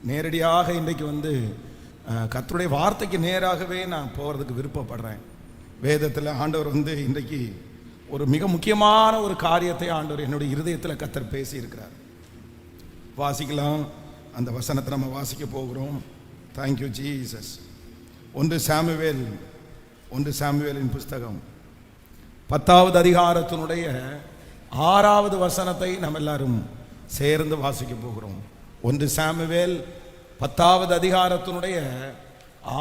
நேரடியாக இன்றைக்கு கர்த்தருடைய வார்த்தைக்கு நேராகவே நான் போகிறதுக்கு விருப்பப்படுறேன். வேதத்தில் ஆண்டவர் இன்றைக்கு ஒரு மிக முக்கியமான ஒரு காரியத்தை ஆண்டவர் என்னுடைய இருதயத்தில் கர்த்தர் பேசியிருக்கிறார். வாசிக்கலாம். அந்த வசனத்தை நம்ம வாசிக்க போகிறோம். Thank you Jesus. 1 சாமுவேலின் புஸ்தகம் 10வது அதிகாரத்தினுடைய 6வது வசனத்தை நம்ம எல்லாரும் சேர்ந்து வாசிக்க போகிறோம். 1 சாமுவேல் 10வது அதிகாரத்தினுடைய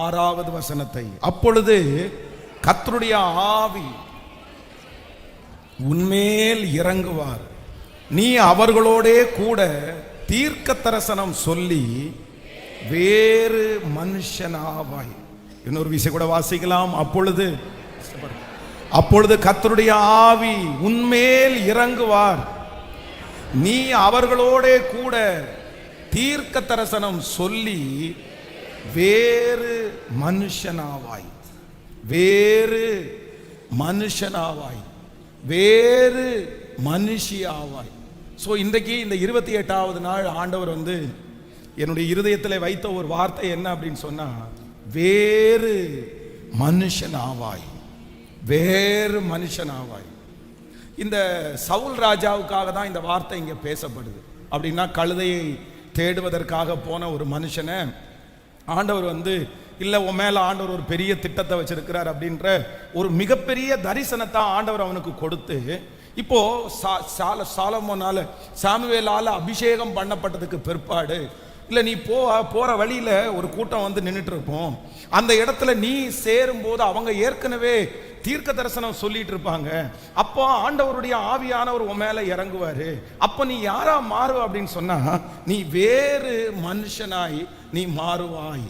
6வது வசனத்தை. அப்பொழுது கர்த்தருடைய ஆவி உன்மேல் இறங்குவார், நீ அவர்களோடே கூட தீர்க்க தரிசனம் சொல்லி வேறு மனுஷனாவாய். இன்னொரு விஷயம் கூட வாசிக்கலாம். அப்பொழுது கர்த்தருடைய ஆவி உன்மேல் இறங்குவார், நீ அவர்களோடே கூட தீர்க்க தரிசனம் சொல்லி வேறு மனுஷனாவாய், வேறு மனுஷனாவாய், வேறு மனுஷியாவாய். ஸோ இன்றைக்கு இந்த 28வது நாள் ஆண்டவர் என்னுடைய இருதயத்தில் வைத்த ஒரு வார்த்தை என்ன அப்படின்னு சொன்னா, வேறு மனுஷனாவாய், வேறு மனுஷனாவாய். இந்த சவுல் ராஜாவுக்காக தான் இந்த வார்த்தை இங்கே பேசப்படுது. அப்படின்னா கழுதையை தேடுவதற்காக போன ஒரு மனுஷனை ஆண்டவர் இல்லை உன் மேலே ஆண்டவர் ஒரு பெரிய திட்டத்தை வச்சிருக்கிறார் அப்படின்ற ஒரு மிகப்பெரிய தரிசனத்தை ஆண்டவர் அவனுக்கு கொடுத்து, இப்போ சாமுவேலால அபிஷேகம் பண்ணப்பட்டதுக்கு பிற்பாடு இல்லை நீ போற வழியில ஒரு கூட்டம் நின்றுட்டு இருப்போம். அந்த இடத்துல நீ சேரும்போது அவங்க ஏற்கனவே தீர்க்க தரிசனம் சொல்லிட்டு இருப்பாங்க. அப்போ ஆண்டவருடைய ஆவியானவர் உன் மேல இறங்குவாரு. அப்போ நீ யாரா மாறுவ அப்படின்னு சொன்னா, நீ வேறு மனுஷனாய் நீ மாறுவாய்,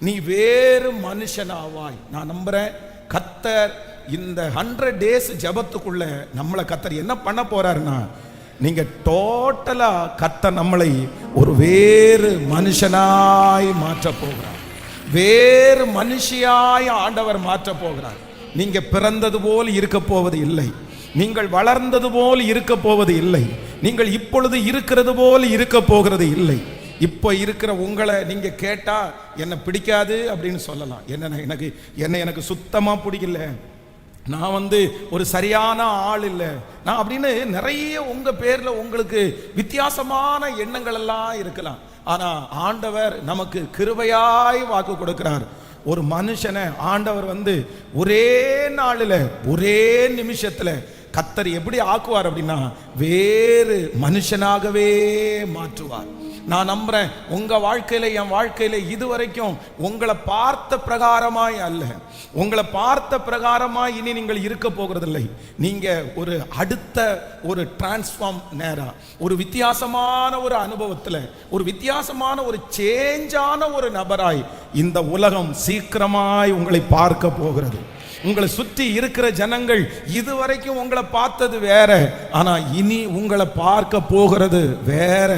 நீ வேறு மனுஷனாவாய். நான் நம்புறேன் கர்த்தர் இந்த 100 days ஜெபத்துக்குள்ள நம்மளை கர்த்தர் என்ன பண்ண போறாருன்னா, நீங்க டோட்டலா கர்த்தர் நம்மளை ஒரு வேறு மனுஷனாய் மாற்ற போகிறார், வேறு மனுஷியாய் ஆண்டவர் மாற்ற போகிறார். நீங்க பிறந்தது போல் இருக்க போவது இல்லை, நீங்கள் வளர்ந்தது போல் இருக்க போவது இல்லை, நீங்கள் இப்பொழுது இருக்கிறது போல் இருக்க போகிறது இல்லை. இப்போ இருக்கிற உங்களை நீங்க கேட்டா என்ன பிடிக்காது அப்படின்னு சொல்லலாம். எனக்கு சுத்தமா பிடிக்கல, நான் ஒரு சரியான ஆள் இல்லை நான் அப்படின்னு நிறைய உங்க பேர்ல உங்களுக்கு வித்தியாசமான எண்ணங்கள் எல்லாம் இருக்கலாம். ஆனா ஆண்டவர் நமக்கு கிருபையாய் வாக்கு கொடுக்கிறார். ஒரு மனுஷனை ஆண்டவர் ஒரே நாளில் ஒரே நிமிஷத்துல கர்த்தர் எப்படி ஆக்குவார் அப்படின்னா, வேறு மனுஷனாகவே மாற்றுவார். நான் நம்புறேன் உங்க வாழ்க்கையில என் வாழ்க்கையில இதுவரைக்கும் உங்களை பார்த்த பிரகாரமாய் அல்ல, உங்களை பார்த்த பிரகாரமாய் இனி நீங்கள் இருக்க போகிறதில்லை. நீங்க ஒரு அடுத்த ஒரு டிரான்ஸ்ஃபார்ம் நேரா ஒரு வித்தியாசமான ஒரு அனுபவத்துல ஒரு வித்தியாசமான ஒரு சேஞ்சான ஒரு நபராய் இந்த உலகம் சீக்கிரமாய் உங்களை பார்க்க போகிறது. உங்களை சுற்றி இருக்கிற ஜனங்கள் இதுவரைக்கும் உங்களை பார்த்தது வேற, ஆனா இனி உங்களை பார்க்க போகிறது வேற.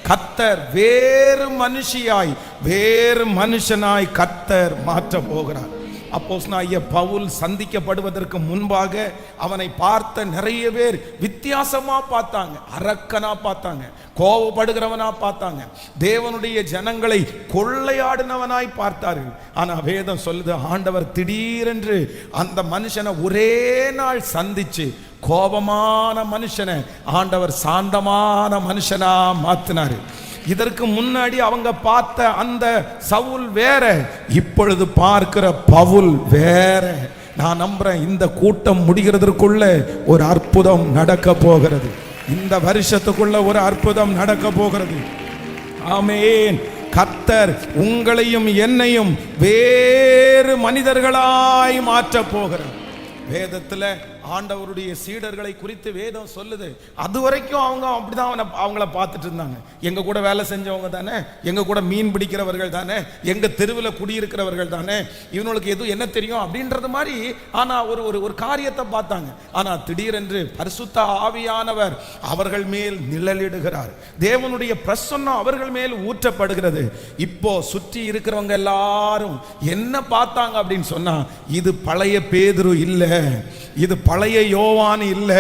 கர்த்தர் வேறு மனுஷியாய் வேறு மனுஷனாய் கர்த்தர் மாற்ற போகிறார். அப்போஸ்தலனாகிய பவுல் சந்திக்கப்படுவதற்கு முன்பாக அவனை பார்த்த நிறைய பேர் வித்தியாசமா பார்த்தாங்க, அரக்கனா பார்த்தாங்க, கோபப்படுகிறவனா பார்த்தாங்க, தேவனுடைய ஜனங்களை கொள்ளையாடினவனாய் பார்த்தார்கள். ஆனா வேதம் சொல்லுது, ஆண்டவர் திடீரென்று அந்த மனுஷனை ஒரே நாள் சந்திச்சு கோபமான மனுஷனை ஆண்டவர் சாந்தமான மனுஷனா மாத்தினாரு. இதற்கு முன்னாடி அவங்க பார்த்த அந்த சவுல் வேற, இப்பொழுது பார்க்கிற பவுல் வேற. நான் நம்புறேன் இந்த கூட்டம் முடிகிறதற்குள்ள ஒரு அற்புதம் நடக்க போகிறது, இந்த வருஷத்துக்குள்ள ஒரு அற்புதம் நடக்க போகிறது. ஆமென். கர்த்தர் உங்களையும் என்னையும் வேறு மனிதர்களாய் மாற்ற போகிறார். வேதத்துல ஆண்டவருடைய சீடர்களை குறித்து வேதம் சொல்லுது, அது வரைக்கும் அவங்க அப்படிதான் அவங்கள பார்த்துட்டு இருந்தாங்க. எங்க கூட வேலை செஞ்சவங்க தானே, எங்க கூட மீன் பிடிக்கிறவர்கள் தானே, எங்க தெருவில் குடியிருக்கிறவர்கள் தானே, இவனுக்கு எதுவும் என்ன தெரியும் அப்படின்றது மாதிரி. ஆனா ஒரு காரியத்தை பார்த்தாங்க. ஆனா திடீரென்று பரிசுத்த ஆவியானவர் அவர்கள் மேல் நிழலிடுகிறார், தேவனுடைய பிரசன்னம் அவர்கள் மேல் ஊற்றப்படுகிறது. இப்போ சுற்றி இருக்கிறவங்க எல்லாரும் என்ன பார்த்தாங்க அப்படின்னு சொன்னா, இது பழைய பேதுரு இல்ல, இது பழைய யோவான் இல்ல,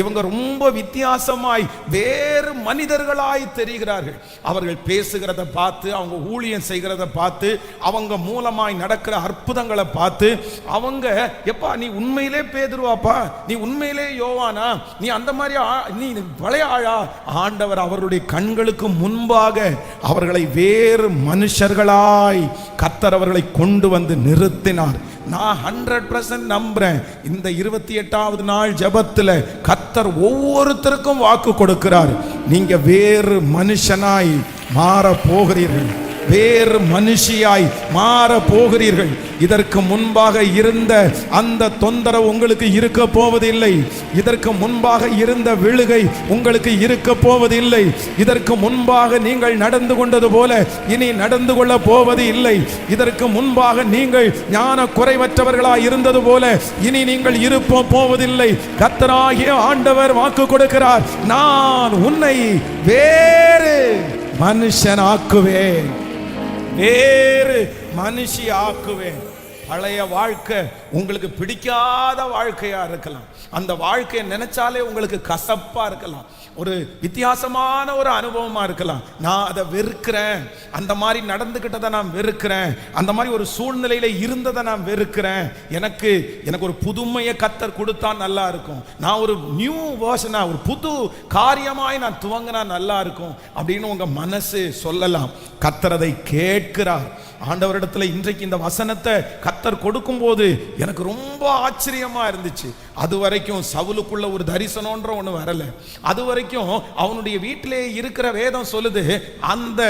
இவங்க ரொம்ப வித்தியாசமாய் வேறு மனிதர்களாய் தெரிகிறார்கள். அவர்கள் பேசுகிறத பார்த்து, அவங்க ஊழியம் செய்கிறத பார்த்து, அவங்க மூலமாய் நடக்கிற அற்புதங்களை பார்த்து அவங்க, எப்பா நீ உண்மையிலே பேதுருவாப்பா, நீ உண்மையிலே யோவானா, நீ அந்த மாதிரி நீ பழைய ஆளா? ஆண்டவர் அவருடைய கண்களுக்கு முன்பாக அவர்களை வேறு மனுஷர்களாய் கர்த்தர் அவர்களை கொண்டு வந்து நிறுத்தினார். நான் 100% நம்புறேன், இந்த 28வது நாள் ஜெபத்தில் கர்த்தர் ஒவ்வொருத்தருக்கும் வாக்கு கொடுக்கிறார். நீங்க வேறு மனுஷனாய் மாற போகிறீர்கள், வேறு மனுஷியாய் மாற போகிறீர்கள். இதற்கு முன்பாக இருந்த அந்த தொந்தரவு உங்களுக்கு இருக்க போவதில்லை. இதற்கு முன்பாக இருந்த விழுகை உங்களுக்கு இருக்க போவதில்லை. இதற்கு முன்பாக நீங்கள் நடந்து கொண்டது போல இனி நடந்து கொள்ள போவது இல்லை. இதற்கு முன்பாக நீங்கள் ஞான குறைவற்றவர்களாய் இருந்தது போல இனி நீங்கள் இருப்ப போவதில்லை. கர்த்தராகிய ஆண்டவர் வாக்கு கொடுக்கிறார், நான் உன்னை வேறு மனுஷனாக்குவேன், வேறு மனுஷி ஆக்குவேன். பழைய வாழ்க்கை உங்களுக்கு பிடிக்காத வாழ்க்கையா இருக்கலாம், அந்த வாழ்க்கையை நினைச்சாலே உங்களுக்கு கசப்பா இருக்கலாம், ஒரு வித்தியாசமான ஒரு அனுபவமா இருக்கலாம். நான் அதை வெறுக்கிறேன், அந்த மாதிரி நடந்துகிட்டதை நான் வெறுக்கிறேன், அந்த மாதிரி ஒரு சூழ்நிலையில இருந்ததை நான் வெறுக்கிறேன். எனக்கு ஒரு புதுமையை கர்த்தர் கொடுத்தா நல்லா இருக்கும், நான் ஒரு நியூ வேர்ஷனா, ஒரு புது காரியமாய் நான் துவங்கினா நல்லா இருக்கும் அப்படின்னு உங்க மனசு சொல்லலாம். கர்த்தர் அதை கேட்கிறார். ஆண்டவரிடத்துல இன்றைக்கு இந்த வசனத்தை கர்த்தர் கொடுக்கும் போது எனக்கு ரொம்ப ஆச்சரியமா இருந்துச்சு. அது வரைக்கும் சவுலுக்குள்ள ஒரு தரிசனம்ன்ற ஒண்ணு வரல. அது வரைக்கும் அவனுடைய வீட்டிலே இருக்கிற வேதம் சொல்லுது, அந்த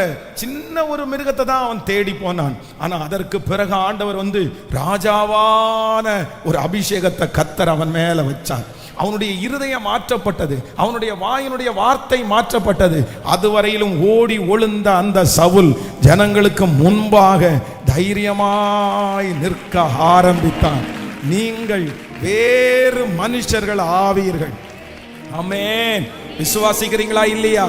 சின்ன ஒரு மிருகத்தை தான் அவன் தேடி போனான். ஆனா அதற்கு பிறகு ஆண்டவர் வந்து ராஜாவான ஒரு அபிஷேகத்தை கர்த்தர் அவன் மேல வச்சார். அவனுடைய இருதயம் மாற்றப்பட்டது, அவனுடைய வாயினுடைய வார்த்தை மாற்றப்பட்டது. அதுவரையிலும் ஓடி ஒளிந்த அந்த சவுல் ஜனங்களுக்கு முன்பாக தைரியமாய் நிற்க ஆரம்பித்தான். நீங்கள் வேறு மனுஷர்கள் ஆவீர்கள். ஆமென். விசுவாசிக்கிறீங்களா இல்லையா?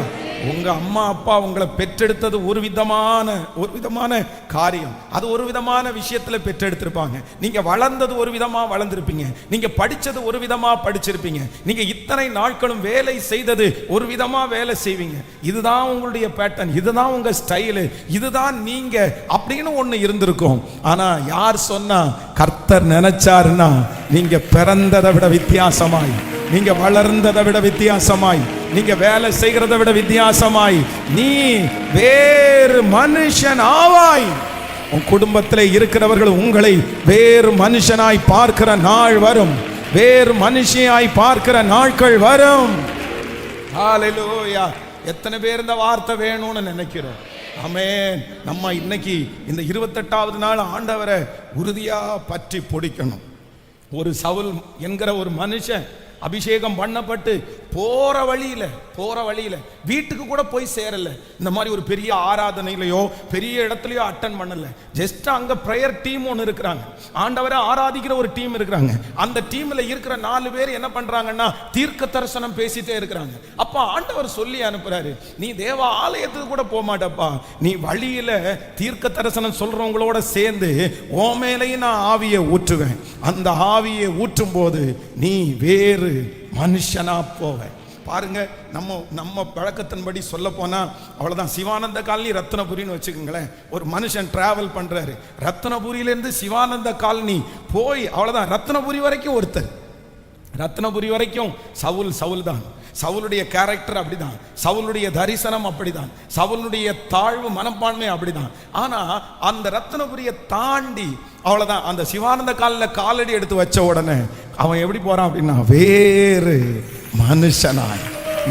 உங்க அம்மா அப்பா உங்களை பெற்றெடுத்தது ஒரு விதமான காரியம், அது ஒரு விதமான விஷயத்துல பெற்றெடுத்திருப்பாங்க. நீங்க வளர்ந்தது ஒரு விதமா வளர்ந்திருப்பீங்க, நீங்க படிச்சது ஒரு விதமா படிச்சிருப்பீங்க, நீங்க இத்தனை நாட்களும் வேலை செய்தது ஒரு விதமா வேலை செய்வீங்க. இதுதான் உங்களுடைய பேட்டர்ன், இதுதான் உங்க ஸ்டைலு, இதுதான் நீங்க அப்படின்னு ஒண்ணு இருந்திருக்கும். ஆனா யார் சொன்னா? கர்த்தர் நினைச்சாருன்னா நீங்க பிறந்ததை விட வித்தியாசமாய், நீங்க வளர்ந்ததை விட வித்தியாசமாய், நீங்க வேலை செய்கிறதை விட வித்தியாசமாய் நீ வேறு மனுஷன் ஆவாய். உன் குடும்பத்தில் இருக்கிறவர்கள் உங்களை வேறு மனுஷனாய் பார்க்கிற நாள் வரும், வேறு மனுஷியாய் பார்க்கிற நாட்கள் வரும். ஹல்லேலூயா. எத்தனை பேர் இந்த வார்த்தை வேணும்னு நினைக்கிறோம்? ஆமென். நம்ம இன்னைக்கு இந்த 28வது நாள் ஆண்டவரை உறுதியா பற்றி பிடிக்கணும். ஒரு சவுல் என்கிற ஒரு மனுஷன் அபிஷேகம் பண்ணப்பட்டு போற வழியில வீட்டுக்கு கூட போய் சேரல. இந்த மாதிரி ஒரு பெரிய ஆராதனையிலையோ பெரிய இடத்துலயோ அட்டன் பண்ணல. ஜஸ்ட் அங்க பிரேயர் டீம் ஒன்று இருக்கிறாங்க, ஆண்டவரை ஆராதிக்கிற ஒரு டீம் இருக்கிறாங்க. அந்த டீம்ல இருக்கிற 4 பேர் என்ன பண்றாங்கன்னா தீர்க்க தரிசனம் பேசிட்டே இருக்கிறாங்க. அப்ப ஆண்டவர் சொல்லி அனுப்புறாரு, நீ தேவ ஆலயத்துக்கு கூட போக மாட்டப்பா, நீ வழியில தீர்க்க தரிசனம் சொல்றவங்களோட சேர்ந்து உன் மேலையும் நான் ஆவியை ஊற்றுவேன். அந்த ஆவியை ஊற்றும் போது நீ வேறு மனுஷனா போவேன். பாருங்க, நம்ம பழக்கத்தின்படி சொல்ல போனா அவ்வளவுதான். சிவானந்த காலனி ரத்னபுரின்னு வச்சுக்கோங்களேன். ஒரு மனுஷன் டிராவல் பண்றாரு, ரத்னபுரியிலிருந்து சிவானந்த காலனி போய் அவ்வளவுதான், ரத்னபுரி வரைக்கும் ஒருத்தர், ரத்னபுரி வரைக்கும் சவுல் தான். சவுலுடைய கேரக்டர் அப்படிதான், சவுலுடைய தரிசனம் அப்படிதான், சவுலுடைய தாழ்வு மனப்பான்மை அப்படிதான். ஆனா அந்த ரத்னபுரியை தாண்டி அவ்வளவுதான், அந்த சிவானந்த காலில் காலடி எடுத்து வச்ச உடனே அவன் எப்படி போறான் அப்படின்னா வேறு மனுஷனாய்.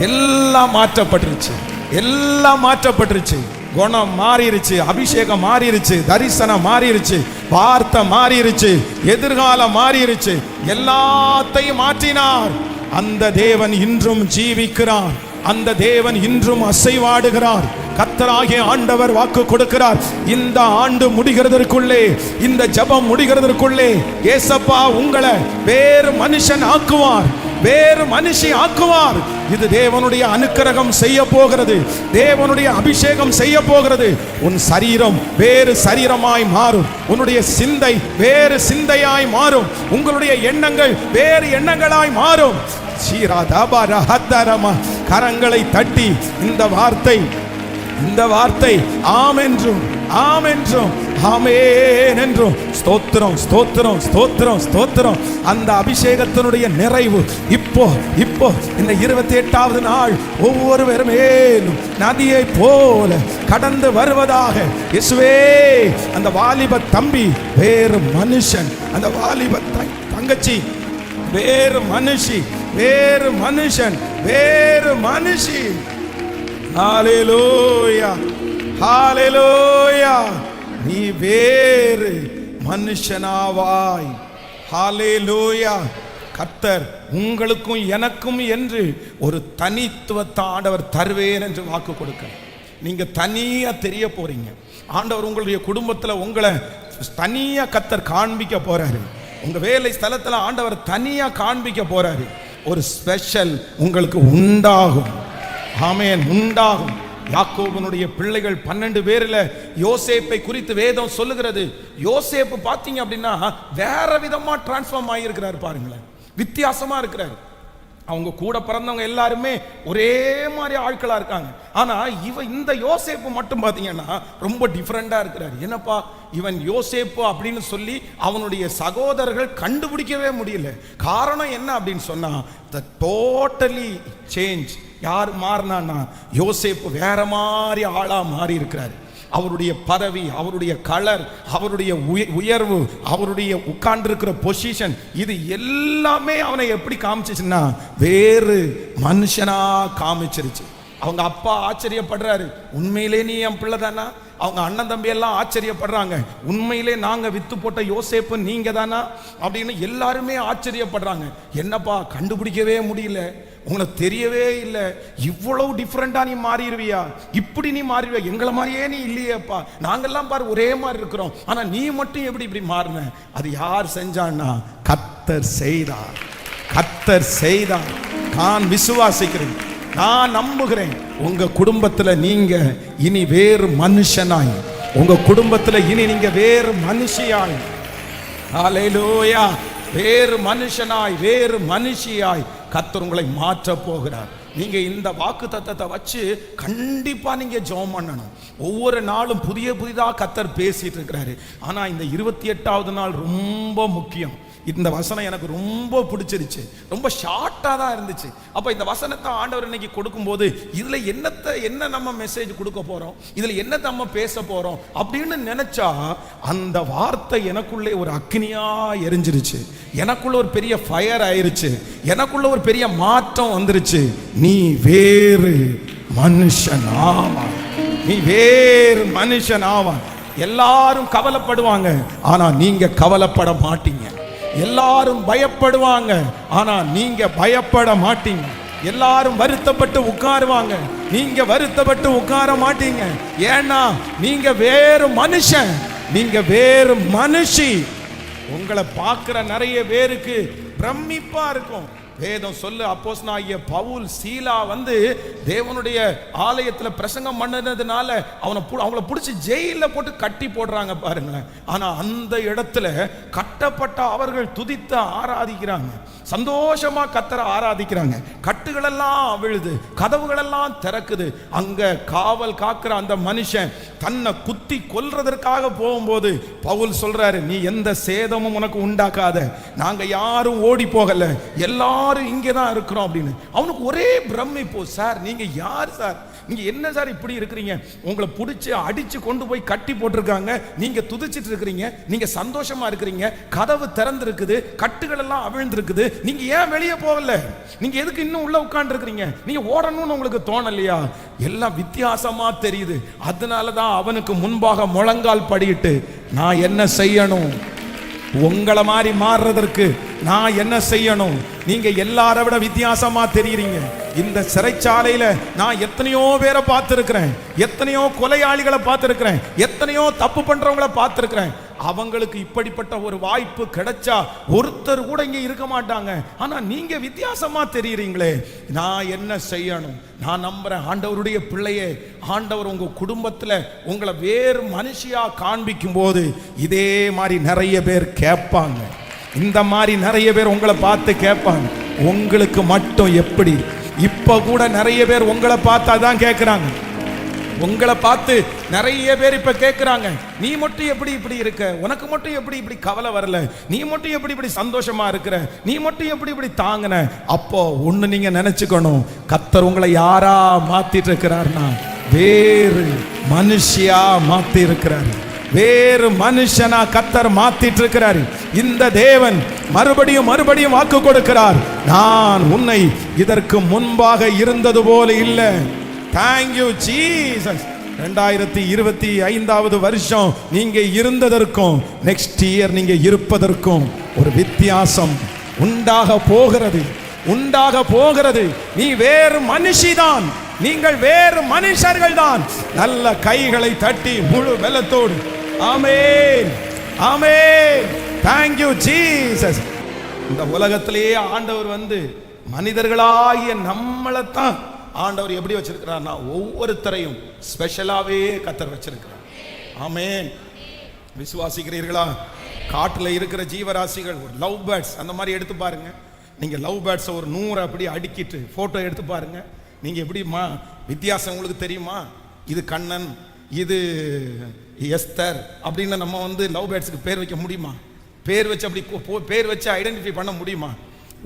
எல்லாம் மாற்றப்பட்டுருச்சு, எல்லாம் மாற்றப்பட்டுருச்சு. குணம் மாறிடுச்சு, அபிஷேகம் மாறிடுச்சு, தரிசனம் மாறிடுச்சு, வார்த்தை மாறிடுச்சு, எதிர்காலம் மாறிடுச்சு, எல்லாத்தையும் மாற்றினார். அந்த தேவன் இன்றும் ஜீவிக்கிறார், அந்த தேவன் இன்றும் அசைவாடுகிறார். கர்த்தராகிய ஆண்டவர் வாக்கு கொடுக்கிறார், இந்த ஆண்டு முடிகிறதற்குள்ளே, இந்த ஜெபம் முடிகிறதற்குள்ளே ஏசப்பா உங்களை வேறு மனுஷன் ஆக்குவார். வேறு மனுஷி ஆக்குவார். இது தேவனுடைய அனுக்கிரகம் செய்ய போகிறது, தேவனுடைய அபிஷேகம் செய்ய போகிறது. உன் சரீரம் வேறு சரீரமாய் மாறும், உன்னுடைய சிந்தை வேறு சிந்தையாய் மாறும், உங்களுடைய எண்ணங்கள் வேறு எண்ணங்களாய் மாறும். கரங்களை தட்டி இந்த வார்த்தை ஆம் என்றும் ஆம் என்றும் ஆமென் என்றும் ஸ்தோத்திரம் ஸ்தோத்திரம் ஸ்தோத்திரம் ஸ்தோத்திரம். அந்த அபிஷேகத்தினுடைய நிறைவு இப்போ இந்த 28வது நாள் ஒவ்வொருவர் மேலும் நதியை போல கடந்து வருவதாக. இயேசுவே, அந்த வாலிப தம்பி வேறு மனுஷன், அந்த வாலிப தங்கச்சி வேறு மனுஷி, வேறு மனுஷன், வேறு மனுஷி. ஹல்லேலூயா ஹல்லேலூயா. நீ வேறு மனுஷனாவாய். ஹல்லேலூயா. கர்த்தர் உங்களுக்கும் எனக்கும் என்று ஒரு தனித்துவத்தை ஆண்டவர் தருவேன் என்று வாக்கு கொடுக்க, நீங்க தனியா தெரிய போறீங்க. ஆண்டவர் உங்களுடைய குடும்பத்தில் உங்களை தனியா கர்த்தர் காண்பிக்க போறாரு. உங்க வேலை ஸ்தலத்துல ஆண்டவர் தனியா காண்பிக்க போறாரு. ஒரு ஸ்பெஷல் உங்களுக்கு உண்டாகும். ஆமென், உண்டாகும். யாக்கோபனுடைய பிள்ளைகள் 12 பேர்ல யோசேப்பை குறித்து வேதம் சொல்லுகிறது. யோசேப்பு பாத்தீங்க அப்படின்னா வேற விதமா டிரான்ஸ்ஃபார்ம் ஆகியிருக்கிறார். பாருங்களேன், வித்தியாசமா இருக்கிறார். அவங்க கூட பிறந்தவங்க எல்லாருமே ஒரே மாதிரி ஆட்களா இருக்காங்க. ஆனா இந்த யோசேப்பு மட்டும் பாத்தீங்கன்னா ரொம்ப டிஃபரெண்டா இருக்கிறார். என்னப்பா இவன் யோசேப்பு அப்படின்னு சொல்லி அவனுடைய சகோதரர்கள் கண்டுபிடிக்கவே முடியல. காரணம் என்ன அப்படின்னு சொன்னா, டோட்டலி சேஞ்ச். யார் மாறினா யோசேப்பு வேற மாதிரி ஆளா மாறி இருக்கிறார். அவருடைய பதவி, அவருடைய கலர், அவருடைய உயர்வு, அவருடைய உட்கார்ந்திருக்கிற பொசிஷன், இது எல்லாமே அவனை எப்படி காமிச்சிச்சுன்னா வேறு மனுஷனா காமிச்சிருச்சு. அவங்க அப்பா ஆச்சரியப்படுறாரு, உண்மையிலே நீ என் பிள்ளை தானா? அவங்க அண்ணன் தம்பி எல்லாம் ஆச்சரியப்படுறாங்க, உண்மையிலே நாங்க வித்து போட்ட யோசேப்பு நீங்க தானா அப்படின்னு எல்லாருமே ஆச்சரியப்படுறாங்க. என்னப்பா கண்டுபிடிக்கவே முடியல, உங்களுக்கு தெரியவே இல்லை, இவ்வளவு டிஃப்ரெண்டா நீ மாறிடுவியா, இப்படி நீ மாறிடுவியா, எங்களை மாதிரியே நீ இல்லையேப்பா, நாங்கெல்லாம் பாரு ஒரே மாதிரி இருக்கிறோம், ஆனா நீ மட்டும் எப்படி இப்படி மாறின? அது யார் செஞ்சான்னா கர்த்தர் செய்தார். கர்த்தர் செய்தார். நான் விசுவாசிக்கிறேன், நான் நம்புகிறேன். உங்க குடும்பத்துல நீங்க இனி வேறு மனுஷனாய், உங்க குடும்பத்துல இனி நீங்க வேறு மனுஷியாய், ஹல்லேலூயா, வேறு மனுஷனாய் வேறு மனுஷியாய் கர்த்தர் உங்களை மாற்ற போகிறார். நீங்க இந்த வாக்கு தத்தத்தை வச்சு கண்டிப்பா நீங்க ஜெபம் பண்ணணும். ஒவ்வொரு நாளும் புதியதா கர்த்தர் பேசிட்டு இருக்கிறாரு. ஆனா இந்த 28வது நாள் ரொம்ப முக்கியம். இந்த வசனம் எனக்கு ரொம்ப பிடிச்சிருச்சு, ரொம்ப ஷார்ட்டா தான் இருந்துச்சு. அப்ப இந்த வசனத்தை ஆண்டவர் இன்னைக்கு கொடுக்கும்போது இதுல என்ன நம்ம மெசேஜ் கொடுக்க போறோம், இதுல என்ன நம்ம பேச போறோம் அப்படின்னு நினைச்சா அந்த வார்த்தை எனக்குள்ளே ஒரு அக்னியா எரிஞ்சிருச்சு, எனக்குள்ள ஒரு பெரிய ஃபயர் ஆயிருச்சு, எனக்குள்ள ஒரு பெரிய மாற்றம் வந்துருச்சு. நீ வேறு மனுஷன் ஆவாய், நீ வேறு மனுஷன் ஆவாய். எல்லாரும் கவலைப்படுவாங்க, ஆனா நீங்க கவலைப்பட மாட்டீங்க. எல்லாரும் பயப்படுவாங்க, ஆனா நீங்க பயப்பட மாட்டீங்க. எல்லாரும் வருத்தப்பட்டு உட்காருவாங்க, நீங்க வருத்தப்பட்டு உட்கார மாட்டீங்க. ஏன்னா நீங்க வேறு மனுஷன், நீங்க வேறு மனுஷி. உங்களை பார்க்கிற நிறைய பேருக்கு பிரமிப்பா இருக்கும். வேதம் சொல்லு, அப்போஸ்தலனாகிய பவுல் சீலா வந்து தேவனுடைய ஆலயத்தில் பிரசங்கம் பண்ணதுனால அவங்கள பிடிச்சி ஜெயில போட்டு கட்டி போடுறாங்க பாருங்களேன். ஆனா அந்த இடத்துல கட்டப்பட்ட அவர்கள் துதித்து ஆராதிக்கிறாங்க, சந்தோஷமா கர்த்தரை ஆராதிக்கிறாங்க. கட்டுகளெல்லாம் விழுது, கதவுகளெல்லாம் திறக்குது. அங்க காவல் காக்கிற அந்த மனுஷன் தன்னை குத்தி கொல்றதற்காக போகும்போது பவுல் சொல்றாரு, நீ எந்த சேதமும் உனக்கு உண்டாக்காத, நாங்க யாரும் ஓடி போகல, எல்லாரும் இங்கே தான் இருக்கிறோம் அப்படின்னு. அவனுக்கு ஒரே பிரமிப்பு, சார் நீங்க யார் சார், நீங்க என்ன சார் இப்படி இருக்கிறீங்க, உங்களை பிடிச்சி அடிச்சு கொண்டு போய் கட்டி போட்டிருக்காங்க, நீங்க துதிச்சிட்டு இருக்கிறீங்க, நீங்க சந்தோஷமா இருக்கிறீங்க, கதவு திறந்து இருக்குது, கட்டுகள் எல்லாம் அவிழ்ந்திருக்குது, நீங்க ஏன் வெளியே போகல, நீங்க எதுக்கு இன்னும் உள்ள உட்கார்ந்து இருக்கிறீங்க, நீங்க ஓடணும்னு உங்களுக்கு தோணலையா? எல்லாம் வித்தியாசமா தெரியுது. அதனாலதான் அவனுக்கு முன்பாக முழங்கால் படியிட்டு, நான் என்ன செய்யணும், உங்களை மாதிரி மாறுறதற்கு நான் என்ன செய்யணும்? நீங்க எல்லாரை விட வித்தியாசமா தெரியுறீங்க. இந்த சிறைச்சாலையில நான் எத்தனையோ பேரை பார்த்திருக்கிறேன், எத்தனையோ கொலையாளிகளை பார்த்திருக்கிறேன், எத்தனையோ தப்பு பண்றவங்களை பார்த்திருக்கிறேன். அவங்களுக்கு இப்படிப்பட்ட ஒரு வாய்ப்பு கிடைச்சா ஒருத்தர் கூட இங்க இருக்க மாட்டாங்க. ஆனா நீங்க வித்தியாசமா தெரியுறீங்களே, நான் என்ன செய்யணும்? நான் நம்புறேன் ஆண்டவருடைய பிள்ளையே, ஆண்டவர் உங்க குடும்பத்துல உங்களை வேறு மனுஷியா காண்பிக்கும் போது இதே மாதிரி நிறைய பேர் கேட்பாங்க. இந்த மாதிரி நிறைய பேர் உங்களை பார்த்து கேட்பாங்க. உங்களுக்கு மட்டும் எப்படி? இப்ப கூட நிறைய பேர் உங்களை பார்த்தா தான் கேட்கிறாங்க. உங்களை பார்த்து நிறைய பேர் இப்ப கேட்கிறாங்க, நீ மட்டும் எப்படி இப்படி இருக்க? உனக்கு மட்டும் எப்படி இப்படி கவலை வரல? நீ மட்டும் எப்படி இப்படி சந்தோஷமா இருக்கிற? நீ மட்டும் எப்படி இப்படி தாங்கின? அப்போ ஒண்ணு நீங்க நினைச்சுக்கணும், கர்த்தர் உங்களை யாரா மாத்திட்டு இருக்கிறார்னா வேறு மனுஷியா மாத்தி இருக்கிறார். வேறு மனுஷனா கர்த்தர் மாத்திட்டு இருக்கிறார். இந்த தேவன் மறுபடியும் மறுபடியும் வாக்கு கொடுக்கிறார், நான் உன்னை இதற்கு முன்பாக இருந்தது போல இல்லை. Thank you Jesus. 2025வது வருஷம் நீங்க இருந்ததற்கும் நெக்ஸ்ட் இயர் நீங்க இருப்பதற்கும் ஒரு வித்தியாசம் உண்டாக போகிறது, உண்டாக போகிறது. நீ வேறு மனுஷிதான், நீங்கள் வேறு மனுஷர்கள் தான். நல்ல கைகளை தட்டி முழு பலத்தோடு ஆமென், ஆமென். Thank you Jesus. இந்த உலகத்திலேயே ஆண்டவர் வந்து மனிதர்களாகிய நம்மளைத்தான் ஆண்டவர் எப்படி வச்சிருக்கிறார்னா ஒவ்வொருத்தரையும் ஸ்பெஷலாவே கர்த்தர் வச்சிருக்கிறார். ஆமென். விசுவாசிக்கிறீர்களா? காட்டுல இருக்கிற ஜீவராசிகள், ஒரு லவ் பேர்ட்ஸ் அந்த மாதிரி எடுத்து பாருங்க. நீங்க லவ் பேர்ட்ஸ் ஒரு 100 அப்படி அடிக்கிட்டு போட்டோ எடுத்து பாருங்க. நீங்க எப்படிமா வித்தியாசம் உங்களுக்கு தெரியுமா? இது கண்ணன், இது எஸ்தர் அப்படின்னு நம்ம வந்து லவ் பேர்ட்ஸுக்கு பேர் வைக்க முடியுமா? பேர் வச்சு அப்படி பேர் வச்சு ஐடென்டிஃபை பண்ண முடியுமா?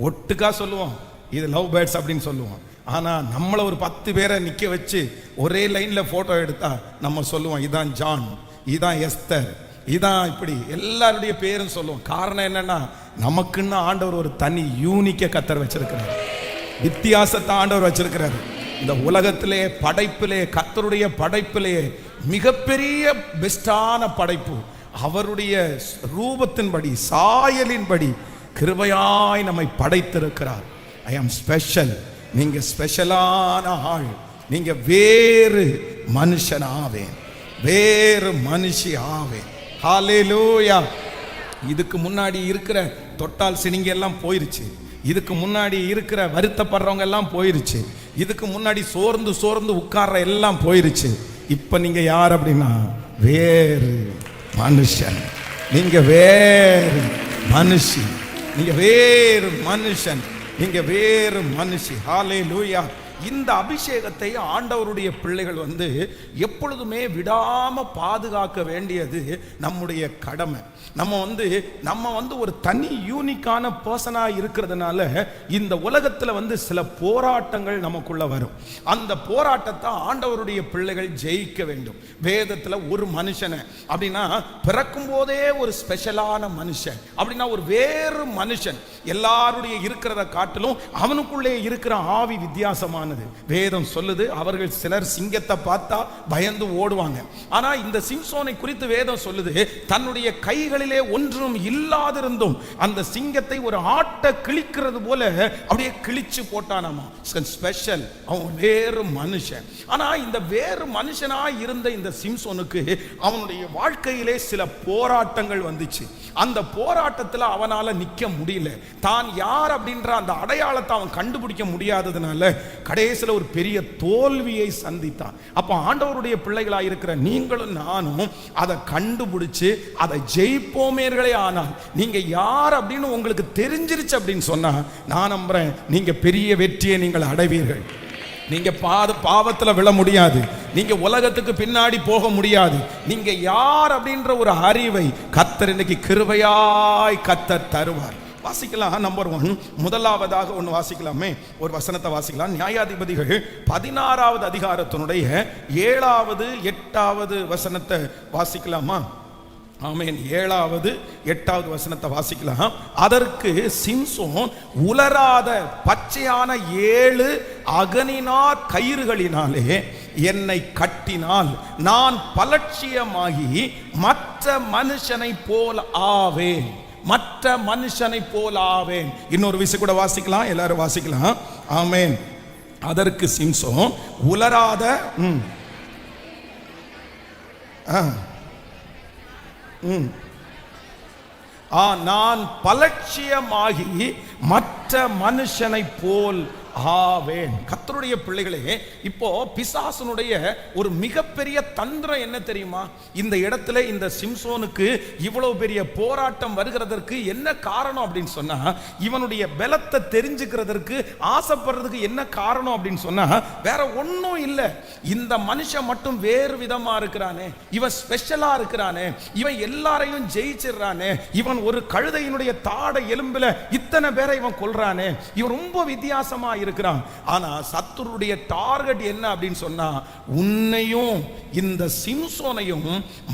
ஒட்டுக்கா சொல்லுவோம் இது லவ் பேர்ட்ஸ் அப்படின்னு சொல்லுவோம். ஆனா நம்மள ஒரு 10 பேரை நிக்க வச்சு ஒரே லைன்ல போட்டோ எடுத்தா நம்ம சொல்லுவோம் இதான் ஜான், இதான் எஸ்தர், இதான் இப்படி எல்லாருடைய பேரும் சொல்லுவோம். காரணம் என்னன்னா நமக்குன்னு ஆண்டவர் ஒரு தனி யூனிக்க கர்த்தர் வச்சிருக்கிறார், வித்தியாசத்தை ஆண்டவர் வச்சிருக்கிறார். இந்த உலகத்திலே படைப்பிலே கர்த்தருடைய படைப்பிலே மிகப்பெரிய பெஸ்டான படைப்பு அவருடைய ரூபத்தின்படி சாயலின்படி கிருபையாய் நம்மை படைத்திருக்கிறார். ஐ ஆம் ஸ்பெஷல். நீங்க ஸ்பெஷலான ஆள், நீங்க வேறு மனுஷன் ஆவேன், வேறு மனுஷி ஆவேன். ஹல்லேலூயா. இதுக்கு முன்னாடி இருக்கிற தொட்டால் சினிங்க எல்லாம் போயிருச்சு, இதுக்கு முன்னாடி இருக்கிற வருத்தப்படுறவங்க எல்லாம் போயிருச்சு, இதுக்கு முன்னாடி சோர்ந்து சோர்ந்து உட்கார்ற எல்லாம் போயிருச்சு. இப்ப நீங்க யார் அப்படின்னா வேறு மனுஷன், நீங்க வேறு மனுஷி, நீங்க வேறு மனுஷன், நீங்க வேறு மனுஷி. ஹல்லேலூயா. இந்த அபிஷேகத்தை ஆண்டவருடைய பிள்ளைகள் வந்து எப்பொழுதுமே விடாம பாதுகாக்க வேண்டியது நம்முடைய கடமை. நம்ம வந்து ஒரு தனி யூனிக்கான பர்சனா இருக்கிறதுனால இந்த உலகத்துல வந்து சில போராட்டங்கள் நமக்குள்ள வரும். அந்த போராட்டத்தை ஆண்டவருடைய பிள்ளைகள் ஜெயிக்க வேண்டும். வேதத்துல ஒரு மனுஷனை அப்படின்னா பிறக்கும் போதே ஒரு ஸ்பெஷலான மனுஷன் அப்படின்னா ஒரு வேறு மனுஷன், எல்லாருடைய இருக்கிறத காட்டிலும் அவனுக்குள்ளே இருக்கிற ஆவி வித்தியாசமானது. வேதம் சொல்லுது அவர்கள் சிலர் சிங்கத்தை பார்த்தா பயந்து ஓடுவாங்க. ஆனா இந்த சிம்சோனை குறித்து வேதம் சொல்லுது தன்னுடைய கைகளிலே ஒன்றும் இல்லாதிருந்தும் அந்த சிங்கத்தை ஒரு ஆட்டை கிழிக்கிறது போல அப்படியே கிழிச்சு போட்டானாமா. ஸ்பெஷல், அவன் வேறு மனுஷன். ஆனா இந்த வேறு மனுஷனா இருந்த இந்த சிம்சோனுக்கு அவனுடைய வாழ்க்கையிலே சில போராட்டங்கள் வந்துச்சு. அந்த போராட்டத்தில் அவனால நிக்க முடியல. தான் யார் அப்படின்ற அந்த அடையாளத்தை அவன் கண்டுபிடிக்க முடியாததுனால கடைசியில் ஒரு பெரிய தோல்வியை சந்தித்தான். அப்ப ஆண்டவருடைய பிள்ளைகளாக இருக்கிற நீங்களும் நானும் அதை கண்டுபிடிச்சு அதை ஜெயிப்போமேர்களே. ஆனால் நீங்க யார் அப்படின்னு உங்களுக்கு தெரிஞ்சிருச்சு அப்படின்னு சொன்னா நான் நம்புறேன் நீங்க பெரிய வெற்றியை நீங்கள் அடைவீர்கள். நீங்க பாவத்துல விழ முடியாது, நீங்க உலகத்துக்கு பின்னாடி போக முடியாது. நீங்க யார் அப்படின்ற ஒரு அறிவை கர்த்தர் இன்னைக்கு கிருபையாய் கர்த்தர் தருவார். வாசிக்கலாம். நம்பர் 1 முதலாவதாக ஒன்று வாசிக்கலாமே, ஒரு வசனத்தை வாசிக்கலாம். நியாயாதிபதிகள் 16வது அதிகாரத்தினுடைய 7வது 8வது வசனத்தை வாசிக்கலாமா? ஆமென். 7வது 8வது வசனத்தை வாசிக்கலாம். அதற்கு சிம்சோன் உலராத பச்சையான 7 அகனினார் கயிறுகளினாலே என்னை கட்டினால் நான் பலட்சியமாகி மற்ற மனுஷனை போல் ஆவேன், மற்ற மனுஷனை போல் ஆவேன். இன்னொரு விஷயம் கூட வாசிக்கலாம், எல்லாரும் வாசிக்கலாம். ஆமென். அதற்கு சிம்சோன் உலராத நான் பலட்சியமாகி மற்ற மனுஷனை போல் ஆவேன். கர்த்தருடைய பிள்ளைகளே, இப்போ பிசாசனுடைய ஒரு மிகப்பெரிய தந்திரம் என்ன தெரியுமா? இந்த இடத்துல இந்த சிம்சோனுக்கு இவ்வளவு பெரிய போராட்டம் வருகிறதற்கு என்ன காரணம் அப்படின்னு சொன்னா, இவனுடைய பலத்தை தெரிஞ்சுக்கிறதற்கு ஆசைப்படுறதுக்கு என்ன காரணம் அப்படின்னு சொன்னா, வேற ஒன்றும் இல்லை. இந்த மனுஷன் மட்டும் வேறு விதமா இருக்கிறானே, இவன் ஸ்பெஷலா இருக்கிறானே, இவன் எல்லாரையும் ஜெயிச்சிடறானே, இவன் ஒரு கழுதையினுடைய தாடை எலும்புல இத்தனை பேரை இவன் கொல்றானே, இவன் ரொம்ப வித்தியாசமா இருக்கிறான். ஆனா சத்துருடைய டார்கெட் என்ன அப்படின்னு சொன்னா, உன்னையும் இந்த சிம்சோனையும்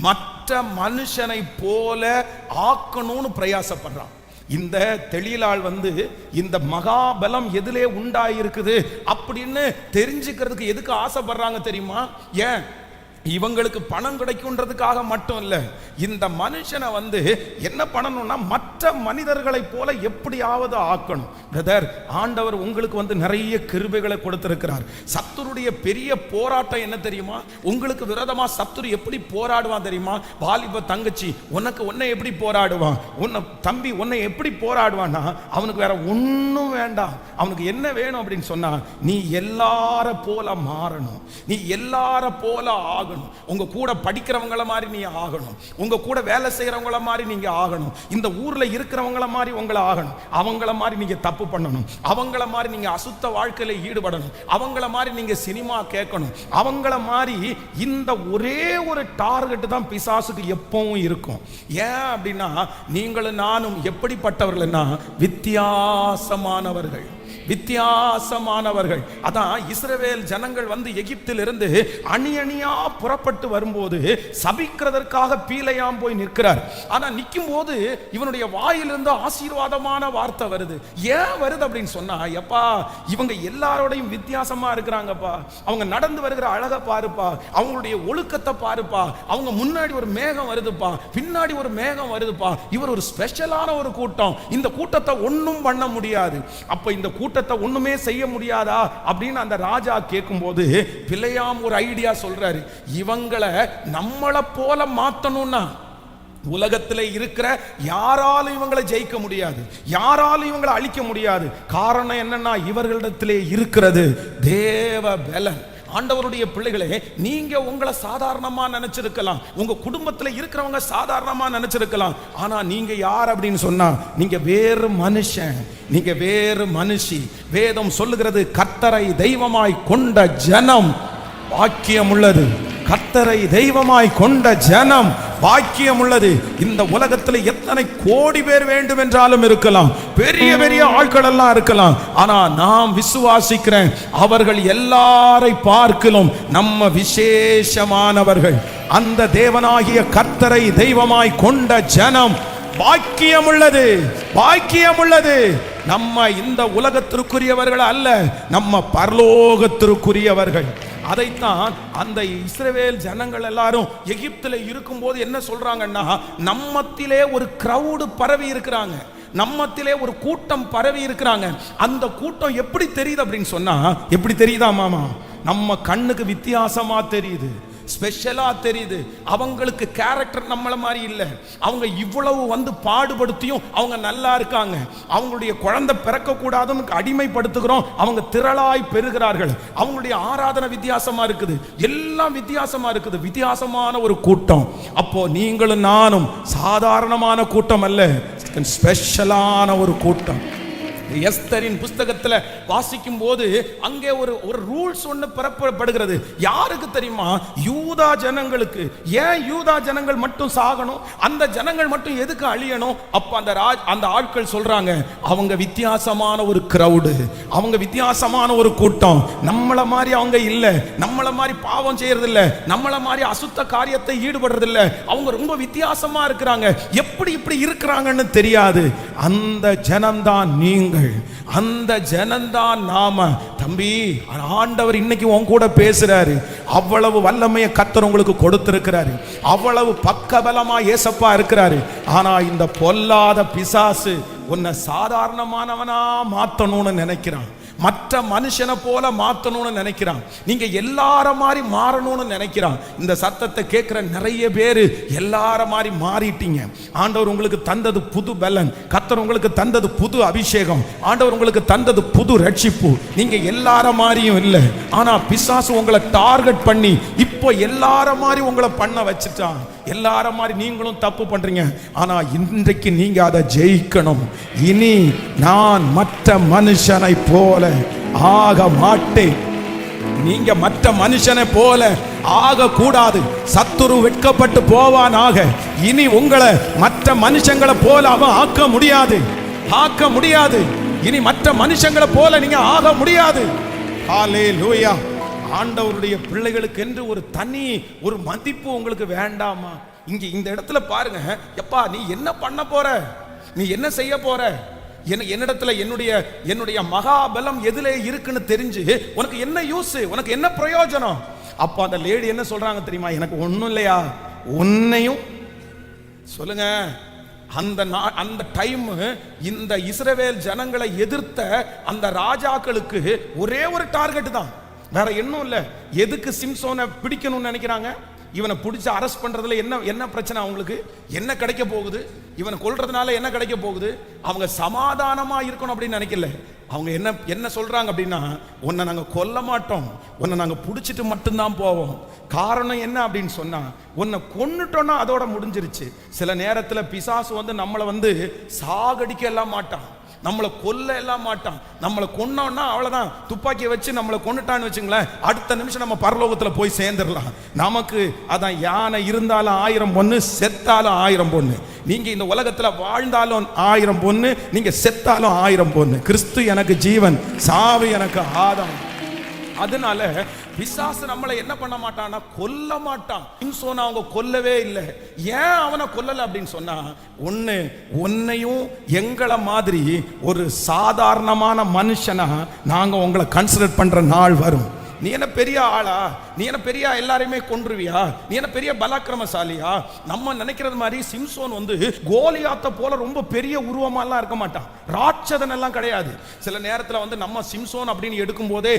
மற்ற மனுஷனை போல ஆக்கணும்னு பிரயாசப்படுறான். இந்த தெளிலாள் இந்த மகாபலம் எதிலே உண்டாயிருக்குது அப்படின்னு தெரிஞ்சுக்கிறதுக்கு எதுக்கு ஆசைப்படுறாங்க தெரியுமா? ஏன்? இவங்களுக்கு பணம் கிடைக்கும்ன்றதுக்காக மட்டும் இல்ல. இந்த மனுஷனை என்ன பண்ணணும்னா, மற்ற மனிதர்களை போல எப்படியாவது ஆக்கணும். பிரதர், ஆண்டவர் உங்களுக்கு நிறைய கிருபைகளை கொடுத்திருக்கிறார். சத்துருடைய பெரிய போராட்டம் என்ன தெரியுமா? உங்களுக்கு விரோதமா சத்துரு எப்படி போராடுவான் தெரியுமா? வாலிப தங்கச்சி, உன்னை எப்படி போராடுவான்? தம்பி உன்னை எப்படி போராடுவான்னா, அவனுக்கு வேற ஒன்னும் வேண்டாம். அவனுக்கு என்ன வேணும் அப்படின்னு சொன்னா, நீ எல்லார போல மாறணும், நீ எல்லார போல ஆகணும், உங்க கூட படிக்கிறவங்கள மாதிரி நீ ஆகணும், உங்க கூட வேலை செய்யறவங்கள மாதிரி நீங்க ஆகணும், இந்த ஊர்ல இருக்கிறவங்கள மாதிரி உங்களை ஆகணும், அவங்கள மாதிரி நீங்க தப்பு பண்ணணும், அவங்கள மாதிரி நீங்க அசுத்த வாழ்க்கையில ஈடுபடணும், அவங்கள மாதிரி நீங்க சினிமா கேட்கணும், அவங்கள மாதிரி இந்த ஒரே ஒரு டார்கெட் தான் பிசாசுக்கு எப்பவும் இருக்கும். ஏன் அப்படின்னா, நீங்களும் நானும் எப்படிப்பட்டவர்கள்னா வித்தியாசமானவர்கள். வித்தியாசமானவர்கள். அதான் இஸ்ரவேல் ஜனங்கள் எகிப்திலிருந்து அணி அணியா புறப்பட்டு வரும்போது சபிக்கிறதற்காக பீலையாம் போய் நிற்கிறார். ஆனா நிற்கும் போது இவனுடைய வாயிலிருந்து ஆசீர்வாதமான வார்த்தை வருது. ஏன் வருது அப்படின்னு சொன்னா, எப்பா இவங்க எல்லாரோடையும் வித்தியாசமா இருக்கிறாங்கப்பா, அவங்க நடந்து வருகிற அழகை பாருப்பா, அவங்களுடைய ஒழுக்கத்தை பாருப்பா, அவங்க முன்னாடி ஒரு மேகம் வருதுப்பா, பின்னாடி ஒரு மேகம் வருதுப்பா, இவர் ஒரு ஸ்பெஷலான ஒரு கூட்டம், இந்த கூட்டத்தை ஒன்னும் பண்ண முடியாது. அப்ப இந்த கூட்டத்தை ஒண்ணுமே செய்ய முடியாதா அப்படின்னு அந்த ராஜா கேட்கும்போது பிலேயாம் ஒரு ஐடியா சொல்றாரு. இவங்களை நம்மளை போல மாத்தணும்னா உலகத்தில் இருக்கிற யாராலும் இவங்களை ஜெயிக்க முடியாது, யாராலும் இவங்களை அழிக்க முடியாது. காரணம் என்னன்னா, இவர்களிடத்திலே இருக்கிறது தேவ பலன். ஆண்டவருடைய பிள்ளைகளே, நீங்க உங்களை சாதாரணமா நினைச்சிருக்கலாம், உங்க குடும்பத்தில் இருக்கிறவங்க சாதாரணமா நினைச்சிருக்கலாம். ஆனா நீங்க யார் அப்படின்னு சொன்னா, நீங்க வேறு மனுஷன், நீங்க வேறு மனுஷி. வேதம் சொல்லுகிறது, கர்த்தரை தெய்வமாய் கொண்ட ஜனம் பாக்கியம் உள்ளது. கர்த்தரை தெய்வமாய் கொண்ட ஜனம் பாக்கியம் உள்ளது. இந்த உலகத்தில் எத்தனை கோடி பேர் வேண்டும் என்றாலும் இருக்கலாம், பெரிய பெரிய ஆட்கள் எல்லாம் இருக்கலாம். ஆனா நாம் விசுவாசிக்கிறேன், அவர்கள் எல்லாரை பார்க்கிலும் நம்ம விசேஷமானவர்கள். அந்த தேவனாகிய கர்த்தரை தெய்வமாய் கொண்ட ஜனம் பாக்கியம் உள்ளது, பாக்கியம் உள்ளது. நம்ம இந்த உலகத்திற்குரியவர்கள் அல்ல, நம்ம பரலோகத்திற்குரியவர்கள். அதைத்தான் அந்த இஸ்ரவேல் ஜனங்கள் எல்லாரும் எகிப்தில் இருக்கும்போது என்ன சொல்றாங்கன்னா, நம்மத்திலே ஒரு கிரவுடு பரவி இருக்கிறாங்க, நம்மத்திலே ஒரு கூட்டம் பரவி இருக்கிறாங்க. அந்த கூட்டம் எப்படி தெரியுது அப்படின்னு சொன்னா, எப்படி தெரியுதா மாமா? நம்ம கண்ணுக்கு வித்தியாசமா தெரியுது, ஸ்பெஷலா தெரியுது. அவங்களுக்கு கேரக்டர் நம்மள மாதிரி இல்லை. அவங்க இவ்வளவு பாடுபடுத்தியும் அவங்க நல்லா இருக்காங்க. அவங்களுடைய குழந்தை பிறக்க கூடாதுன்னு அடிமைப்படுத்துகிறோம், அவங்க திரளாய் பெறுகிறார்கள். அவங்களுடைய ஆராதனை வித்தியாசமா இருக்குது, எல்லாம் வித்தியாசமா இருக்குது, வித்தியாசமான ஒரு கூட்டம். அப்போ நீங்களும் நானும் சாதாரணமான கூட்டம் அல்ல, ஸ்பெஷலான ஒரு கூட்டம். எஸ்தரின் புஸ்தகத்தில் வாசிக்கும் போது அங்கே ஒரு ரூல்ஸ் ஒன்று பிறப்பப்படுகிறது. யாருக்கு தெரியுமா? யூதா ஜனங்களுக்கு. ஏன் யூதா ஜனங்கள் மட்டும் சாகணும், அந்த ஜனங்கள் மட்டும் எதுக்கு அழியணும்? அப்ப அந்த ஆட்கள் சொல்றாங்க, அவங்க வித்தியாசமான ஒரு கிரவுடு, அவங்க வித்தியாசமான ஒரு கூட்டம். நம்மள மாதிரி அவங்க இல்லை, நம்மள மாதிரி பாவம் செய்யறது இல்லை, நம்மள மாதிரி அசுத்த காரியத்தை ஈடுபடுறது இல்லை. அவங்க ரொம்ப வித்தியாசமா இருக்கிறாங்க. எப்படி இப்படி இருக்கிறாங்கன்னு தெரியாது. அந்த ஜனம்தான் நீங்கள், அந்த ஜனந்தான் நாம. தம்பி, ஆண்டவர் இன்னைக்கு உன் கூட பேசுறாரு. அவ்வளவு வல்லமையை கர்த்தர் உங்களுக்கு கொடுத்திருக்கிறாரு, அவ்வளவு பக்கபலமா ஏசப்பா இருக்கிறாரு. ஆனா இந்த பொல்லாத பிசாசு உன்னை சாதாரணமானவனா மாத்தணும்னு நினைக்கிறான். மற்ற மனுஷனை போல மாத்தணும்னு நினைக்கிறான். நீங்க எல்லார மாதிரி மாறணும்னு நினைக்கிறான். இந்த சத்தத்தை கேட்கிற நிறைய பேர் எல்லார மாதிரி மாறிட்டீங்க. ஆண்டவர் உங்களுக்கு தந்தது புது பலன், கர்த்தர் உங்களுக்கு தந்தது புது அபிஷேகம், ஆண்டவர் உங்களுக்கு தந்தது புது ரட்சிப்பு. நீங்க எல்லார மாதிரியும் இல்லை. ஆனா பிசாசு உங்களை டார்கெட் பண்ணி இப்போ எல்லார மாதிரி உங்களை பண்ண வச்சுட்டான். எல்லார மாதிரி நீங்களும் தப்பு பண்றீங்க. ஆனா இன்றைக்கு நீங்க அதை ஜெயிக்கணும். இனி நான் மற்ற மனுஷனை போல ஆக மாட்டேன். நீங்க மற்ற மனுஷனை போல ஆக கூடாது. சத்துரு வெட்கப்பட்டு போவானாக. இனி உங்களை மற்ற மனுஷங்களை போல அவன் ஆக்க முடியாது. இனி மற்ற மனுஷங்களை போல நீங்க ஆக முடியாது. ஹல்லேலூயா. ஆண்டவருடைய பிள்ளைகளுக்கு என்று ஒரு தனி ஒரு மதிப்பு உங்களுக்கு வேண்டாமா? இங்க இந்த இடத்துல பாருங்க, எப்பா நீ என்ன பண்ண போற, நீ என்ன செய்ய போற, என்னிடத்துல என்னுடைய மகாபலம் எதுல இருக்குன்னு தெரிஞ்சு உனக்கு என்ன யூஸ், உனக்கு என்ன பிரயோஜனம்? அப்ப அந்த லேடி என்ன சொல்றாங்க தெரியுமா? எனக்கு ஒண்ணும் இல்லையா, உன்னையும் சொல்லுங்க. அந்த டைம் இந்த இஸ்ரவேல் ஜனங்களை எதிர்த்த அந்த ராஜாக்களுக்கு ஒரே ஒரு டார்கெட் தான், வேற இன்னும் இல்ல. எதுக்கு சிம்சோனை பிடிக்கணும்னு நினைக்கிறாங்க? இவனை பிடிச்சி அரெஸ்ட் பண்றதுல என்ன பிரச்சனை? அவங்களுக்கு என்ன கிடைக்க போகுது? இவனை கொல்றதுனால என்ன கிடைக்க போகுது? அவங்க சமாதானமா இருக்கணும் அப்படின்னு நினைக்கல. அவங்க என்ன சொல்றாங்க அப்படின்னா, உன்னை நாங்க கொல்ல மாட்டோம், உன்னை நாங்க பிடிச்சிட்டு மட்டும்தான் போவோம். காரணம் என்ன அப்படின்னு சொன்னா, உன்னை கொன்னுட்டோம்னா அதோட முடிஞ்சிருச்சு. சில நேரத்துல பிசாசு நம்மளை சாகடிக்க எல்லாம் மாட்டான், நம்மளை கொல்ல எல்லாம் மாட்டான். நம்மளை கொன்னோம்னா அவ்வளவுதான், துப்பாக்கியை வச்சு நம்மளை கொன்னுட்டான்னு வச்சுங்களேன், அடுத்த நிமிஷம் நம்ம பரலோகத்துல போய் சேர்ந்துடலாம். நமக்கு அதான், யானை இருந்தாலும் 1000 பொண்ணு, செத்தாலும் 1000 பொண்ணு. நீங்க இந்த உலகத்துல வாழ்ந்தாலும் 1000 பொண்ணு, நீங்க செத்தாலும் 1000 பொண்ணு. கிறிஸ்து எனக்கு ஜீவன், சாவு எனக்கு ஆதாயம். அதனால பிசாசு நம்மளை என்ன பண்ண மாட்டான்னா கொல்ல மாட்டான். சிம்சோனை அவங்க கொல்லவே இல்லை. ஏன் அவனை கொல்லல அப்படின்னு சொன்னா, உன்னையும் எங்களை மாதிரி ஒரு சாதாரணமான மனுஷனா நாங்க உங்களை கன்சிடர் பண்ற நாள் வரும். நீ என்ன பெரிய ஆளா, நீ என்ன பெரிய எல்லாரையுமே கொன்றுவியா, நீ என்ன பெரிய பலாக்கிரமசாலியா? நம்ம நினைக்கிறது மாதிரி சிம்சோன் கோலியாத்தை போல ரொம்ப பெரிய உருவமாலாம் இருக்க மாட்டான், ராட்சதன் எல்லாம் கிடையாது. சில நேரத்தில் நம்ம சிம்சோன் அப்படின்னு எடுக்கும் போதே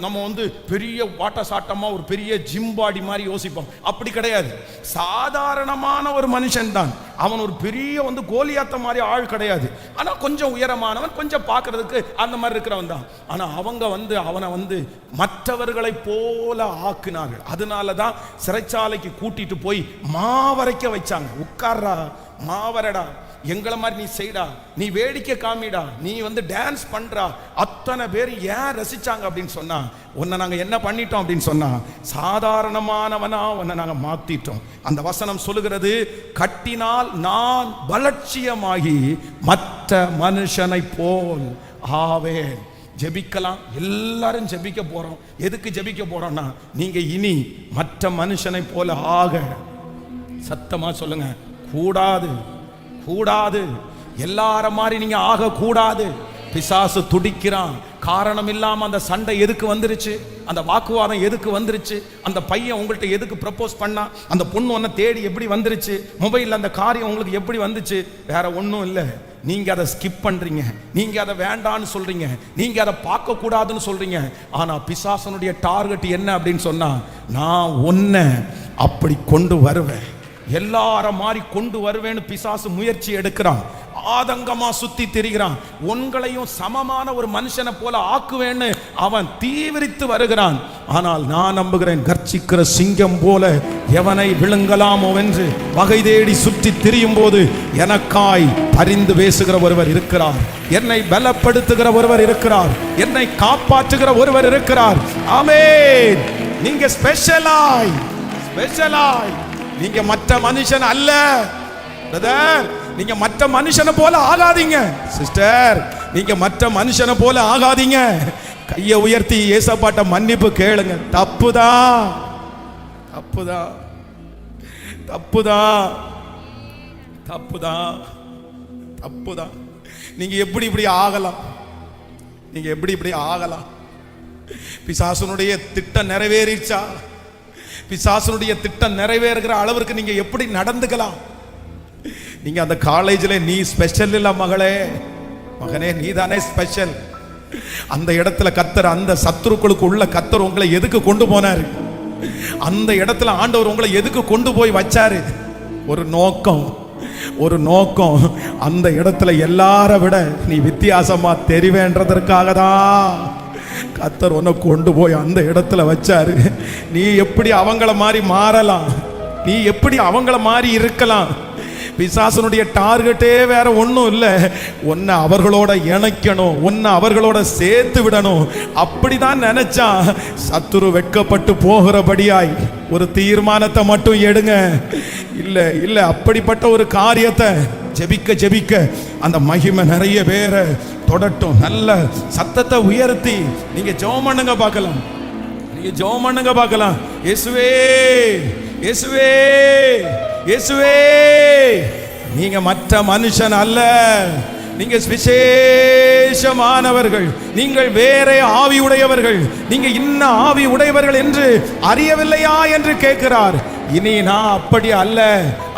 நம்ம பெரிய வாட்ட சாட்டமா ஒரு பெரிய ஜிம்பாடி மாதிரி யோசிப்போம். அப்படி கிடையாது, சாதாரணமான ஒரு மனுஷன் தான் அவன். ஒரு பெரிய கோலியாத்த மாதிரி ஆள் கிடையாது. ஆனா கொஞ்சம் உயரமானவன், கொஞ்சம் பார்க்கறதுக்கு அந்த மாதிரி இருக்கிறவன் தான். ஆனா அவங்க அவனை மற்றவர்களை போல ஆக்குனார்கள். அதனாலதான் சிறைச்சாலைக்கு கூட்டிட்டு போய் மாவரைக்க வச்சாங்க. உட்கார்றா, மாவரடா, எங்களை மாதிரி நீ செய்டா, நீ வேடிக்கை காமிடா, நீ டான்ஸ் பண்றா. அத்தனை பேர் ஏன் ரசிச்சாங்க அப்படின்னு சொன்னா, உன்னை நாங்க என்ன பண்ணிட்டோம் அப்படின்னு சொன்னா, சாதாரணமானவனா உன்னை நாங்க மாத்திட்டோம். அந்த வசனம் சொல்லுகிறது, கட்டினால் நான் பலட்சியமாகி மற்ற மனுஷனை போல் ஆவேன். ஜெபிக்கலாம், எல்லாரும் ஜெபிக்க போறோம். எதுக்கு ஜெபிக்க போறோம்னா, நீங்க இனி மற்ற மனுஷனை போல ஆக, சத்தமா சொல்லுங்க, கூடாது. எல்லார மாதிரி நீங்க ஆக கூடாது. பிசாசு துடிக்கிறான். காரணம் இல்லாம அந்த சண்டை எதுக்கு வந்துருச்சு, அந்த வாக்குவாதம் எதுக்கு வந்துருச்சு, அந்த பையன் உங்கள்கிட்ட எதுக்கு ப்ரப்போஸ் பண்ணா, அந்த பொண்ணு ஒன்ன தேடி எப்படி வந்துருச்சு, மொபைல்ல அந்த காரியம் உங்களுக்கு எப்படி வந்துச்சு? வேற ஒன்றும் இல்லை. நீங்க அதை ஸ்கிப் பண்றீங்க, நீங்க அதை வேண்டான்னு சொல்றீங்க, நீங்க அதை பார்க்க கூடாதுன்னு சொல்றீங்க. ஆனா பிசாசனுடைய டார்கெட் என்ன அப்படின்னு சொன்னா, நான் உன்னை அப்படி கொண்டு வருவேன், எல்லார மாதிரி கொண்டு வருவேன்னு பிசாசு முயற்சி எடுக்கிறான். ஆதங்கமா சுத்தி திரிகிறான். உங்களையும் சமமான ஒரு மனுஷனை போல ஆக்குவேன்னு அவன் தீவிரித்து வருகிறான். ஆனால் நான் நம்புகிறேன், கர்ச்சிக்கிற சிங்கம் போல எவனை விழுங்கலாமோ என்று வகை தேடி சுற்றி திரியும் போது எனக்காய் பரிந்து பேசுகிற ஒருவர் இருக்கிறார், என்னை பலப்படுத்துகிற ஒருவர் இருக்கிறார், என்னை காப்பாற்றுகிற ஒருவர் இருக்கிறார். ஆமென். நீங்க ஸ்பெஷலாய், நீங்க மற்ற மனுஷன் அல்ல பிரதர். நீங்க மற்ற மனுஷனை போல ஆகாதீங்க சிஸ்டர், நீங்க மற்ற மனுஷனை போல ஆகாதீங்க. கையை உயர்த்தி ஏசப்பாட்ட மன்னிப்பு கேளுங்க. தப்புதான். நீங்க எப்படி ஆகலாம்? பிசாசுனுடைய திட்டம் நிறைவேறிச்சா? பிசாசுனுடைய திட்டம் நிறைவேறுகிற அளவிற்கு நீங்க எப்படி நடந்துக்கலாம்? நீங்க அந்த காலேஜில் நீ ஸ்பெஷல் இல்ல மகளே, மகனே, நீ தானே ஸ்பெஷல். அந்த இடத்துல கர்த்தர், அந்த சத்துருக்களுக்கு உள்ள கர்த்தர் உங்களை எதுக்கு கொண்டு போனாரு? அந்த இடத்துல ஆண்டவர் உங்களை எதுக்கு கொண்டு போய் வச்சாரு? ஒரு நோக்கம், ஒரு நோக்கம். அந்த இடத்துல எல்லார விட நீ வித்தியாசமா தெரிவேன்றதற்காக தான் கர்த்தர் உன்னை கொண்டு போய் அந்த இடத்துல வச்சாரு. நீ எப்படி அவங்கள மாதிரி மாறலாம், நீ எப்படி அவங்கள மாதிரி இருக்கலாம். பிசாசனுடைய டார்கெட்டே வேற ஒன்றும் இல்லை, உன்னை அவர்களோட இணைக்கணும், உன்னை அவர்களோட சேர்த்து விடணும். அப்படிதான் நினைச்சா சத்துரு வெட்கப்பட்டு போகிறபடியாய் ஒரு தீர்மானத்தை மட்டும் எடுங்க. இல்லை இல்லை, அப்படிப்பட்ட ஒரு காரியத்தை ஜெபிக்க ஜெபிக்க அந்த மகிமை நிறைய பேரை தொடட்டும். நல்ல சத்தத்தை உயர்த்தி நீங்க ஜெபம் பண்ணுங்க பார்க்கலாம், நீங்க ஜெபம் பண்ணுங்க பார்க்கலாம். இயேசுவே இயேசுவே இயேசுவே, நீங்க மற்ற மனுஷன் அல்ல, நீங்க விசேஷமானவர்கள், நீங்கள் வேற ஆவி உடையவர்கள், நீங்க இன்ன ஆவி உடையவர்கள் என்று அறியவில்லையா என்று கேட்கிறார். இனி நான் அப்படி அல்ல,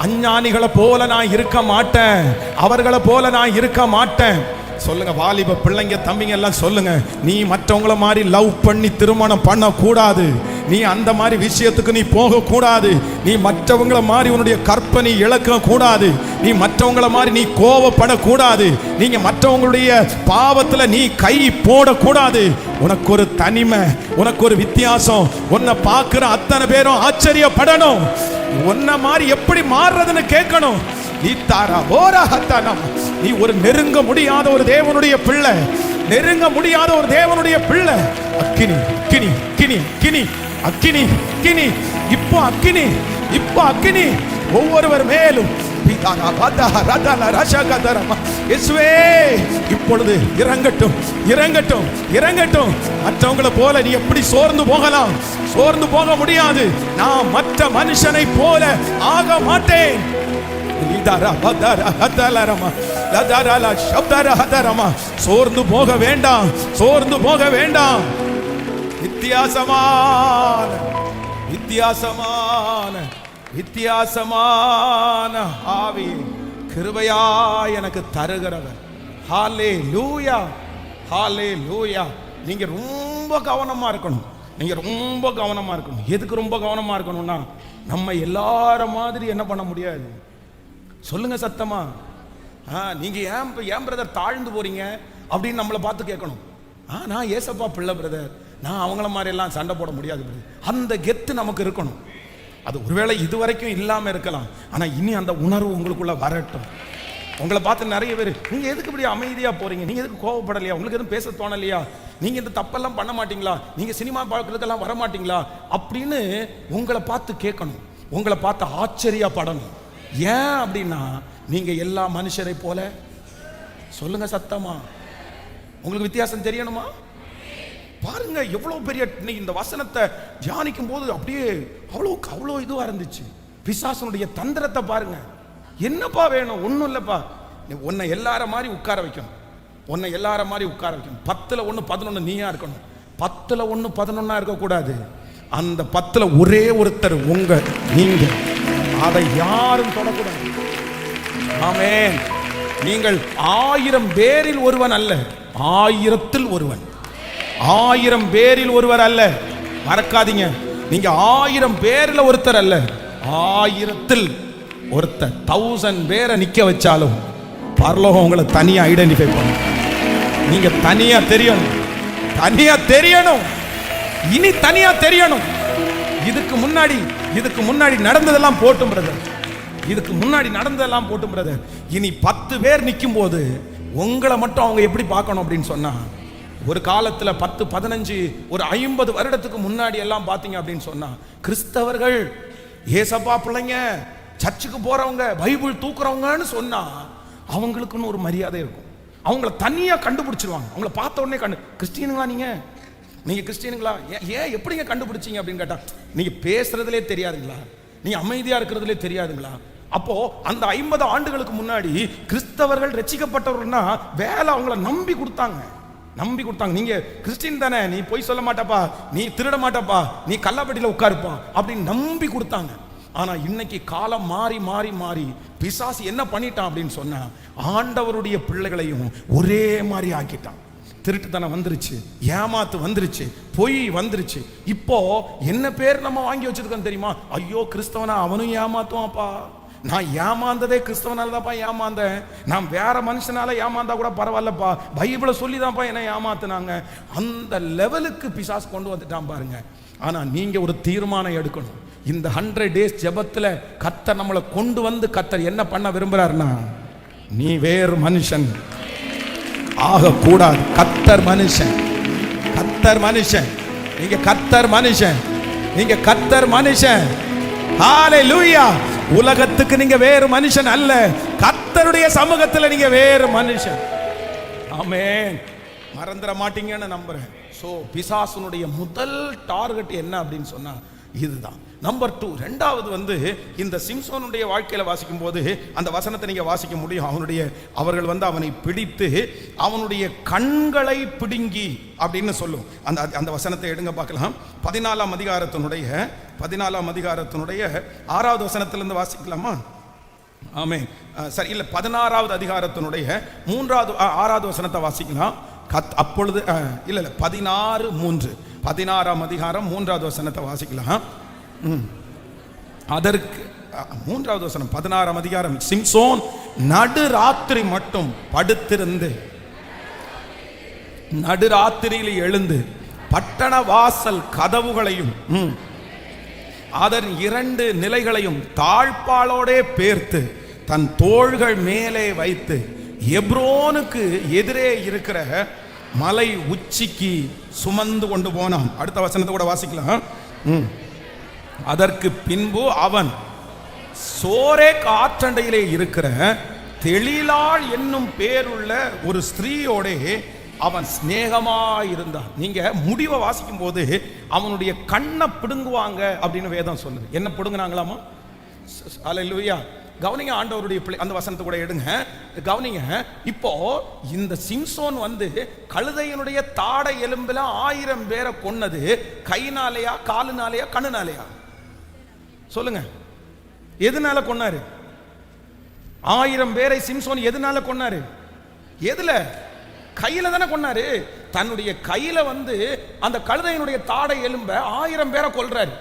அஞ்ஞானிகளை போல நான் இருக்க மாட்டேன், அவர்களை போல நான் இருக்க மாட்டேன். சொல்லுங்க வாலிப பிள்ளைங்க தம்பிங்க எல்லாம் சொல்லுங்க, நீ மற்றவங்கள மாதிரி லவ் பண்ணி திருமணம் பண்ண கூடாது, நீ அந்த மாதிரி விஷயத்துக்கு நீ போக கூடாது, நீ மற்றவங்கள மாதிரி உன்னுடைய கற்பனை இழக்க கூடாது, நீ மற்றவங்கள மாதிரி நீ கோபப்படக்கூடாது, நீங்க மற்றவங்களுடைய பாவத்துல நீ கை போடக்கூடாது. உனக்கு ஒரு தனிமை, உனக்கு ஒரு வித்தியாசம், உன்னை பார்க்கிற அத்தனை பேரும் ஆச்சரியப்படணும். உன்ன மாதிரி எப்படி மாறுறதுன்னு கேட்கணும். நீ ஒரு நெருங்க முடியாத ஒரு தேவனுடைய பிள்ளை, நெருங்க முடியாத ஒரு தேவனுடைய பிள்ளை. அக்கினி கினி கினி கினி அக்கினி கினி, இப்போ அக்கினி, இப்போ அக்கினி ஒவ்வொருவர் மேலும் இப்பொழுது இறங்கட்டும் இறங்கட்டும் இறங்கட்டும். மற்றவங்களை போல நீ எப்படி சோர்ந்து போகலாம்? சோர்ந்து போக முடியாது. நான் மற்ற மனுஷனை போல ஆக மாட்டேன். சோர்ந்து போக வேண்டாம், சோர்ந்து போக வேண்டாம். வித்தியாசமான வித்தியாசமான வித்தியாசமான ஆவி கிருபையா எனக்கு தருகிறவர். ஹல்லேலூயா ஹல்லேலூயா. நீங்க ரொம்ப கவனமா இருக்கணும், நீங்க ரொம்ப கவனமா இருக்கணும். எதுக்கு ரொம்ப கவனமா இருக்கணும்னா, நம்ம எல்லார மாதிரி என்ன பண்ண முடியாது. சொல்லுங்க சத்தமா. நீங்க ஏன் பிரதர் தாழ்ந்து போறீங்க அப்படின்னு நம்மளை பார்த்து கேட்கணும். நான் ஏசப்பா பிள்ளை பிரதர், நான் அவங்கள மாதிரி எல்லாம் சண்டை போட முடியாது பிரதர். அந்த கெத்து நமக்கு இருக்கணும். அது ஒருவேளை இதுவரைக்கும் இல்லாம இருக்கலாம், ஆனா இனி அந்த உணர்வு உங்களுக்குள்ள வரட்டும். உங்களை பார்த்து நிறைய பேர், நீங்க எதுக்கு இப்படி அமைதியா போறீங்க, நீங்க எதுக்கு கோவப்படலையா, உங்களுக்கு எதுவும் பேச தோணலையா, நீங்க இந்த தப்பெல்லாம் பண்ண மாட்டீங்களா, நீங்க சினிமா பார்க்கறதுக்கெல்லாம் வர மாட்டீங்களா அப்படின்னு உங்களை பார்த்து கேட்கணும், உங்களை பார்த்து ஆச்சரியப்படணும். ஏன் அப்படின்னா, நீங்க எல்லா மனுஷரை போல. சொல்லுங்க சத்தமா. உங்களுக்கு வித்தியாசம் தெரியணுமா? பாருங்க எவ்வளவு பெரிய, இந்த வசனத்தை தியானிக்கும் போது அப்படியே அவ்வளோ இதுவா இருந்துச்சு. பிசாசனுடைய தந்திரத்தை பாருங்க. என்னப்பா வேணும்? ஒன்றும் இல்லப்பா, உன்னை எல்லார மாதிரி உட்கார வைக்கணும், உன்னை எல்லார மாதிரி உட்கார வைக்கணும். 10ல் 1 11 நீயா இருக்கணும், 10ல் 1 11 இருக்கக்கூடாது. அந்த 10ல் ஒரே ஒருத்தர் நீங்க, அதை யாரும் தொடக்கூடாது. ஆமென். நீங்கள் 1000 பேரில் ஒருவன் அல்ல, 1000ல் ஒருவன். 1000 பேரில் ஒருவர் அல்ல, மறக்காதீங்க. நீங்க 1000 பேர்ல ஒருத்தர் அல்ல, 1000ல் ஒருத்தர். 1000 பேரை நிக்க வச்சாலும் பரலோகம் உங்களை தனியா ஐடென்டிஃபை பண்ணும். நீங்க தனியா தெரியணும், தனியா தெரியணும், இனி தனியா தெரியணும். இதுக்கு முன்னாடி நடந்ததெல்லாம் போட்டும் பிரதர், இதுக்கு முன்னாடி நடந்ததெல்லாம் போட்டும் பிரதர். இனி 10 பேர் நிற்கும் போது உங்களை மட்டும் அவங்க எப்படி பார்க்கணும் அப்படின்னு சொன்னா, ஒரு காலத்துல 10 15 ஒரு 50 வருடத்துக்கு முன்னாடி எல்லாம் பாத்தீங்க அப்படின்னு சொன்னா, கிறிஸ்தவர்கள் ஏசப்பா பிள்ளைங்க, சர்ச்சுக்கு போறவங்க, பைபிள் தூக்குறவங்கன்னு சொன்னா அவங்களுக்குன்னு ஒரு மரியாதை இருக்கும். அவங்கள தனியா கண்டுபிடிச்சிருவாங்க. அவங்கள பார்த்த உடனே கிறிஸ்டியனுங்களா நீங்க கிறிஸ்டியனுங்களா, ஏன் எப்படிங்க கண்டுபிடிச்சீங்க அப்படின்னு கேட்டா, நீங்க பேசுறதுலே தெரியாதுங்களா, நீங்க அமைதியா இருக்கிறதுலே தெரியாதுங்களா. அப்போ அந்த 50 ஆண்டுகளுக்கு முன்னாடி கிறிஸ்தவர்கள் ரட்சிக்கப்பட்டவர்கள்னா வேலை அவங்கள நம்பி கொடுத்தாங்க. நீங்க கிறிஸ்டின் தானே, நீ போய் சொல்ல மாட்டப்பா, நீ திருட மாட்டப்பா, நீ கல்லாப்பட்டியில உட்காருப்பா அப்படின்னு நம்பி கொடுத்தாங்க. ஆனா இன்னைக்கு காலம் மாறி மாறி மாறி பிசாசு என்ன பண்ணிட்டான் அப்படின்னு சொன்னா, ஆண்டவருடைய பிள்ளைகளையும் ஒரே மாதிரி ஆக்கிட்டான். திருட்டுத்தனம் வந்துருச்சு, ஏமாத்து வந்துருச்சு, பொய் வந்துருச்சு. இப்போ என்ன பேர் நம்ம வாங்கி வச்சிருக்கோம் தெரியுமா? ஐயோ கிறிஸ்தவனா, அவனும் ஏமாத்துவான்ப்பா. நான் ஏமாந்ததே கிறிஸ்தவனால தான்ப்பா ஏமாந்தேன். நான் வேற மனுஷனால ஏமாந்தா கூட பரவாயில்லப்பா, பைபிளை சொல்லி தான்ப்பா என்ன ஏமாத்துனாங்க. அந்த லெவலுக்கு பிசாசு கொண்டு வந்துட்டான் பாருங்க. ஆனா நீங்க ஒரு தீர்மானம் எடுக்கணும். இந்த 100 days ஜெபத்துல கர்த்தர் நம்மளை கொண்டு வந்து கர்த்தர் என்ன பண்ண விரும்புறாருன்னா, நீ வேறு மனுஷன் ஆக கூடாது. கர்த்தர் மனுஷன், கர்த்தர் மனுஷன், நீங்க கர்த்தர் மனுஷன், நீங்க கர்த்தர் மனுஷன். ஹalleluya. உலகத்துக்கு நீங்க வேறு மனுஷன் அல்ல, கர்த்தருடைய சமூகத்துல நீங்க வேறு மனுஷன். ஆமென். மறந்துட மாட்டீங்கன்னு நம்புறேன். சோ பிசாசுனுடைய முதல் டார்கெட் என்ன அப்படின்னு சொன்னா இதுதான். நம்பர் 2, ரெண்டாவது வந்து இந்த சிம்சோனுடைய வாழ்க்கையில வாசிக்கும் போது அந்த வசனத்தை நீங்க வாசிக்க முடியும். அவர்கள் வந்து அவனை பிடித்து அவனுடைய கண்களை பிடுங்கி அப்படின்னு சொல்லும். அந்த வசனத்தை எடுங்க பார்க்கலாம். 14ஆம் அதிகாரத்தினுடைய 6வது வசனத்திலிருந்து வாசிக்கலாமா? ஆமென். சரி, இல்ல 16வது அதிகாரத்தினுடைய 6வது வசனத்தை வாசிக்கலாம். அப்பொழுது இல்ல 16ஆம் அதிகாரம் 3வது வசனத்தை வாசிக்கலாம். அதற்கு 3வது வசனம் 16ஆம் அதிகாரம். சிம்சோன் நடுராத்திரி மட்டும் படுத்திருந்து நடுராத்திரியில் எழுந்து பட்டண வாசல் கதவுகளையும் அதன் 2 நிலைகளையும் தாழ்பாலோடே பேர்த்து தன் தோள்கள் மேலே வைத்து எப்ரோனுக்கு எதிரே இருக்கிற மலை உச்சிக்கு சுமந்து கொண்டு போனான். அடுத்த வசனத்தை கூட வாசிக்கலாம். அதற்கு பின்பு அவன் சோரேக் ஆற்றண்டையிலே இருக்கிற தெளிலாள் என்னும் பேருள்ள ஒரு ஸ்திரீயோட அவன் சிநேகமாயிருந்தான். நீங்க முடிவை வாசிக்கும் போது அவனுடைய கண்ணை பிடுங்குவாங்க அப்படின்னு வேதம் சொல்லுது. என்ன பிடுங்குனாங்களாமா? அல்லேலூயா. கவனிங்க, ஆண்டவருடைய பிள்ளை, அந்த வசனத்தை கூட எடுங்க, கவனிங்க. இப்போ இந்த சிம்சோன் வந்து கழுதையினுடைய தாடை எலும்புல 1000 பேரை கொன்னது கைனாலையா, காலுனாலையா, கண்ணுனாலையா? சொல்லுங்க, எதுனால கொன்னாரு? 1000 பேரை சிம்சோன் எதுனால கொன்னாரு? எதுல? கையில தானே கொன்னாரு. தன்னுடைய கையில வந்து அந்த கழுதையினுடைய தாடை எலும்ப 1000 பேரை கொல்றாரு.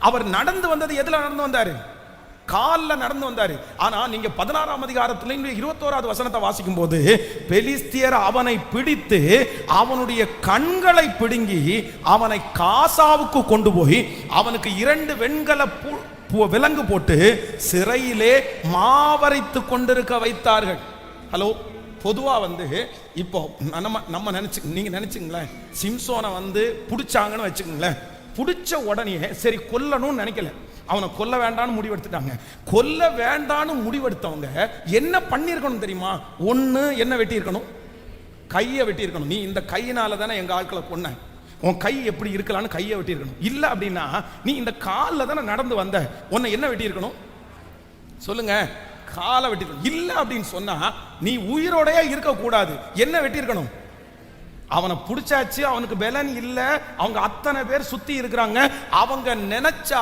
அவர் நடந்து வந்தது எதுல நடந்து வந்தாரு? காலில் நடந்து வந்தாரு. ஆனா நீங்க 16ஆம் அதிகாரத்துல 21வது வசனத்தை வாசிக்கும் போது பெலிஸ்தியர் அவனை பிடித்து அவனுடைய கண்களை பிடுங்கி அவனை காசாவுக்கு கொண்டு போய் அவனுக்கு 2 வெண்கல விலங்கு போட்டு சிறையிலே மாவரைத்து கொண்டிருக்க வைத்தார்கள். ஹலோ, பொதுவா வந்து இப்போ நம்ம நீங்க நினைச்சுங்களேன், சிம்சோனை வந்து பிடிச்சாங்கன்னு வச்சுக்கோங்களேன். பிடிச்ச உடனே சரி கொல்லணும்னு நினைக்கல, அவனை கொல்ல வேண்டான்னு முடிவெடுத்துட்டாங்க. கொல்ல வேண்டான்னு முடிவெடுத்தவங்க என்ன பண்ணிருக்கணும் தெரியுமா? ஒண்ணு என்ன வெட்டி இருக்கணும்? கையை வெட்டி இருக்கணும். நீ இந்த கையினால தானே எங்க ஆட்களை கொன்ன, உன் கை எப்படி இருக்கலான்னு கையை வெட்டி இருக்கணும். இல்ல அப்படின்னா நீ இந்த காலில் தானே நடந்து வந்த, உன்னை என்ன வெட்டி இருக்கணும்? சொல்லுங்க, காலை வெட்டி இருக்கணும். இல்ல அப்படின்னு சொன்னா நீ உயிரோடயே இருக்க கூடாது, என்ன வெட்டி இருக்கணும்? அவனை பிடிச்சாச்சு, அவனுக்கு பலன் இல்ல, அவங்க அத்தனை பேர் சுத்தி இருக்கிறாங்க. அவங்க நினைச்சா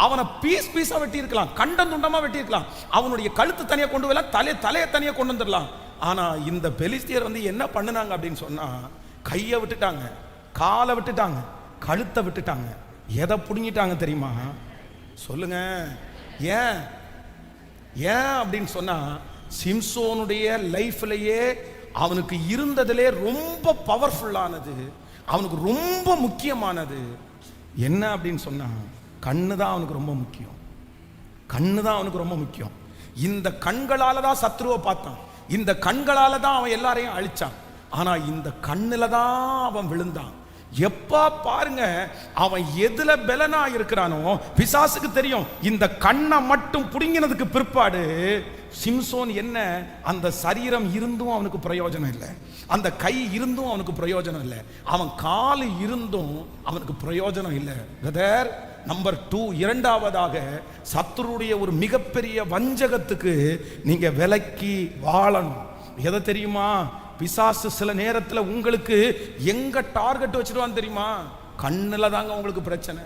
அவனை பீஸ் பீஸா வெட்டி இருக்கலாம், கண்டம் துண்டமா வெட்டி இருக்கலாம், அவனுடைய கழுத்து தனியா கொண்டு வரலாம், தலையை தனியா கொண்டு வந்துடலாம். ஆனா இந்த பெலிஸ்தியர் வந்து என்ன பண்ணுனாங்க அப்படின்னு சொன்னா, கையை விட்டுட்டாங்க, காலை விட்டுட்டாங்க, கழுத்தை விட்டுட்டாங்க. எதை புடுங்கிட்டாங்க தெரியுமா? சொல்லுங்க, ஏன் ஏன் அப்படின்னு சொன்னா சிம்சோனுடைய லைஃப்லயே அவனுக்கு இருந்ததிலே ரொம்ப பவர்ஃபுல்லானது, அவனுக்கு ரொம்ப முக்கியமானது என்ன அப்படின்னு சொன்னா கண்ணு தான் அவனுக்கு ரொம்ப முக்கியம். கண்ணு தான் அவனுக்கு ரொம்ப முக்கியம். இந்த கண்களால தான் சத்ருவை பார்த்தான், இந்த கண்களால தான் அவன் எல்லாரையும் அழிச்சான். ஆனா இந்த கண்ணுல தான் அவன் விழுந்தான். எப்பா பாருங்க, அவன் எதுல பலனா இருக்கிறானோ பிசாசுக்கு தெரியும். இந்த கண்ணை மட்டும் புடுங்கினதுக்கு பிற்பாடு சிம்சோன் என்ன, அந்த சரீரம் இருந்தும் அவனுக்கு பிரயோஜனம் இல்லை, அந்த கை இருந்தும் அவனுக்கு பிரயோஜனம் இல்லை, அவன் கால் இருந்தும் அவனுக்கு பிரயோஜனம் இல்லை. பிரதர், நம்பர் 2, இரண்டாவதாக சத்துருடைய ஒரு மிகப்பெரிய வஞ்சகத்துக்கு நீங்க விலக்கி வாழணும். எதை தெரியுமா? பிசாசு சில நேரத்தில் உங்களுக்கு எங்க டார்கெட் வச்சிருவான்னு தெரியுமா? கண்ணுல தாங்க உங்களுக்கு பிரச்சனை.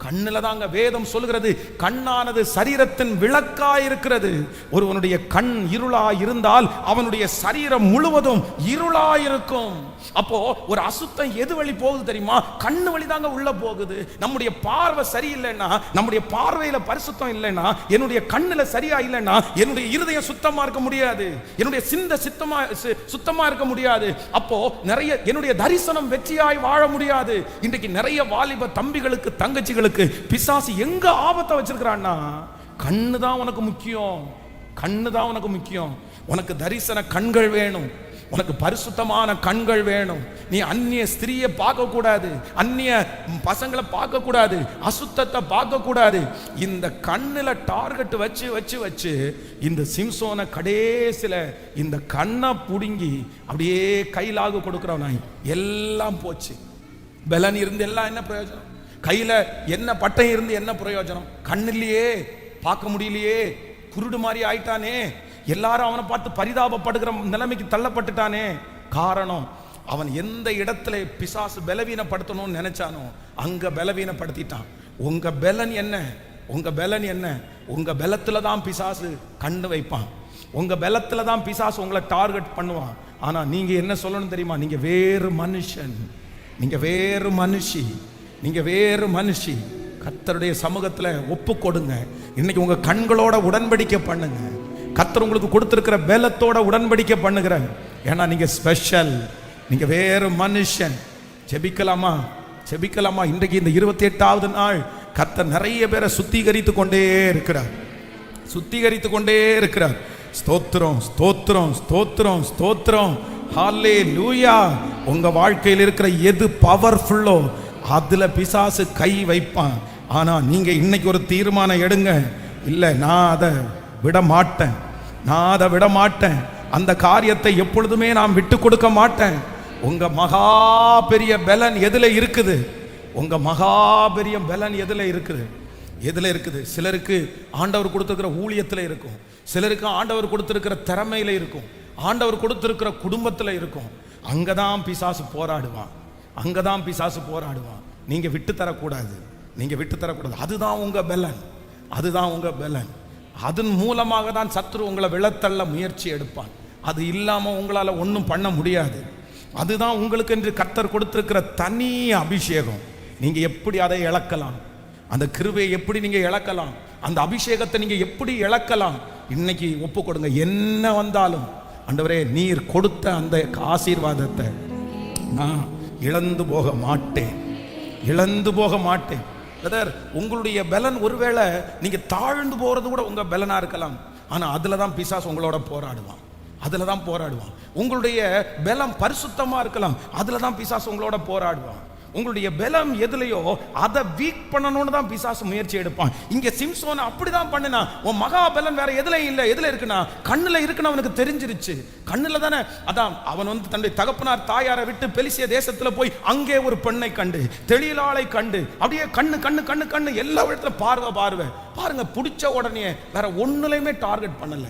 கண்ணுல தாங்க. வேதம் சொல்லுகிறது, கண்ணானது சரீரத்தின் விளக்காய் இருக்கிறது. ஒருவனுடைய கண் இருளாய் இருந்தால் அவனுடைய சரீரம் முழுவதும் இருளாய் இருக்கும். அப்போ ஒரு அசுத்தம் எது வழி போகுது தெரியுமா? கண்ணு வழி தாங்க உள்ள போகுது. நம்முடைய பார்வை சரியில்லைன்னா, நம்முடைய பார்வையில பரிசுத்தம் இல்லைன்னா, என்னுடைய கண்ணுல சரியா இல்லைன்னா என்னுடைய இருதயம் சுத்தமா இருக்க முடியாது, என்னுடைய சிந்தை சுத்தமா இருக்க முடியாது. அப்போ நிறைய என்னுடைய தரிசனம் வெற்றியாய் வாழ முடியாது. இன்றைக்கு நிறைய வாலிப தம்பிகளுக்கு தங்கச்சிகளுக்கு பிசாசு எங்க ஆபத்தை வச்சிருக்கிறான்னா, கண்ணு தான் உனக்கு முக்கியம், கண்ணு தான் உனக்கு முக்கியம். உனக்கு தரிசன கண்கள் வேணும், உனக்கு பரிசுத்தமான கண்கள் வேணும். நீ அந்நிய ஸ்திரியை பார்க்க கூடாது, அந்நிய பசங்களை பார்க்க கூடாது, அசுத்தத்தை பார்க்க கூடாது. இந்த கண்ணுல டார்கெட் வச்சு வச்சு வச்சு இந்த சிம்சோனை கடைசில இந்த கண்ணை புடுங்கி அப்படியே கையிலாக கொடுக்கிறவனாய் எல்லாம் போச்சு. பலன் இருந்து எல்லாம் என்ன பிரயோஜனம்? கையில என்ன பட்டம் இருந்து என்ன பிரயோஜனம்? கண்ணிலேயே பார்க்க முடியலையே, குருடு மாதிரி ஆயிட்டானே, எல்லாரும் அவனை பார்த்து பரிதாபப்படுகிற நிலைமைக்கு தள்ளப்பட்டுட்டானே. காரணம், அவன் எந்த இடத்துல பிசாசு பலவீனப்படுத்தணும்னு நினைச்சானோ அங்க பலவீனப்படுத்திட்டான். உங்க பலன் என்ன? உங்க பலன் என்ன? உங்க பலத்துல தான் பிசாசு கண்ணு வைப்பான், உங்க பலத்துல தான் பிசாசு உங்களை டார்கெட் பண்ணுவான். ஆனா நீங்க என்ன சொல்லணும் தெரியுமா? நீங்க வேறு மனுஷன், நீங்க வேறு மனுஷி, நீங்க வேறு மனுஷி. கர்த்தருடைய சமூகத்துல ஒப்பு கொடுங்க. இன்னைக்கு உங்க கண்களோட உடன்படிக்கை பண்ணுங்க. கர்த்தர் உங்களுக்கு கொடுத்திருக்கிற பலத்தோட உடன்படிக்கை பண்ணுகிற. ஏன்னா நீங்க ஸ்பெஷல், நீங்க வேறு மனுஷன். ஜெபிக்கலாமா? ஜெபிக்கலாமா? இன்றைக்கு இந்த 28வது நாள் கர்த்தர் நிறைய பேரை சுத்திகரித்து கொண்டே இருக்கிறார், சுத்திகரித்து கொண்டே இருக்கிறார். ஸ்தோத்திரம், ஸ்தோத்திரம், ஸ்தோத்திரம், ஸ்தோத்திரம். ஹல்லேலூயா. உங்க வாழ்க்கையில் இருக்கிற எது பவர்ஃபுல்லோ அதுல பிசாசு கை வைப்பான். ஆனா நீங்க இன்னைக்கு ஒரு தீர்மானம் எடுங்க, இல்ல நான் அதை விட மாட்டேன், நான் அதை விட மாட்டேன், அந்த காரியத்தை எப்பொழுதுமே நான் விட்டு கொடுக்க மாட்டேன். உங்க மகா பெரிய பலன் எதுல இருக்குது? உங்க மகா பெரிய பலன் எதுல இருக்குது? எதுல இருக்குது? சிலருக்கு ஆண்டவர் கொடுத்திருக்கிற ஊழியத்துல இருக்கும், சிலருக்கு ஆண்டவர் கொடுத்திருக்கிற திறமையில இருக்கும், ஆண்டவர் கொடுத்திருக்கிற குடும்பத்துல இருக்கும். அங்கதான் பிசாசு போராடுவான், அங்கதான் பிசாசு போராடுவான். நீங்க விட்டு தரக்கூடாது, நீங்க விட்டு தரக்கூடாது. அதுதான் உங்க பலன், அதுதான் உங்க பலன். அதன் மூலமாக தான் சத்துரு உங்களை விழத்தள்ள முயற்சி எடுப்பான். அது இல்லாம உங்களால ஒன்றும் பண்ண முடியாது. அதுதான் உங்களுக்கு என்று கர்த்தர் கொடுத்திருக்கிற தனி அபிஷேகம். நீங்க எப்படி அதை இழக்கலாம்? அந்த கிருபையை எப்படி நீங்க இழக்கலாம்? அந்த அபிஷேகத்தை நீங்க எப்படி இழக்கலாம்? இன்னைக்கு ஒப்பு கொடுங்க. என்ன வந்தாலும் ஆண்டவரே நீர் கொடுத்த அந்த ஆசீர்வாதத்தை நான் இழந்து போக மாட்டேன், இழந்து போக மாட்டேன். பிரதர், உங்களுடைய பலன் ஒருவேளை நீங்க தாழ்ந்து போறது கூட உங்க பலனா இருக்கலாம். ஆனா அதுல தான் பிசாசு உங்களோட போராடுவான், அதுல தான் போராடுவான். உங்களுடைய பலம் பரிசுத்தமா இருக்கலாம், அதுல தான் பிசாசு உங்களோட போராடுவான். உங்களுடைய பலம் எதுலையோ அதை வீக் பண்ணணும்னு தான் பிசாசு முயற்சி எடுப்பான். இங்க சிம்சோன் அப்படிதான் பண்ணினா. உன் மகா பலன் வேற எதுல இல்ல, எதுல இருக்குன்னா கண்ணுல இருக்குன்னு அவனுக்கு தெரிஞ்சிருச்சு. கண்ணுல தானே. அதான் அவன் வந்து தன்னுடைய தகப்பனார் தாயாரை விட்டு பெலிசிய தேசத்துல போய் அங்கே ஒரு பெண்ணை கண்டு, தெளிலாளை கண்டு, அப்படியே கண்ணு கண்ணு கண்ணு கண்ணு எல்லா இடத்துல பார்வை பார்வை பாருங்க. பிடிச்ச உடனே வேற ஒண்ணுலையுமே டார்கெட் பண்ணல.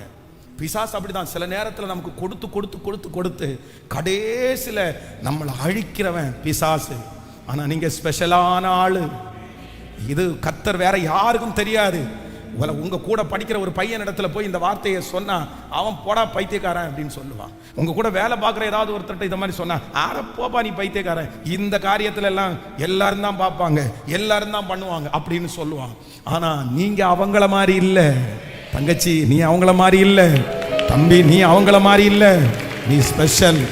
பிசாசு அப்படிதான் சில நேரத்தில் நமக்கு கொடுத்து கொடுத்து கொடுத்து கொடுத்து கடைசியில நம்மளை அழிக்கிறவன் பிசாசு. ஆனா நீங்க ஸ்பெஷலான ஆளு. இது கர்த்தர் வேற யாருக்கும் தெரியாது. உங்க கூட படிக்கிற ஒரு பையன் இடத்துல போய் இந்த வார்த்தையை சொன்னா அவன் போடா பைத்தியக்காரன் அப்படின்னு சொல்லுவான். உங்க கூட வேலை பார்க்குற ஏதாவது ஒருத்தர் இந்த மாதிரி சொன்னா, ஆட போப்பா நீ பைத்தியக்காரன், இந்த காரியத்துல எல்லாம் எல்லாரும் தான் பார்ப்பாங்க, எல்லாரும் தான் பண்ணுவாங்க அப்படின்னு சொல்லுவான். ஆனா நீங்க அவங்கள மாதிரி இல்லை தங்கச்சி, நீ அவங்கள மாதிரி இல்லை தம்பி, நீ அவங்கள மாதிரி இல்லை. நீ ஸ்பெஷல்,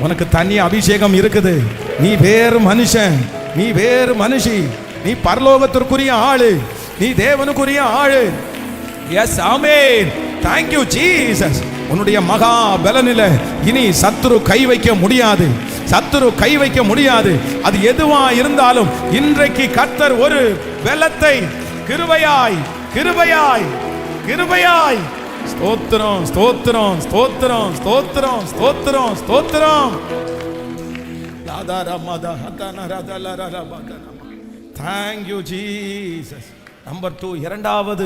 உனக்கு தனி அபிஷேகம் இருக்குது. நீ வேறு மனுஷன், நீ வேறு மனுஷி, நீ பரலோகத்திற்குரிய ஆளு, நீ தேவனுக்குரிய ஆளு. Yes, amen. Thank you Jesus. உன்னுடைய மகா பலனில இனி சத்துரு கை வைக்க முடியாது, சத்துரு கை வைக்க முடியாது. அது எதுவா இருந்தாலும் இன்றைக்கு கர்த்தர் ஒரு பலத்தை கிருபையாய் கிருபையாய் கிருபையாய். ஸ்தோத்திரம், ஸ்தோத்திரம், ஸ்தோத்திரம், ஸ்தோத்திரம், ஸ்தோத்திரம், ஸ்தோத்திரம். Thank you Jesus. நம்பர் 2, இரண்டாவது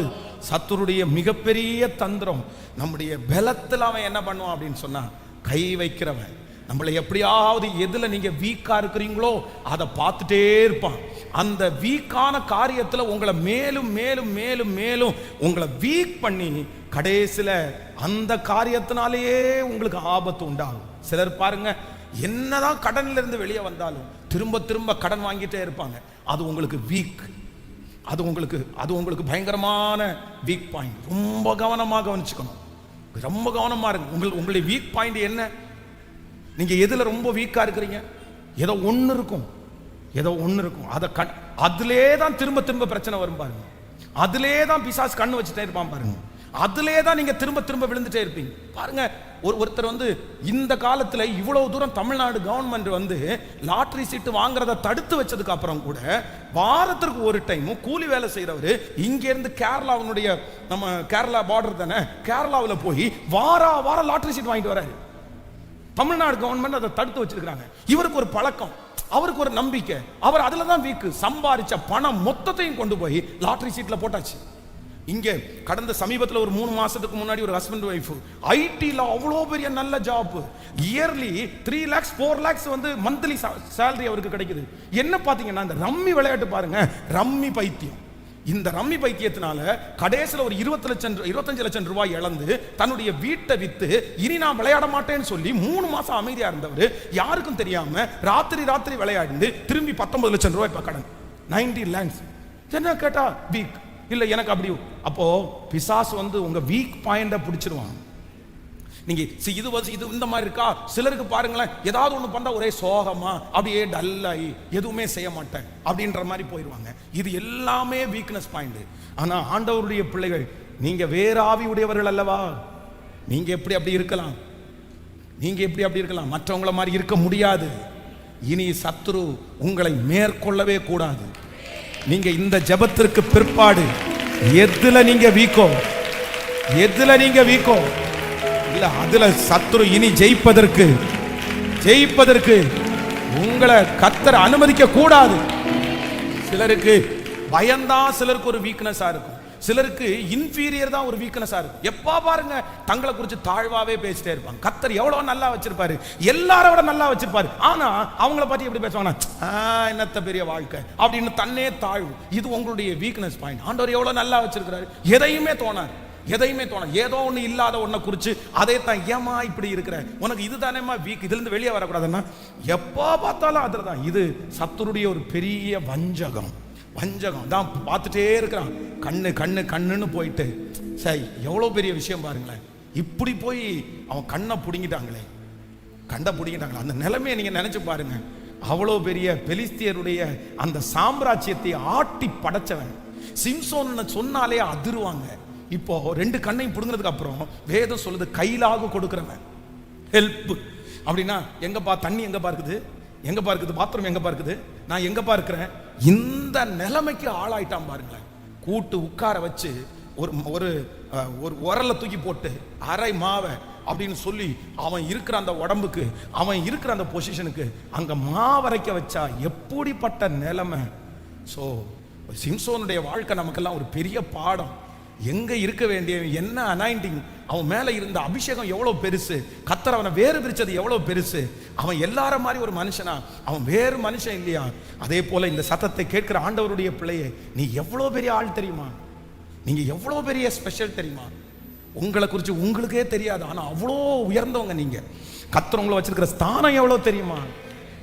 சத்துருடைய மிகப்பெரிய தந்திரம், நம்முடைய பலத்தில் அவன் என்ன பண்ணுவான் அப்படின்னு சொன்னா கை வைக்கிறவன். நம்மளை எப்படியாவது எதுல நீங்க வீக்கா இருக்கிறீங்களோ அதை பார்த்துட்டே இருப்பான். அந்த வீக்கான காரியத்துல உங்களை மேலும் மேலும் மேலும் மேலும் உங்களை வீக் பண்ணி கடைசியில அந்த காரியத்தினாலேயே உங்களுக்கு ஆபத்து உண்டாகும். சிலர் பாருங்க, என்னதான் கடன்ல இருந்து வெளியே வந்தாலும் திரும்ப திரும்ப கடன் வாங்கிட்டே இருப்பாங்க. அது உங்களுக்கு வீக், அது உங்களுக்கு பயங்கரமான வீக் பாயிண்ட். ரொம்ப கவனமாக கவனிச்சுக்கணும், ரொம்ப கவனமா இருங்க. உங்களுடைய வீக் பாயிண்ட் என்ன? நீங்க எதுல ரொம்ப வீக்கா இருக்கிறீங்க? ஏதோ ஒண்ணு இருக்கும், அதிலே தான் திரும்ப திரும்ப பிரச்சனை வரும் பாருங்க. அதிலே தான் பிசாசு கண்ணு வச்சுட்டே இருப்பான் பாருங்க. அதிலே தான் நீங்க திரும்ப திரும்ப விழுந்துட்டே இருப்பீங்க பாருங்க. ஒருத்தர் வந்து இந்த காலத்துல இவ்வளவு தூரம் தமிழ்நாடு கவர்மெண்ட் வந்து லாட்டரி சீட்டு வாங்குறத தடுத்து வச்சதுக்கு அப்புறம் கூட வாரத்திற்கு ஒரு டைம் கூலி வேலை செய்யறவரு இங்க இருந்து கேரளாவுடைய, நம்ம கேரளா பார்டர் தானே, கேரளாவில் போய் வாரம் லாட்டரி சீட் வாங்கிட்டு வராரு. தமிழ்நாடு கவர்மெண்ட் அதை தடுத்து வச்சிருக்காங்க. இவருக்கு ஒரு பழக்கம், அவருக்கு ஒரு நம்பிக்கை, அவர் அதுல தான் வீக்கு. சம்பாதிச்ச பணம் மொத்தத்தையும் கொண்டு போய் லாட்டரி சீட்ல போட்டாச்சு. இங்க கடந்த சமீபத்தில் ஒரு 3 மாசத்துக்கு முன்னாடி ஒரு ஹஸ்பண்ட் ஒய்ஃப் ஐடில அவ்வளோ பெரிய நல்ல ஜாப், இயர்லி 3 lakhs 4 lakhs வந்து மந்த்லி சேலரி அவருக்கு கிடைக்குது. என்ன பாத்தீங்கன்னா இந்த ரம்மி விளையாட்டு பாருங்க, ரம்மி பைத்தியம். இந்த ரம்மி பைத்தியத்தினால கடைசியில் ஒரு 25 லட்சம் ரூபாய் இழந்து தன்னுடைய வீட்டை வித்து இனி நான் விளையாட மாட்டேன்னு சொல்லி 3 மாசம் அமைதியா இருந்தவர் யாருக்கும் தெரியாம ராத்திரி விளையாடி திரும்பி 19 லட்சம் ரூபாய் கடன், 90 lakhs. என்ன கேட்டா வீக் இல்ல எனக்கு அப்படி. அப்போ பிசாசு வந்து உங்க வீக் பாயிண்ட பிடிச்சிருவான். நீங்க இது இந்த மாதிரி இருக்கா? சிலருக்கு பாருங்களேன், ஏதாவது ஒண்ணு பண்ணா ஒரே சோகமா அப்படியே டல்லாகி எதுவுமே செய்ய மாட்டேன் அப்படின்ற மாதிரி போயிடுவாங்க. இது எல்லாமே வீக்னஸ் பாயிண்ட். ஆனா ஆண்டவருடைய பிள்ளைகள், நீங்க வேற ஆவி உடையவர்கள் அல்லவா? நீங்க எப்படி அப்படி இருக்கலாம்? மற்றவங்கள மாதிரி இருக்க முடியாது. இனி சத்துரு உங்களை மேற்கொள்ளவே கூடாது. நீங்க இந்த ஜெபத்திற்கு பிற்பாடு எதுல நீங்க வீக்கோ இல்ல அதுல சத்துரு இனி ஜெயிப்பதற்கு உங்களை கர்த்தர் அனுமதிக்க கூடாது. சிலருக்கு பயம்தான் சிலருக்கு ஒரு வீக்னஸா இருக்கும், சிலருக்கு இன்ஃபீரியர் தான் ஒரு வீக்னஸா இருக்கும். எப்பா பாருங்க தங்களை குறித்து தாழ்வாவே பேசிட்டே இருப்பாங்க. கர்த்தர் எவ்வளவு நல்லா வச்சிருப்பாரு, எல்லாரோட நல்லா வச்சிருப்பாரு. ஆனா அவங்கள பத்தி எப்படி பேசுவாங்க, என்னத்த பெரிய வாழ்க்கை அப்படின்னு தன்னே தாழ்வு. இது உங்களுடைய வீக்னஸ் பாயிண்ட். ஆண்டவர் எவ்வளவு நல்லா வச்சிருக்கிறாரு, எதையுமே தோணாது. ஏதோ ஒண்ணு இல்லாத ஒன்ன குறிச்சு அதே தான், ஏமா இப்படி இருக்கிற, உனக்கு இதுதானேமா வீக், இதுல இருந்து வெளியே வரக்கூடாதுன்னா எப்போ பார்த்தாலும் அதுதான். இது சத்துருடைய ஒரு பெரிய வஞ்சகம் தான். பார்த்துட்டே இருக்கிறான், கண்ணுன்னு போயிட்டு. சரி, எவ்வளோ பெரிய விஷயம் பாருங்களேன். இப்படி போய் அவன் கண்ணை பிடுங்கிட்டாங்களே. அந்த நிலைமையை நீங்க நினைச்சு பாருங்க. அவ்வளோ பெரிய பெலிஸ்தியருடைய அந்த சாம்ராஜ்யத்தை ஆட்டி படைச்சவன் சிம்சோன் சொன்னாலே அதிருவாங்க. இப்போ 2 கண்ணையும் பிடுங்கிறதுக்கு அப்புறம் வேதம் சொல்லுது கையிலாக கொடுக்கிறவன். ஹெல்ப் அப்படின்னா எங்கப்பா தண்ணி, எங்கப்பா இருக்குது பாத்ரூம், எங்கப்பா இருக்குது, நான் எங்கப்பா இருக்கிறேன். இந்த நிலைமைக்கு ஆளாயிட்டான் பாருங்களேன். கூட்டு உட்கார வச்சு ஒரு உரலை தூக்கி போட்டு அரை மாவை அப்படின்னு சொல்லி அவன் இருக்கிற அந்த உடம்புக்கு, அவன் இருக்கிற அந்த பொசிஷனுக்கு அங்க மாவரைக்க வச்சா எப்படிப்பட்ட நிலைமை. ஸோ சிம்சோனுடைய வாழ்க்கை நமக்கெல்லாம் ஒரு பெரிய பாடம். எங்க இருக்க வேண்டிய என்ன அனாயிண்டிங், அவன் மேல இருந்த அபிஷேகம் எவ்வளவு பெருசு, கர்த்தர் அவனை வேறு பிரிச்சது எவ்வளவு பெருசு. அவன் எல்லார மாதிரி ஒரு மனுஷனா, அவன் வேறு மனுஷன் இல்லையா? அதே போல இந்த சத்தத்தை கேட்கிற ஆண்டவருடைய பிள்ளையே, நீ எவ்வளவு பெரிய ஆள் தெரியுமா? நீங்க எவ்வளவு பெரிய ஸ்பெஷல் தெரியுமா? உங்களை குறித்து உங்களுக்கே தெரியாது, ஆனா அவ்வளோ உயர்ந்தவங்க நீங்க. கர்த்தர் உங்களை வச்சிருக்கிற ஸ்தானம் எவ்வளவு தெரியுமா?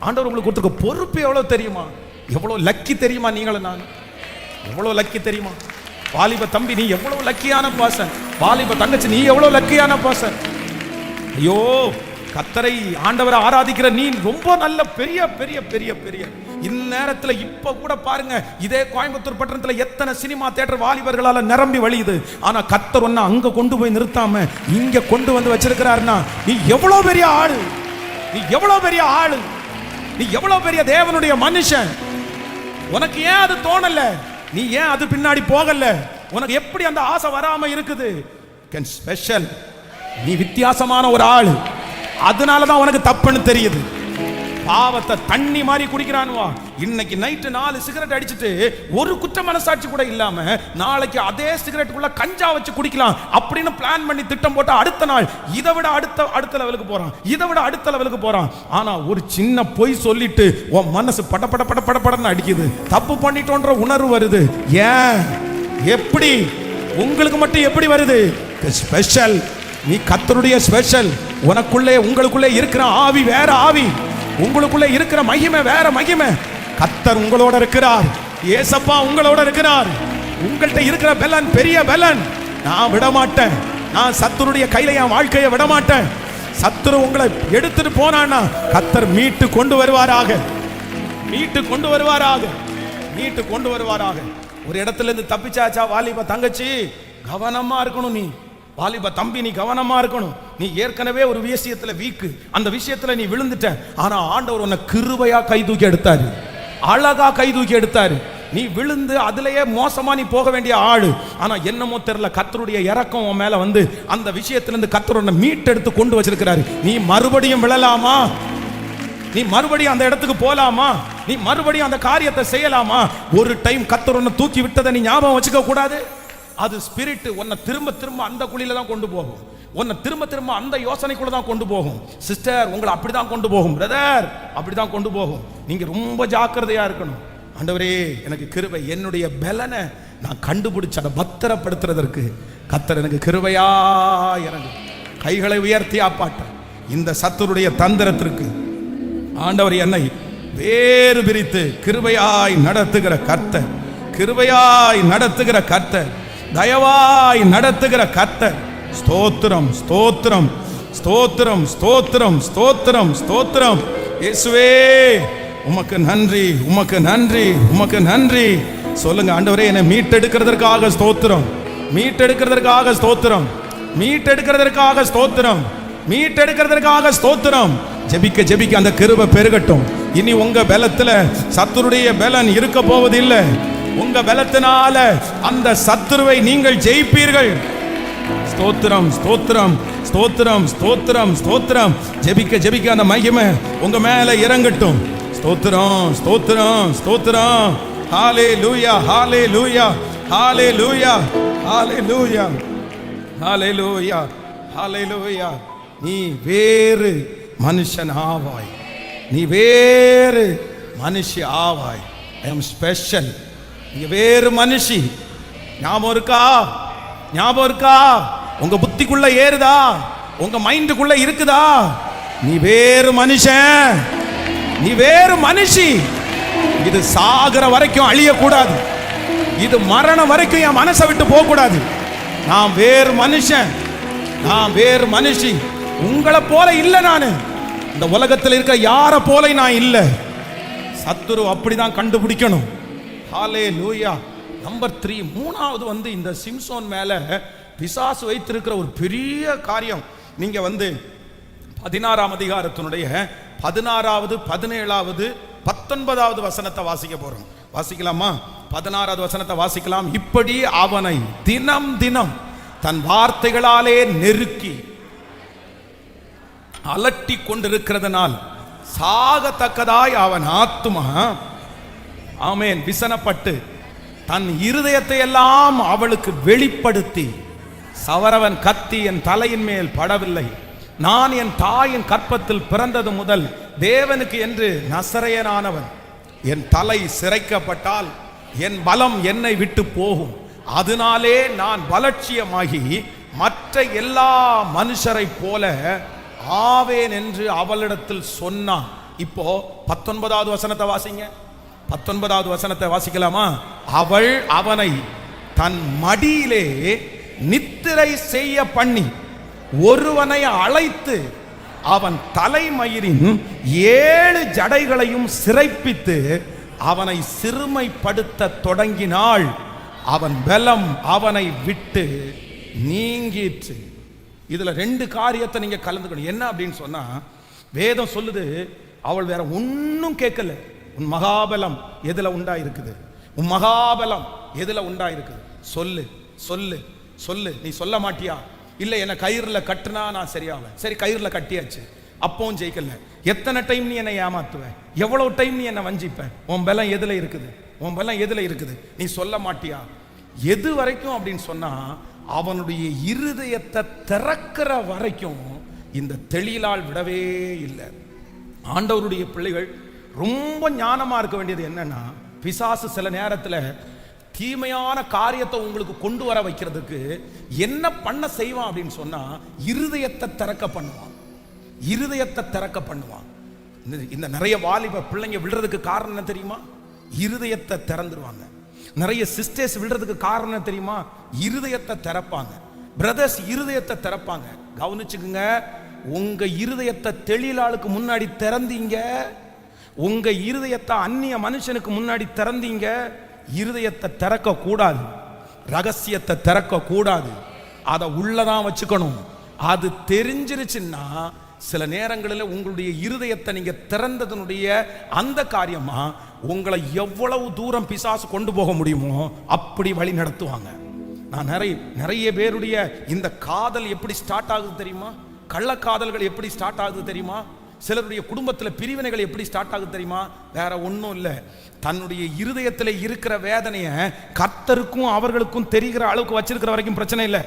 ஆண்டவர் உங்களுக்கு கொடுத்துருக்க பொறுப்பு எவ்வளவு தெரியுமா? எவ்வளவு லக்கி தெரியுமா? நீங்களும் நான் எவ்வளவு லக்கி தெரியுமா? வாலிப தம்பி, நீ எவ்வளவு லக்கியான பாசன். வாலிப தங்கச்சி, நீ எவ்வளவு லக்கியான பாசன். ஐயோ, கர்த்தரை ஆண்டவரை ஆராதிக்கிற நீ ரொம்ப நல்ல பெரிய பெரிய பெரிய பெரிய. இந்நேரத்துல இப்ப கூட பாருங்க, இதே கோயம்புத்தூர் பட்டணத்துல எத்தனை சினிமா தியேட்டர் வாலிபர்களால நிரம்பி வழியுது. ஆனா கர்த்தர் ஒன்னு அங்க கொண்டு போய் நிறுத்தாம இங்க கொண்டு வந்து வச்சிருக்கிறாருன்னா நீ எவ்வளவு பெரிய ஆளு, நீ எவ்வளவு பெரிய தேவனுடைய மனுஷன். உனக்கு ஏன் அது தோணல? நீ ஏன் அது பின்னாடி போகல? உனக்கு எப்படி அந்த ஆசை வராம இருக்குது? நீ வித்தியாசமான ஒரு ஆளு, அதனாலதான் உனக்கு தப்புன்னு தெரியுது. பாவத்தை தண்ணி மாதிரி குடிக்கிறான்வா. இன்னைக்கு நைட்டு 4 சிகரெட் அடிச்சுட்டு ஒரு குற்ற மனசாட்சி கூட இல்லாம நாளைக்கு அதே சிகரெட்டுக்குள்ள கஞ்சா வச்சு குடிக்கலாம் அப்படின்னு பிளான் பண்ணி திட்டம் போட்டா அடுத்த நாள் இதை விட அடுத்த லெவலுக்கு போறான், இதை விட அடுத்த லெவலுக்கு போறான். ஆனா ஒரு சின்ன பொய் சொல்லிட்டு உன் மனசு பட பட பட பட படன்னு அடிக்குது, தப்பு பண்ணிட்டோன்ற உணர்வு வருது. ஏன், எப்படி, உங்களுக்கு மட்டும் எப்படி வருது? ஸ்பெஷல், நீ கர்த்தருடைய ஸ்பெஷல். உனக்குள்ளே உங்களுக்குள்ளே இருக்கிற ஆவி வேற ஆவி, உங்களுக்குள்ளே இருக்கிற மகிமை வேற மகிமை. கர்த்தர் உங்களோட இருக்கிறார், ஏசப்பா உங்களோட இருக்கிறார். உங்கள்கிட்ட இருக்கிற பெலன் பெரிய பெலன். நான் விட மாட்டேன், நான் சத்துருடைய கையில என் வாழ்க்கையை விட மாட்டேன். சத்துரு உங்களை எடுத்துட்டு போனான்னா கர்த்தர் மீட்டு கொண்டு வருவாராக, மீட்டு கொண்டு வருவாராக, மீட்டு கொண்டு வருவாராக. ஒரு இடத்துல இருந்து தப்பிச்சாச்சா வாலிப தங்கச்சி, கவனமா இருக்கணும். நீ வாலிப தம்பி, நீ கவனமா இருக்கணும். நீ ஏற்கனவே ஒரு விஷயத்துல வீக்கு, அந்த விஷயத்துல நீ விழுந்துட்ட. ஆனா ஆண்டவர் உன்னை கிருபையா கை தூக்கி எடுத்தாரு, அழகா கை தூக்கி எடுத்தாரு. நீ விழுந்து அதுலயே மோசமா நீ போக வேண்டிய ஆளு. ஆனா என்னமோ தெரியல, கர்த்தருடைய இரக்கம் உன் மேல வந்து அந்த விஷயத்திலிருந்து கர்த்தர் உன்னை மீட்டெடுத்து கொண்டு வச்சிருக்கிறாரு. நீ மறுபடியும் விழலாமா? நீ மறுபடியும் அந்த இடத்துக்கு போலாமா? நீ மறுபடியும் அந்த காரியத்தை செய்யலாமா? ஒரு டைம் கர்த்தர் உன்னை தூக்கி விட்டதை நீ ஞாபகம் வச்சுக்க கூடாது. அது ஸ்பிரிட் உன்னை திரும்ப திரும்ப அந்த குழியில தான் கொண்டு போகும், உன்னை திரும்ப திரும்ப அந்த யோசனைக்குள்ள தான் கொண்டு போகும். சிஸ்டர், உங்களை அப்படிதான் கொண்டு போகும். பிரதர், அப்படிதான் கொண்டு போகும். நீங்க ரொம்ப ஜாக்கிரதையா இருக்கணும். ஆண்டவரே எனக்கு கிருபை, என்னுடைய பலனை நான் கண்டுபிடிச்ச அதை பத்திரப்படுத்துறதற்கு கர்த்தர் எனக்கு கிருபையா இறங்கு. கைகளை உயர்த்தி ஆப்பாட்ட இந்த சத்துருடைய தந்திரத்திற்கு ஆண்டவர் என்னை வேறு பிரித்து கிருபையாய் நடத்துகிற கர்த்தர், கிருபையாய் நடத்துகிற கர்த்தர், தயவாய் நடத்துகிற கர்த்தர். ஸ்தோத்திரம், ஸ்தோத்திரம், ஸ்தோத்திரம், ஸ்தோத்திரம், ஸ்தோத்திரம், ஸ்தோத்திரம். இயேசுவே உமக்கு நன்றி, உமக்கு நன்றி, உமக்கு நன்றி. சொல்லுங்க, ஆண்டவரே என்னை மீட்டெடுக்கிறதற்காக ஸ்தோத்திரம், மீட்டெடுக்கிறதற்காக ஸ்தோத்திரம், மீட்டெடுக்கிறதற்காக ஸ்தோத்திரம், மீட்டெடுக்கிறதற்காக ஸ்தோத்திரம். ஜெபிக்க ஜெபிக்க அந்த கிருபை பெருகட்டும். இனி உங்க பலத்துல சத்துருடைய பலன் இருக்க போவதில்லை. உங்க பலத்தினால அந்த சத்துருவை நீங்கள் ஜெயிப்பீர்கள். ஸ்தோத்திரம், ஸ்தோத்திரம், ஸ்தோத்திரம், ஸ்தோத்திரம், ஸ்தோத்திரம். ஜெபிக்க ஜெபிக்க அந்த மகிமை உங்க மேல இறங்கட்டும். ஸ்தோத்திரம், ஸ்தோத்திரம், ஸ்தோத்திரம். ஹalleluya, ஹalleluya, ஹalleluya, ஹalleluya, ஹalleluya, ஹalleluya. நீ வேறு மனுஷன் ஆவாய், நீ வேறு மனுஷி ஆவாய். ஐ அம் ஸ்பெஷல். நீங்க வேறு மனுஷி. ஞாபகம் இருக்கா? ஞாபகம் இருக்கா? உங்க புத்திக்குள்ள ஏறுதா? உங்க மைண்டுக்குள்ள இருக்குதா? நீ வேறு மனுஷன், நீ வேறு மனுஷி. இது சாகர வரைக்கும் அழியக்கூடாது, இது மரணம் வரைக்கும் என் மனசை விட்டு போக கூடாது. நான் வேறு மனுஷன், நான் வேறு மனுஷி. உங்களை போல இல்லை. நான் இந்த உலகத்தில் இருக்க யார போல நான் இல்லை. சத்துரு அப்படிதான் கண்டுபிடிக்கணும். ஹalleluya. நம்பர் 3, மூணாவது வந்து இந்த சிம்சோன் மேல பிசாசு வைத்திருக்கிற ஒரு பெரிய காரியம். நீங்க வந்து 16ஆம் அதிகாரத்தினுடைய 16வது 17வது 19வது வசனத்தை வாசிக்க போறோம். வாசிக்கலாமா? 16வது வசனத்தை வாசிக்கலாம். இப்படி அவனை தினம் தினம் தன் வார்த்தைகளாலே நெருக்கி அலட்டி கொண்டிருக்கிறதுனால் சாகத்தக்கதாய் அவன் ஆத்துமா, ஆமென், விசனப்பட்டு தன் இருதயத்தை எல்லாம் அவளுக்கு வெளிப்படுத்தி, சவரவன் கத்தி என் தலையின் மேல் படவில்லை, நான் என் தாயின் கற்பத்தில் பிறந்தது முதல் தேவனுக்கு என்று நசரேயனானவன், என் தலை சிரைக்கப்பட்டால் என் பலம் என்னை விட்டு போகும், அதனாலே நான் பலட்சியமாகி மற்ற எல்லா மனுஷரை போல ஆவேன் என்று அவளிடத்தில் சொன்னான். இப்போ 19வது வசனத்தை வாசிங்க. 19வது வசனத்தை வாசிக்கலாமா? அவள் அவனை தன் மடியிலே நித்திரை செய்ய பண்ணி ஒருவனை அழைத்து அவன் தலைமயிரின் 7 ஜடைகளையும் சிறைப்பித்து அவனை சிறுமைப்படுத்த தொடங்கினாள். அவன் பலம் அவனை விட்டு நீங்கிற்று. இதுல 2 காரியத்தை நீங்க கலந்துக்கணும். என்ன அப்படின்னு சொன்னா, வேதம் சொல்லுது அவள் வேற ஒன்னும் கேட்கல. உன் மகாபலம் எதுல உண்டா இருக்குது? உன் மகாபலம் எதுல உண்டா இருக்குது? சொல்லு சொல்லு சொல்லு. நீ சொல்ல மாட்டியா? இல்ல என்ன கயிறுல கட்டுனா நான் சரியாவேன். சரி, கயிறுல கட்டியாச்சு. அப்பவும் ஜெயிக்கல. எத்தனை டைம் நீ என்னை ஏமாத்துவ, எவ்வளவு டைம் நீ என்னை வஞ்சிப்ப, உன் பலம் எதுல இருக்குது, உன் பலம் எதுல இருக்குது, நீ சொல்ல மாட்டியா? எது வரைக்கும் அப்படின்னு சொன்னா, அவனுடைய இருதயத்தை திறக்கிற வரைக்கும் இந்த தெளிலால் விடவே இல்லை. ஆண்டவருடைய பிள்ளைகள் ரொம்ப ஞானமா இருக்க வேண்டியது என்னன்னா, பிசாசு சில நேரத்துல தீமையான காரியத்தை உங்களுக்கு கொண்டு வர வைக்கிறதுக்கு என்ன பண்ண செய்வான் அப்படின்னு சொன்னா, இருதயத்தை திறக்க பண்ணுவான், இருதயத்தை திறக்க பண்ணுவான். இந்த நிறைய வாலிப பிள்ளைங்க விழுறதுக்கு காரணம் என்ன தெரியுமா? இருதயத்தை திறந்துருவாங்க. நிறைய சிஸ்டர்ஸ் விழுறதுக்கு காரணம் என்ன தெரியுமா? இருதயத்தை திறப்பாங்க. பிரதர்ஸ் இருதயத்தை திறப்பாங்க. கவனிச்சுக்குங்க, உங்க இருதயத்தை தெளிலாளுக்கு முன்னாடி திறந்தீங்க, உங்க இருதயத்தை அந்நிய மனுஷனுக்கு முன்னாடி திறந்தீங்க. இருதயத்தை திறக்க கூடாது, ரகசியத்தை திறக்க கூடாது, அதை உள்ளதான் வச்சுக்கணும். அது தெரிஞ்சிருச்சுன்னா சில நேரங்களில் உங்களுடைய இருதயத்தை நீங்க திறந்ததனுடைய அந்த காரியமா உங்களை எவ்வளவு தூரம் பிசாசு கொண்டு போக முடியுமோ அப்படி வழி நடத்துவாங்க. நான் நிறைய பேருடைய இந்த காதல் எப்படி ஸ்டார்ட் ஆகுது தெரியுமா? கள்ளக்காதல்கள் எப்படி ஸ்டார்ட் ஆகுது தெரியுமா? சிலருடைய குடும்பத்தில் பிரிவினைகள் எப்படி ஸ்டார்ட் ஆகுது தெரியுமா? வேற ஒன்றும் இல்லை, தன்னுடைய இருதயத்தில் இருக்கிற வேதனையை கர்த்தருக்கும் அவர்களுக்கும் தெரிகிற அளவுக்கு வச்சிருக்கிற வரைக்கும் பிரச்சனை இல்லை,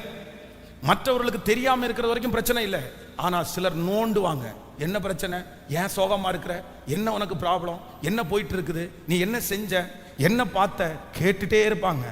மற்றவர்களுக்கு தெரியாம இருக்கிற வரைக்கும் பிரச்சனை இல்லை. ஆனா சிலர் நோண்டுவாங்க. என்ன பிரச்சனை, ஏன் சோகமா இருக்கிற, என்ன உனக்கு ப்ராப்ளம், என்ன போயிட்டு இருக்குது, நீ என்ன செஞ்ச, என்ன பார்த்த, கேட்டுட்டே இருப்பாங்க.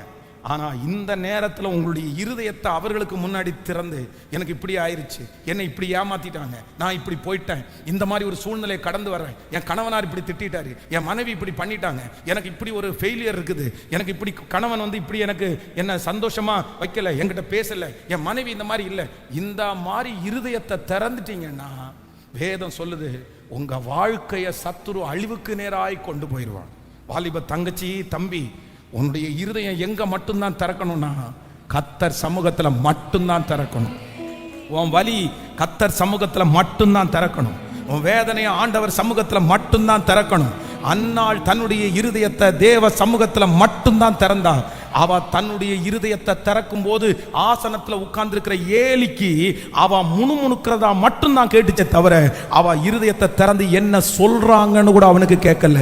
ஆனா இந்த நேரத்தில் உங்களுடைய இருதயத்தை அவர்களுக்கு முன்னாடி திறந்து, எனக்கு இப்படி ஆயிருச்சு, என்னை இப்படி ஏமாத்திட்டாங்க, நான் இப்படி போயிட்டேன், இந்த மாதிரி ஒரு சூழ்நிலையை கடந்து வர்றேன், என் கணவனார் இப்படி திட்டாரு, என் மனைவி இப்படி பண்ணிட்டாங்க, எனக்கு இப்படி ஒரு ஃபெயிலியர் இருக்குது, எனக்கு இப்படி கணவன் வந்து இப்படி எனக்கு என்ன சந்தோஷமா வைக்கல, என்கிட்ட பேசல, என் மனைவி இந்த மாதிரி இல்லை, இந்த மாதிரி இருதயத்தை திறந்துட்டீங்கன்னா வேதம் சொல்லுது உங்க வாழ்க்கையை சத்துரு அழிவுக்கு நேராய் கொண்டு போயிடுவான். வாலிப தங்கச்சி, தம்பி, உன்னுடைய இருதயம் எங்க மட்டும்தான் திறக்கணும்னா கர்த்தர் சமூகத்துல மட்டும்தான் திறக்கணும். உன் வலி கர்த்தர் சமூகத்துல மட்டும்தான் திறக்கணும். உன் வேதனையை ஆண்டவர் சமூகத்துல மட்டும்தான் திறக்கணும். அன்னாள் தன்னுடைய இருதயத்தை தேவ சமூகத்துல மட்டும்தான் திறந்தா. அவ தன்னுடைய இருதயத்தை திறக்கும் போது ஆசனத்துல உட்கார்ந்து இருக்கிற ஏலிக்கு அவ முணுமுணுக்கிறதா மட்டும்தான் கேட்டுச்சே தவிர அவ இருதயத்தை திறந்து என்ன சொல்றாங்கன்னு கூட அவனுக்கு கேட்கல.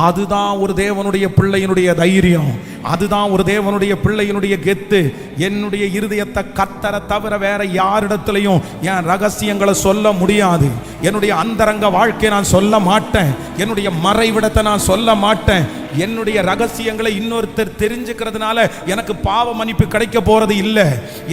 அதுதான் ஒரு தேவனுடைய பிள்ளையினுடைய தைரியம், அதுதான் ஒரு தேவனுடைய பிள்ளையினுடைய கெத்து. என்னுடைய இருதயத்தை கர்த்தரை தவிர வேற யாரிடத்திலையும் என் ரகசியங்களை சொல்ல முடியாது. என்னுடைய அந்தரங்க வாழ்க்கையை நான் சொல்ல மாட்டேன், என்னுடைய மறைவிடத்தை நான் சொல்ல மாட்டேன். என்னுடைய ரகசியங்களை இன்னொருத்தர் தெரிஞ்சுக்கிறதுனால எனக்கு பாவ மன்னிப்பு கிடைக்க போறது இல்லை,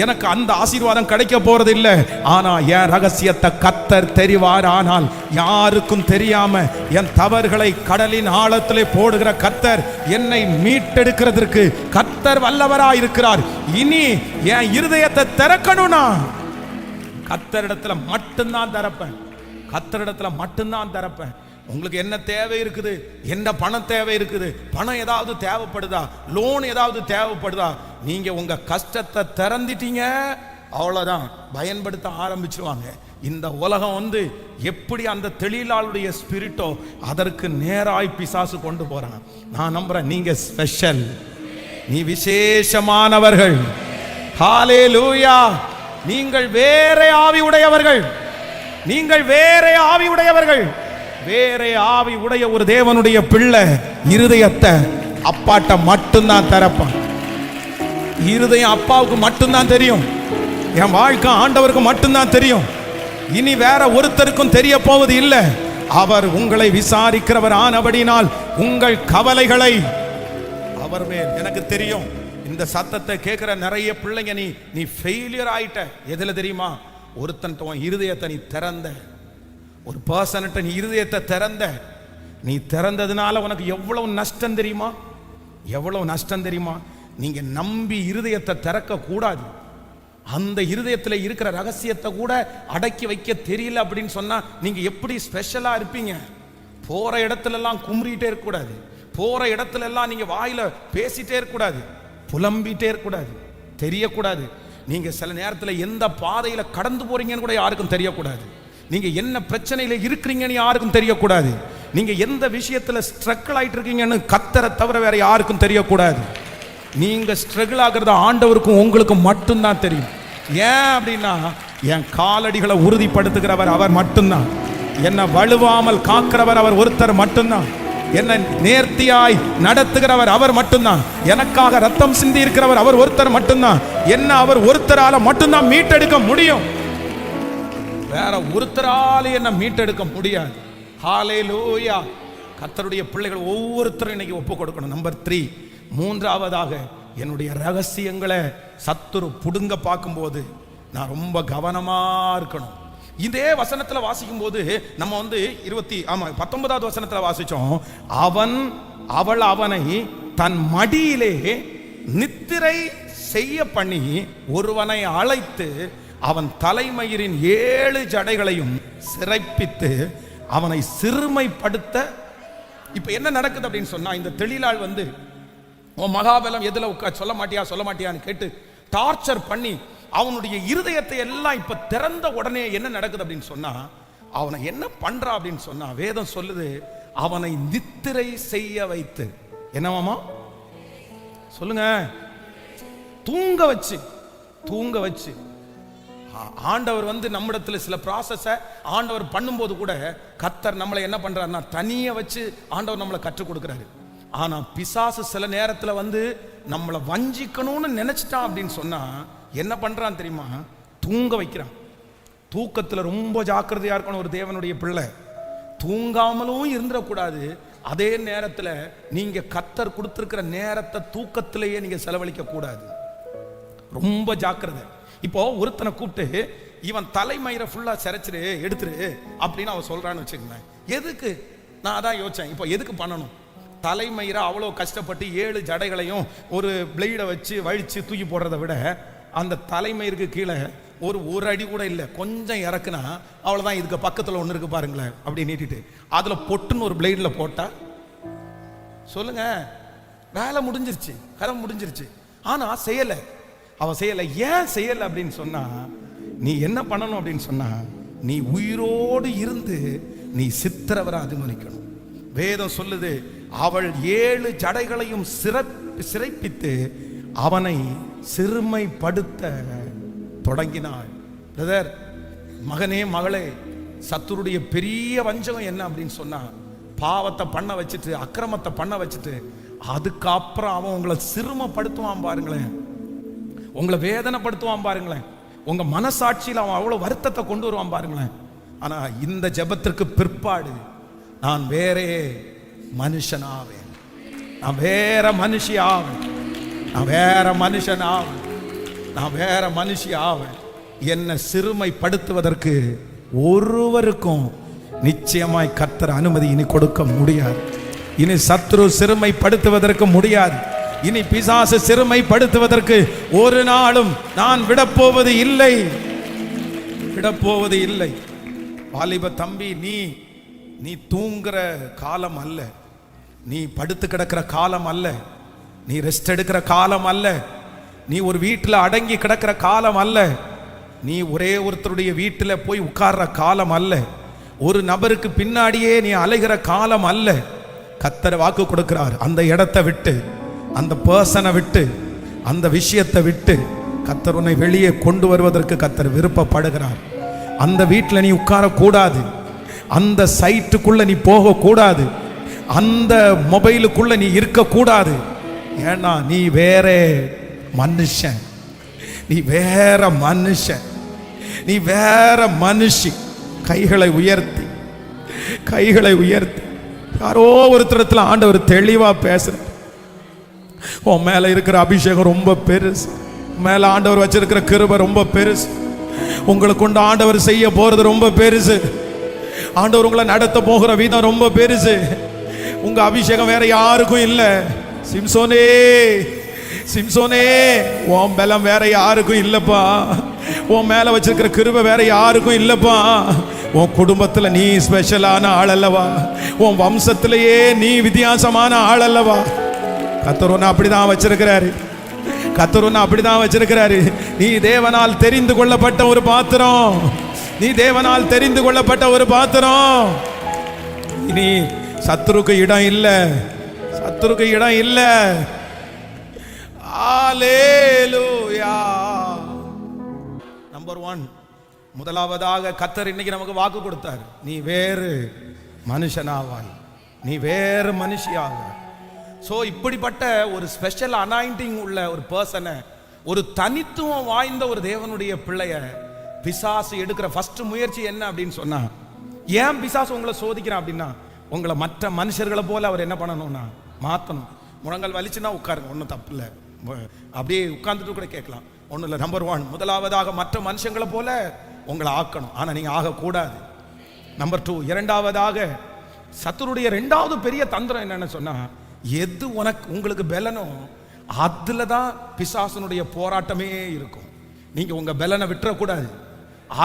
எனக்கு அந்த ஆசீர்வாதம் கிடைக்க போறது இல்லை. ஆனா என் ரகசியத்தை கர்த்தர் தெரிவார். ஆனால் யாருக்கும் தெரியாம என் தவறுகளை கடலின் ஆழத்திலே போடுகிற கர்த்தர் என்னை மீட்டெடுக்கிறதுக்கு கர்த்தர் வல்லவராயிருக்கிறார். இனி என் இருதயத்தை திறக்கணும்னா கர்த்தரிடத்துல மட்டும்தான் திறப்பேன், கர்த்தரிடத்துல மட்டும்தான் திறப்பேன். உங்களுக்கு என்ன தேவை இருக்குது, என்ன பணம் தேவை இருக்குது, பணம் ஏதாவது தேவைப்படுதா, லோன் ஏதாவது தேவைப்படுதா, நீங்க உங்க கஷ்டத்தை திறந்துட்டீங்க, அவ்வளவுதான், பயன்படுத்த ஆரம்பிச்சிருவாங்க. இந்த உலகம் வந்து எப்படி அந்த தெளிலாளுடைய ஸ்பிரிட்டோ அதற்கு நேராய் பிசாசு கொண்டு போறான். நான் நம்புறேன் நீங்க ஸ்பெஷல், நீ விசேஷமானவர்கள். ஹல்லேலூயா. நீங்கள் வேற ஆவி உடையவர்கள், நீங்கள் வேற ஆவி உடையவர்கள். வேற ஆவி உடைய ஒரு தேவனுடைய பிள்ளை இருதயத்தை அப்பாட்ட மட்டும்தான் திறப்பான். இருதயம் அப்பாவுக்கு மட்டும்தான் தெரியும், என் வாழ்க்கை ஆண்டவருக்கு மட்டும்தான் தெரியும். இனி வேற ஒருத்தருக்கும் தெரிய போவது இல்லை. அவர் உங்களை விசாரிக்கிறவர் ஆனபடினால் உங்கள் கவலைகளை அவர் மேல். எனக்கு தெரியும் இந்த சத்தத்தை கேட்கிற நிறைய பிள்ளைங்க, நீ ஃபெயிலியர் ஆயிட்ட. எதுல தெரியுமா? ஒருத்தன் இருதயத்தை நீ திறந்த, ஒரு பர்சன்ட்ட நீ இருதயத்தை திறந்த. நீ திறந்ததுனால உனக்கு எவ்வளவு நஷ்டம் தெரியுமா? எவ்வளவு நஷ்டம் தெரியுமா? நீங்க நம்பி இருதயத்தை திறக்க கூடாது. அந்த இருதயத்தில் இருக்கிற ரகசியத்தை கூட அடக்கி வைக்க தெரியல அப்படின்னு சொன்னா நீங்க எப்படி ஸ்பெஷலா இருப்பீங்க? போற இடத்துல எல்லாம் கும்பிட்டே இருக்கக்கூடாது, போற இடத்துல எல்லாம் நீங்க வாயில பேசிட்டே இருக்கக்கூடாது, புலம்பிட்டே இருக்கக்கூடாது, தெரியக்கூடாது. நீங்க சில நேரத்தில் எந்த பாதையில கடந்து போறீங்கன்னு கூட யாருக்கும் தெரியக்கூடாது. நீங்க என்ன பிரச்சனையில இருக்கிறீங்கன்னு யாருக்கும் தெரியக்கூடாது. நீங்க எந்த விஷயத்துல ஸ்ட்ரகிள் ஆயிட்டு இருக்கீங்கன்னு கர்த்தரை தவிர வேற யாருக்கும் தெரியக்கூடாது. நீங்க ஸ்ட்ரகிள் ஆகிறது ஆண்டவருக்கும் உங்களுக்கு மட்டும்தான் தெரியும். ஏன் அப்படின்னா என் காலடிகளை உறுதிப்படுத்துகிறவர் அவர் மட்டும்தான். என்ன வலுவாமல் காக்கிறவர் அவர் ஒருத்தர் மட்டும்தான். என்ன நேர்த்தியாய் நடத்துகிறவர் அவர் மட்டும்தான். எனக்காக ரத்தம் சிந்தி இருக்கிறவர் அவர் ஒருத்தர் மட்டும்தான். என்ன அவர் ஒருத்தரால மட்டும்தான் மீட்டெடுக்க முடியும். வேற ஒருத்தரால என்ன மீட்டெடுக்க முடியாது. ஹல்லேலூயா. கர்த்தருடைய பிள்ளைகள் ஒவ்வொருத்தரும் இன்னைக்கு ஒப்பு கொடுக்கணும். நம்பர் 3, மூன்றாவதாக என்னுடைய ரகசியங்களை சத்துரு புடுங்க பார்க்கும்போது நான் ரொம்ப கவனமா இருக்கணும். இதே வசனத்துல வாசிக்கும் போது நம்ம 19வது வசனத்துல வாசிச்சோம். அவள் அவனை தன் மடியிலே நித்திரை செய்ய பண்ணி ஒருவனை அழைத்து அவன் தலைமயிரின் 7 ஜடைகளையும் சிறைப்பித்து அவனை சிறுமைப்படுத்த. இப்ப என்ன நடக்குது அப்படின்னு சொன்னா, இந்த தெளிலாள் உன் மகாபலம் எதுல சொல்ல மாட்டியான்னு கேட்டு டார்ச்சர் பண்ணி அவனுடைய இருதயத்தை எல்லாம் இப்ப திறந்த உடனே என்ன நடக்குது அப்படின்னு சொன்னா, அவனை என்ன பண்றா அப்படின்னு சொன்னா, வேதம் சொல்லுது அவனை நித்திரை செய்ய வைத்து. என்னவாமா சொல்லுங்க? தூங்க வச்சு. ஆண்டவர் நம்மிடத்துல சில ப்ராசஸ ஆண்டவர் பண்ணும்போது கூட கர்த்தர் நம்மளை என்ன பண்றாருன்னா தனிய வச்சு ஆண்டவர் நம்மளை கற்றுக் கொடுக்கிறாரு. ஆனா பிசாசு சில நேரத்துல நம்மளை வஞ்சிக்கணும்னு நினைச்சிட்டான் அப்படின்னு சொன்னா என்ன பண்றான் தெரியுமா? தூங்க வைக்கிறான். தூக்கத்துல ரொம்ப ஜாக்கிரதையா இருக்கணும் ஒரு தேவனுடைய பிள்ளை. தூங்காமலும் இருந்துடக்கூடாது. அதே நேரத்துல நீங்க கர்த்தர் கொடுத்திருக்கிற நேரத்தை தூக்கத்திலேயே நீங்க செலவழிக்க கூடாது. ரொம்ப ஜாக்கிரதை. இப்போ ஒருத்தனை கூப்பிட்டு இவன் தலைமயிரை ஃபுல்லா சிரைச்சிரு எடுத்துரு அப்படின்னு அவன் சொல்றான்னு வச்சுக்கோங்க. எதுக்கு? நான் அதான் யோசிச்சேன். இப்போ எதுக்கு பண்ணணும்? தலைமயிரை அவ்வளோ கஷ்டப்பட்டு 7 ஜடைகளையும் ஒரு பிளேடை வச்சு வழிச்சு தூக்கி போடுறதை விட அந்த தலைமயிருக்கு கீழே ஒரு அடி கூட இல்லை, கொஞ்சம் இறக்குனா அவ்வளோதான். இதுக்கு பக்கத்தில் ஒன்று இருக்கு பாருங்களேன், அப்படி நீட்டிட்டு அதில் பொட்டுன்னு ஒரு பிளேடில் போட்டா சொல்லுங்க, வேலை முடிஞ்சிருச்சு, கரம் முடிஞ்சிருச்சு. ஆனால் செய்யலை, அவன் செய்யலை. ஏன் செய்யலை அப்படின்னு சொன்னா, நீ என்ன பண்ணணும் அப்படின்னு சொன்னா, நீ உயிரோடு இருந்து நீ சித்திரவரை அதிமதிக்கணும். வேதம் சொல்லுது அவள் 7 ஜடைகளையும் சிறைப்பித்து அவனை சிறுமைப்படுத்த தொடங்கினாள். பிரதர், மகனே மகளே, சத்துருடைய பெரிய வஞ்சகம் என்ன அப்படின்னு சொன்னா, பாவத்தை பண்ண வச்சுட்டு அக்கிரமத்தை பண்ண வச்சுட்டு அதுக்கப்புறம் அவன் உங்களை சிறுமைப்படுத்துவான் பாருங்களேன், உங்களை வேதனைப்படுத்துவான் பாருங்களேன், உங்க மனசாட்சியில் அவன் அவ்வளவு வருத்தத்தை கொண்டு வருவான் பாருங்களேன். ஆனா இந்த ஜெபத்திற்கு பிற்பாடு நான் வேறே மனுஷனாவேன், நான் வேற மனுஷி ஆவேன், நான் வேற மனுஷன் ஆவேன், நான் வேற மனுஷி ஆவேன். என்னை சிறுமைப்படுத்துவதற்கு ஒருவருக்கும் நிச்சயமாய் கர்த்தர் அனுமதி இனி கொடுக்க முடியாது. இனி சத்ரு சிறுமைப்படுத்துவதற்கு முடியாது. இனி பிசாசு சிறுமைப்படுத்துவதற்கு ஒரு நாளும் நான் விடப்போவது இல்லை, விடப்போவது இல்லை. வாலிப தம்பி, நீ தூங்குற காலம் அல்ல, நீ படுத்து கிடக்கிற காலம் அல்ல, நீ ரெஸ்ட் எடுக்கிற காலம் அல்ல, நீ ஒரு வீட்டில் அடங்கி கிடக்கிற காலம் அல்ல, நீ ஒரே ஒருத்தருடைய வீட்டில் போய் உட்கார்ற காலம் அல்ல, ஒரு நபருக்கு பின்னாடியே நீ அலைகிற காலம் அல்ல. கர்த்தர் வாக்கு கொடுக்கிறார், அந்த இடத்தை விட்டு, அந்த பர்சனை விட்டு, அந்த விஷயத்தை விட்டு கர்த்தர் உன்னை வெளியே கொண்டு வருவதற்கு கர்த்தர் விருப்பப்படுகிறார். அந்த வீட்டில் நீ உட்காரக்கூடாது, அந்த சைட்டுக்குள்ள நீ போகக்கூடாது, அந்த மொபைலுக்குள்ள நீ இருக்கக்கூடாது. ஏன்னா நீ வேற மனுஷன், நீ வேற மனுஷன், நீ வேற மனுஷி. கைகளை உயர்த்தி, கைகளை உயர்த்தி. யாரோ ஒருத்தரத்துல ஆண்டவர் தெளிவா பேசுற, உன் மேல இருக்கிற அபிஷேகம் ரொம்ப பெருசு, மேல ஆண்டவர் வச்சிருக்கிற கிருபை ரொம்ப பெருசு, உங்களுக்கு கொண்டு ஆண்டவர் செய்ய போறது ரொம்ப பெருசு, ஆண்டவர் உங்களை நடத்த போகிற வீதம் ரொம்ப பெருசு. உங்க அபிஷேகம் வேற யாருக்கும் இல்லை. சிம்சோனே, சிம்சோனே, உன் பலம் வேற யாருக்கும் இல்லப்பா, உன் மேல வச்சிருக்கிற கிருபை வேற யாருக்கும் இல்லப்பா. உன் குடும்பத்துல நீ ஸ்பெஷலான ஆள் அல்லவா, உன் வம்சத்திலேயே நீ வித்தியாசமான ஆள் அல்லவா. கர்த்தர் உன்னை அப்படிதான் வச்சிருக்கிறாரு, கர்த்தர் உன்னை அப்படிதான் வச்சிருக்கிறாரு. நீ தேவனால் தெரிந்து கொள்ளப்பட்ட ஒரு பாத்திரம், நீ தேவனால் தெரிந்து கொள்ளப்பட்ட ஒரு பாத்திரம். இனி சத்துருக்கு இடம் இல்லை, சத்துருக்கு இடம் இல்லை. அல்லேலூயா. நம்பர் 1, முதலாவதாக கர்த்தர் இன்னைக்கு நமக்கு வாக்கு கொடுத்தார், நீ வேறு மனுஷனாவாய், நீ வேறு மனுஷியாக. ஸோ இப்படிப்பட்ட ஒரு ஸ்பெஷல் அனாயிண்டிங் உள்ள ஒரு பர்சனை, ஒரு தனித்துவம் வாய்ந்த ஒரு தேவனுடைய பிள்ளைய பிசாசு எடுக்கிற ஃபர்ஸ்ட் முயற்சி என்ன அப்படின்னு சொன்னா, ஏன் பிசாசு உங்களை சோதிக்கிறான் அப்படின்னா, உங்களை மற்ற மனுஷர்களை போல அவர் என்ன பண்ணணும்னா மாற்றணும். முழங்கால் வலிச்சுன்னா உட்காருங்க, ஒன்றும் தப்பு இல்லை, அப்படியே உட்கார்ந்துட்டு கூட கேட்கலாம், ஒன்றும் இல்லை. நம்பர் 1, முதலாவதாக மற்ற மனுஷங்களை போல உங்களை ஆக்கணும், ஆனால் நீங்கள் ஆகக்கூடாது. நம்பர் 2, இரண்டாவதாக சத்துருடைய ரெண்டாவது பெரிய தந்திரம் என்னன்னு சொன்னா, எது உங்களுக்கு பலனோ அதுல தான் பிசாசனுடைய போராட்டமே இருக்கும். நீங்க உங்க பலனை விட்டுறக்கூடாது,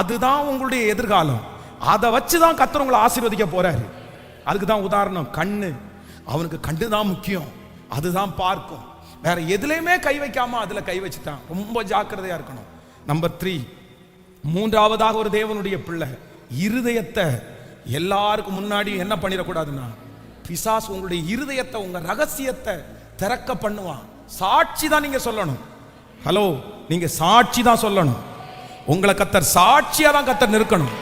அதுதான் உங்களுடைய எதிர்காலம். அதை வச்சுதான் கர்த்தர் உங்களை ஆசீர்வதிக்க போறாரு. அதுக்கு தான் உதாரணம் கண்ணு. அவனுக்கு கண்ணு தான் முக்கியம், அதுதான் பார்க்கும். வேற எதுலையுமே கை வைக்காம அதுல கை வச்சுட்டான். ரொம்ப ஜாக்கிரதையா இருக்கணும். நம்பர் 3, மூன்றாவதாக ஒரு தேவனுடைய பிள்ளை இருதயத்தை எல்லாருக்கும் முன்னாடி என்ன பண்ணிடக்கூடாதுன்னா, பிசாசு உங்களுடைய இருதயத்தை, உங்க ரகசியத்தை திறக்க பண்ணுவான். சாட்சி தான் நீங்க சொல்லணும். ஹலோ, நீங்க சாட்சி தான் சொல்லணும். உங்களை கர்த்தர் சாட்சியா தான் கர்த்தர் நிற்கணும்.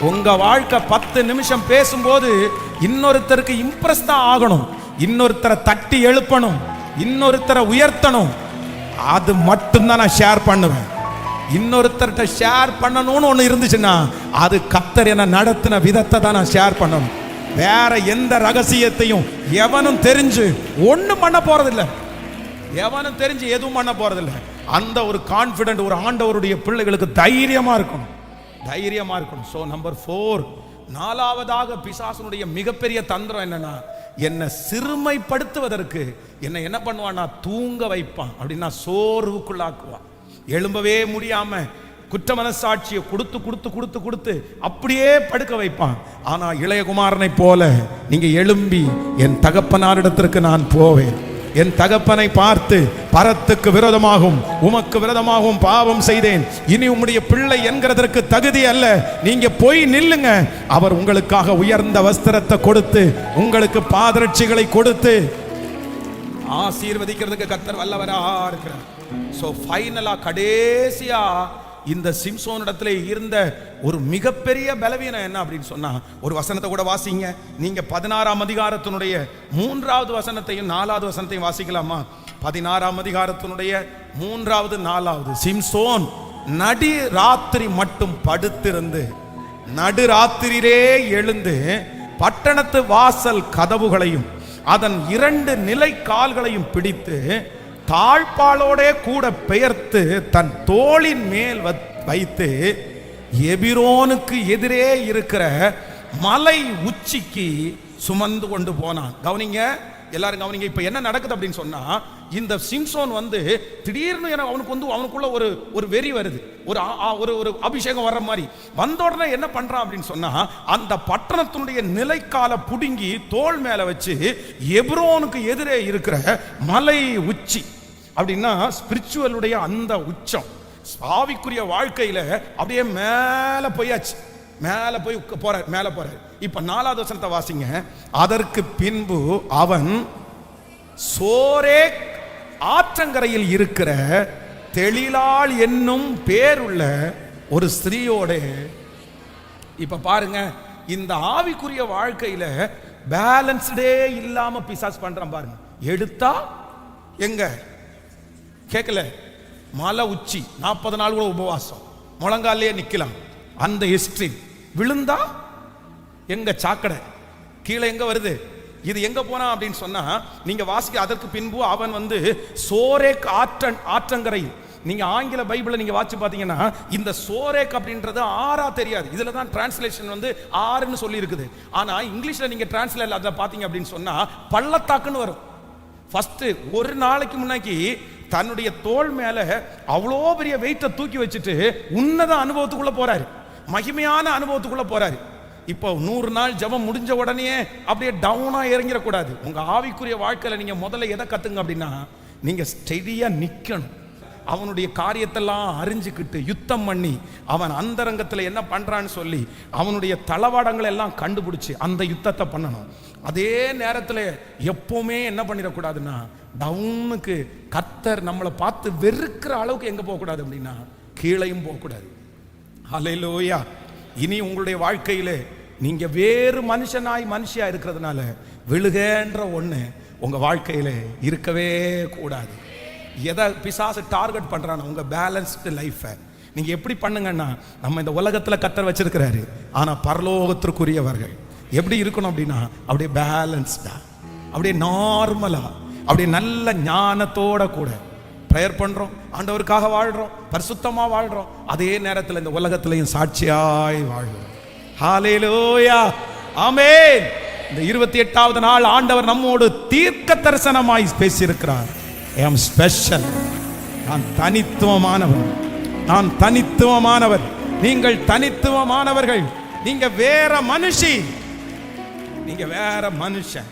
உங்க வாழ்க்கை 10 நிமிஷம் பேசும்போது இன்னொருத்தருக்கு இம்ப்ரெஸ் தான் ஆகணும், இன்னொருத்தரை தட்டி எழுப்பணும், இன்னொருத்தரை உயர்த்தணும். அது மட்டும்தான் நான் ஷேர் பண்ணுவேன். இன்னொருத்தர்கிட்ட ஷேர் பண்ணணும்னு ஒன்று இருந்துச்சுன்னா அது கர்த்தர் என்ன நடத்தின விதத்தை தான் நான் ஷேர் பண்ணணும். வேற எந்த ரகசியத்தையும் எவனும் தெரிஞ்சு ஒன்றும் பண்ண போறதில்லை, எவனும் தெரிஞ்சு எதுவும் பண்ண போறதில்லை. அந்த ஒரு கான்ஃபிடென்ட் ஒரு ஆண்டவருடைய பிள்ளைகளுக்கு தைரியமா இருக்கணும், தைரியமா இருக்கணும். ஸோ நம்பர் 4, நாலாவதாக பிசாசனுடைய மிகப்பெரிய தந்திரம் என்னன்னா, என்னை சிறுமைப்படுத்துவதற்கு என்னை என்ன பண்ணுவான்னா தூங்க வைப்பான். அப்படின்னா சோர்வுக்குள்ளாக்குவான். எழும்பவே முடியாம குற்ற மனசாட்சியை கொடுத்து கொடுத்து கொடுத்து கொடுத்து அப்படியே படுக்க வைப்பான். ஆனா இளையகுமாரனை போல நீங்க எழும்பி, என் தகப்பனாரிடத்திற்கு நான் போவேன், என் தகப்பனை பார்த்து பரத்துக்கு விரோதமாகவும் உமக்கு விரோதமாகவும் பாவம் செய்தேன், இனி உம்முடைய பிள்ளை என்கிறதற்கு தகுதி அல்ல, நீங்க போய் நில்லுங்க. அவர் உங்களுக்காக உயர்ந்த வஸ்திரத்தை கொடுத்து உங்களுக்கு பாதரட்சிகளை கொடுத்து ஆசீர்வதிக்கிறதுக்கு கர்த்தர் வல்லவரா இருக்கிறார். சோ ஃபைனலா கடைசியா இந்த சிம்சோன் இடத்துல இருந்த ஒரு மிகப்பெரிய பலவீனம் என்ன அப்படின்னு சொன்னா, ஒரு வசனத்தை கூட வாசிங்க நீங்க. 16ஆம் அதிகாரத்தினுடைய 3வது வசனத்தையும் 4வது வசனத்தையும் வாசிக்கலாமா? 16ஆம் அதிகாரத்தினுடைய 3வது 4வது. சிம்சோன் நடு ராத்திரி மட்டும் படுத்திருந்து நடுராத்திரியிலே எழுந்து பட்டணத்து வாசல் கதவுகளையும் அதன் 2 நிலை கால்களையும் பிடித்து தாழ்பாலோட கூட பெயர்த்து தன் தோளின் மேல் வைத்து எபிரோனுக்கு எதிரே இருக்கிற மலை உச்சிக்கு சுமந்து கொண்டு போனான். கவனிங்க, எல்லாரும் கவனிங்க. இப்ப என்ன நடக்குது அப்படின்னு சொன்னா, இந்த சிம்சோன் திடீர்னு அவனுக்குள்ள ஒரு வெறி வருது, ஒரு அபிஷேகம் வர்ற மாதிரி வந்த உடனே என்ன பண்றான் அப்படின்னு சொன்னா, அந்த பட்டணத்தினுடைய நிலைக்கால புடுங்கி தோள் மேல வச்சு எபிரோனுக்கு எதிரே இருக்கிற மலை உச்சி, அப்படின்னா ஸ்பிரிச்சுவலுடைய அந்த உச்சம், ஆவிக்குரிய வாழ்க்கையில அப்படியே மேல போயாச்சு, மேல போய் போறார், மேல போறார். இப்ப 4வது வசனத்தை வாசிங்க. அதற்கு பின்பு அவன் சோரேக் ஆற்றங்கரையில் இருக்கிற தெளிலாள் என்னும் பேருள்ள ஒரு ஸ்திரீயோட, இப்ப பாருங்க, இந்த ஆவிக்குரிய வாழ்க்கையில பேலன்ஸ்டே இல்லாம பிசாஸ் பண்றான் பாருங்க. எடுத்தா எங்க கேட்கல, மலை உச்சி 40 நாள் கூட உபவாசம், முழங்காலே நிக்கலாம், அந்த ஹிஸ்டரி. விழுந்தா எங்க சாக்கடை, கீழே எங்க வருது, இது எங்க போனா அப்படின்னு சொன்னா நீங்க வாசிக்க. அதற்கு பின்பு அவன் சோரேக் ஆற்றங்கரை, நீங்க ஆங்கில பைபிளை நீங்க வாசி பாத்தீங்கன்னா இந்த சோரேக் அப்படின்றது ஆறா தெரியாது, இதுல தான் டிரான்ஸ்லேஷன் ஆறுன்னு சொல்லி இருக்குது. ஆனா இங்கிலீஷ்ல நீங்க டிரான்ஸ்லேட் அதை பாத்தீங்க அப்படின்னு சொன்னா பள்ளத்தாக்குன்னு வரும். ஃபர்ஸ்ட் ஒரு நாளைக்கு முன்னாடி தன்னுடைய தோள் மேல அவ்வளோ பெரிய வெயிட்டை தூக்கி வச்சுட்டு உன்னத அனுபவத்துக்குள்ள போறாரு, மகிமையான அனுபவத்துக்குள்ள போறாரு. இப்போ 100 நாள் ஜெபம் முடிஞ்ச உடனே அப்படியே டவுனா இறங்கிடக்கூடாது. உங்க ஆவிக்குரிய வாழ்க்கையில நீங்க முதல்ல எதை கத்துங்க அப்படின்னா, நீங்க ஸ்டெடியா நிக்கணும். அவனுடைய காரியத்தெல்லாம் அறிஞ்சுக்கிட்டு யுத்தம் பண்ணி அவன் அந்தரங்கத்தில் என்ன பண்றான்னு சொல்லி அவனுடைய தளவாடங்களை எல்லாம் கண்டுபிடிச்சு அந்த யுத்தத்தை பண்ணணும். அதே நேரத்தில் எப்பவுமே என்ன பண்ணிடக்கூடாதுன்னா, டவுனுக்கு கர்த்தர் நம்மளை பார்த்து வெறுக்கிற அளவுக்கு எங்க போகக்கூடாது அப்படின்னா கீழையும் போகக்கூடாது. ஹல்லேலூயா. இனி உங்களுடைய வாழ்க்கையிலே நீங்க வேறு மனுஷியா இருக்கிறதுனால விழுகன்ற ஒண்ணு உங்க வாழ்க்கையில இருக்கவே கூடாது. எதை பிசாசு டார்கெட் பண்றான உங்க பேலன்ஸ்டு லைஃபை நீங்க எப்படி பண்ணுங்கன்னா, நம்ம இந்த உலகத்துல கர்த்தர் வச்சிருக்கிறாரு, ஆனா பரலோகத்திற்குரியவர்கள் எப்படி இருக்கணும் அப்படின்னா அப்படியே பேலன்ஸ்டா, அப்படியே நார்மலா, அப்படியே நல்ல ஞானத்தோட கூட பிரேயர் பண்றோம், ஆண்டவருக்காக வாழ்றோம், பரிசுத்தமா வாழ்றோம், அதே நேரத்தில் இந்த உலகத்திலையும் சாட்சியாய் வாழ்றோம். ஹல்லேலூயா, ஆமென். இந்த 28வது நாள் ஆண்டவர் நம்மோடு தீர்க்க தரிசனமாய் பேசியிருக்கிறார். ஐ அம் ஸ்பெஷல், நான் தனித்துவமானவர், நான் தனித்துவமானவர், நீங்கள் தனித்துவமானவர்கள், நீங்க வேற மனுஷி, நீங்க வேற மனுஷன்.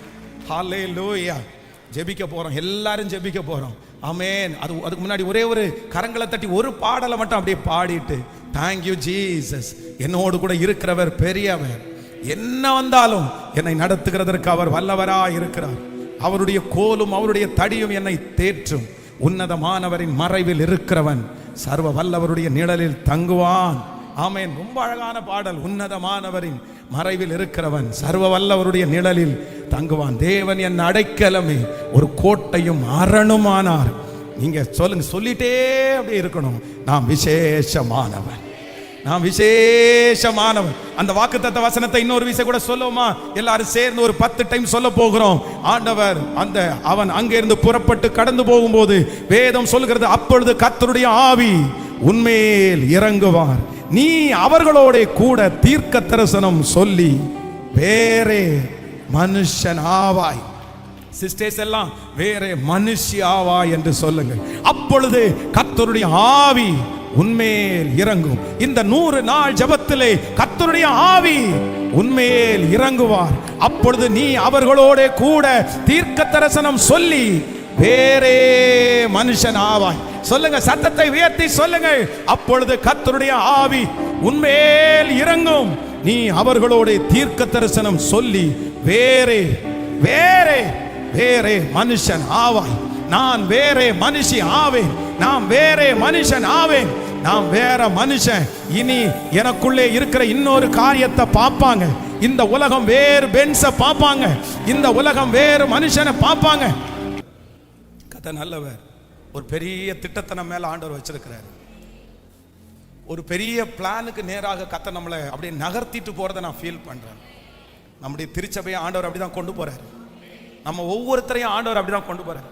ஹல்லேலூயா. ஜெபிக்க போறோம், எல்லாரும் ஜெபிக்க போறோம். ஆமென். அதுக்கு முன்னாடி ஒரே ஒரு கரங்களை தட்டி ஒரு பாடலை மட்டும் அப்படியே பாடிட்டு, தேங்க் யூ ஜீசஸ், என்னோடு கூட இருக்கிறவர் பெரியவர், என்ன வந்தாலும் என்னை நடத்துகிறதற்கு அவர் வல்லவராய் இருக்கிறார், அவருடைய கோலும் அவருடைய தடியும் என்னை தேற்றும், உன்னதமானவரின் மறைவில் இருக்கிறவன் சர்வ வல்லவருடைய நிழலில் தங்குவான். ஆமென். ரொம்ப அழகான பாடல். உன்னதமானவரின் மறைவில் இருக்கிறவன் சர்வ வல்லவருடைய நிழலில் தங்குவான். தேவன் என் அடைக்கலமே ஒரு கோட்டையும் அரணுமானார். நீங்க சொல்லுங்க, சொல்லிட்டே அப்படியே இருக்கணும், நான் விசேஷமானவன், நான் விசேஷமானவன். அந்த வாக்குத்தத்த வசனத்தை இன்னொரு விஷயம் கூட சொல்லுவோமா? எல்லாரும் சேர்ந்து ஒரு 10 டைம் சொல்ல போகிறோம். ஆண்டவர் அவன் அங்கிருந்து புறப்பட்டு கடந்து போகும்போது வேதம் சொல்கிறது, அப்பொழுது கர்த்தருடைய ஆவி உன்மேல் இறங்குவார், நீ அவர்களோட கூட தீர்க்க தரிசனம் சொல்லி வேறே மனுஷன் ஆவாய். சிஸ்டர்ஸ் எல்லாம் வேறே மனுஷி ஆவாய் என்று சொல்லுங்கள். அப்பொழுது கர்த்தருடைய ஆவி உன்மேல் இறங்கும். இந்த 100 நாள் ஜெபத்திலே கர்த்தருடைய ஆவி உன்மேல் இறங்குவார். அப்பொழுது நீ அவர்களோட கூட தீர்க்க தரிசனம் சொல்லி வேறே மனுஷன் ஆவாய். சொல்லுங்க, சத்தத்தை உயர்த்தி சொல்லுங்கள். அப்பொழுது கர்த்தருடைய ஆவி உன்மேல் இறங்கும், நீ அவர்களோட தீர்க்க தரிசனம் சொல்லி வேறே வேறே வேறே மனுஷன் ஆவாய். நான் வேறே மனுஷி ஆவேன், நான் வேறே மனுஷன் ஆவேன், நான் வேற மனுஷன். இனி எனக்குள்ளே இருக்கிற இன்னொரு காரியத்தை பார்ப்பாங்க. இந்த உலகம் வேறு பென்ஸை பார்ப்பாங்க, இந்த உலகம் வேறு மனுஷனை பார்ப்பாங்க. கர்த்தர் நல்லவர். ஒரு பெரிய திட்டத்தை நம்ம மேல ஆண்டவர் வச்சிருக்கிறார். ஒரு பெரிய பிளானுக்கு நேராக கர்த்தர் நம்மளை அப்படியே நகர்த்திட்டு போறதை நான் ஃபீல் பண்றேன். நம்முடைய திருச்சபையை ஆண்டவர் அப்படிதான் கொண்டு போறாரு. நம்ம ஒவ்வொருத்தரையும் ஆண்டவர் அப்படிதான் கொண்டு போறாரு.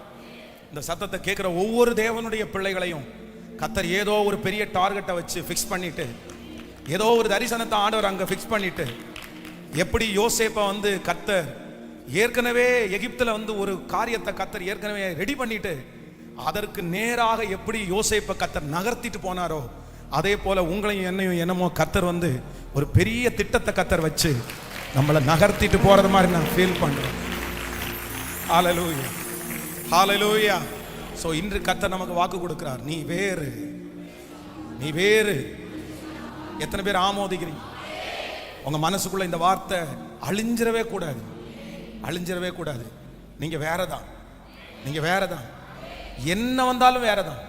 இந்த சத்தத்தை கேட்கிற ஒவ்வொரு தேவனுடைய பிள்ளைகளையும் கர்த்தர் ஏதோ ஒரு பெரிய டார்கெட்டை வச்சு ஃபிக்ஸ் பண்ணிட்டு, ஏதோ ஒரு தரிசனத்தை ஆண்டவர் அங்க ஃபிக்ஸ் பண்ணிட்டு, எப்படி யோசேப்பை கர்த்தர் ஏற்கனவே எகிப்துல ஒரு காரியத்தை கர்த்தர் ஏற்கனவே ரெடி பண்ணிட்டு அதற்கு நேராக எப்படி யோசேப்பை கர்த்தர் நகர்த்திட்டு போனாரோ, அதே போல உங்களையும் என்னையும் என்னமோ கர்த்தர் ஒரு பெரிய திட்டத்தை கர்த்தர் வச்சு நம்மளை நகர்த்திட்டு போறது மாதிரி நான் ஃபீல் பண்றேன். ஹல்லேலூயா, ஹல்லேலூயா. சோ இன்று கர்த்தர் நமக்கு வாக்கு கொடுக்கிறார், நீ வேறு, நீ வேறு. எத்தனை பேர் ஆமோதிக்கிறீங்க? உங்க மனசுக்குள்ள இந்த வார்த்தை அழிஞ்சிடவே கூடாது, அழிஞ்சிடவே கூடாது. நீங்க வேறதான், நீங்க வேறதான். என்ன வந்தாலும் வேறதான்.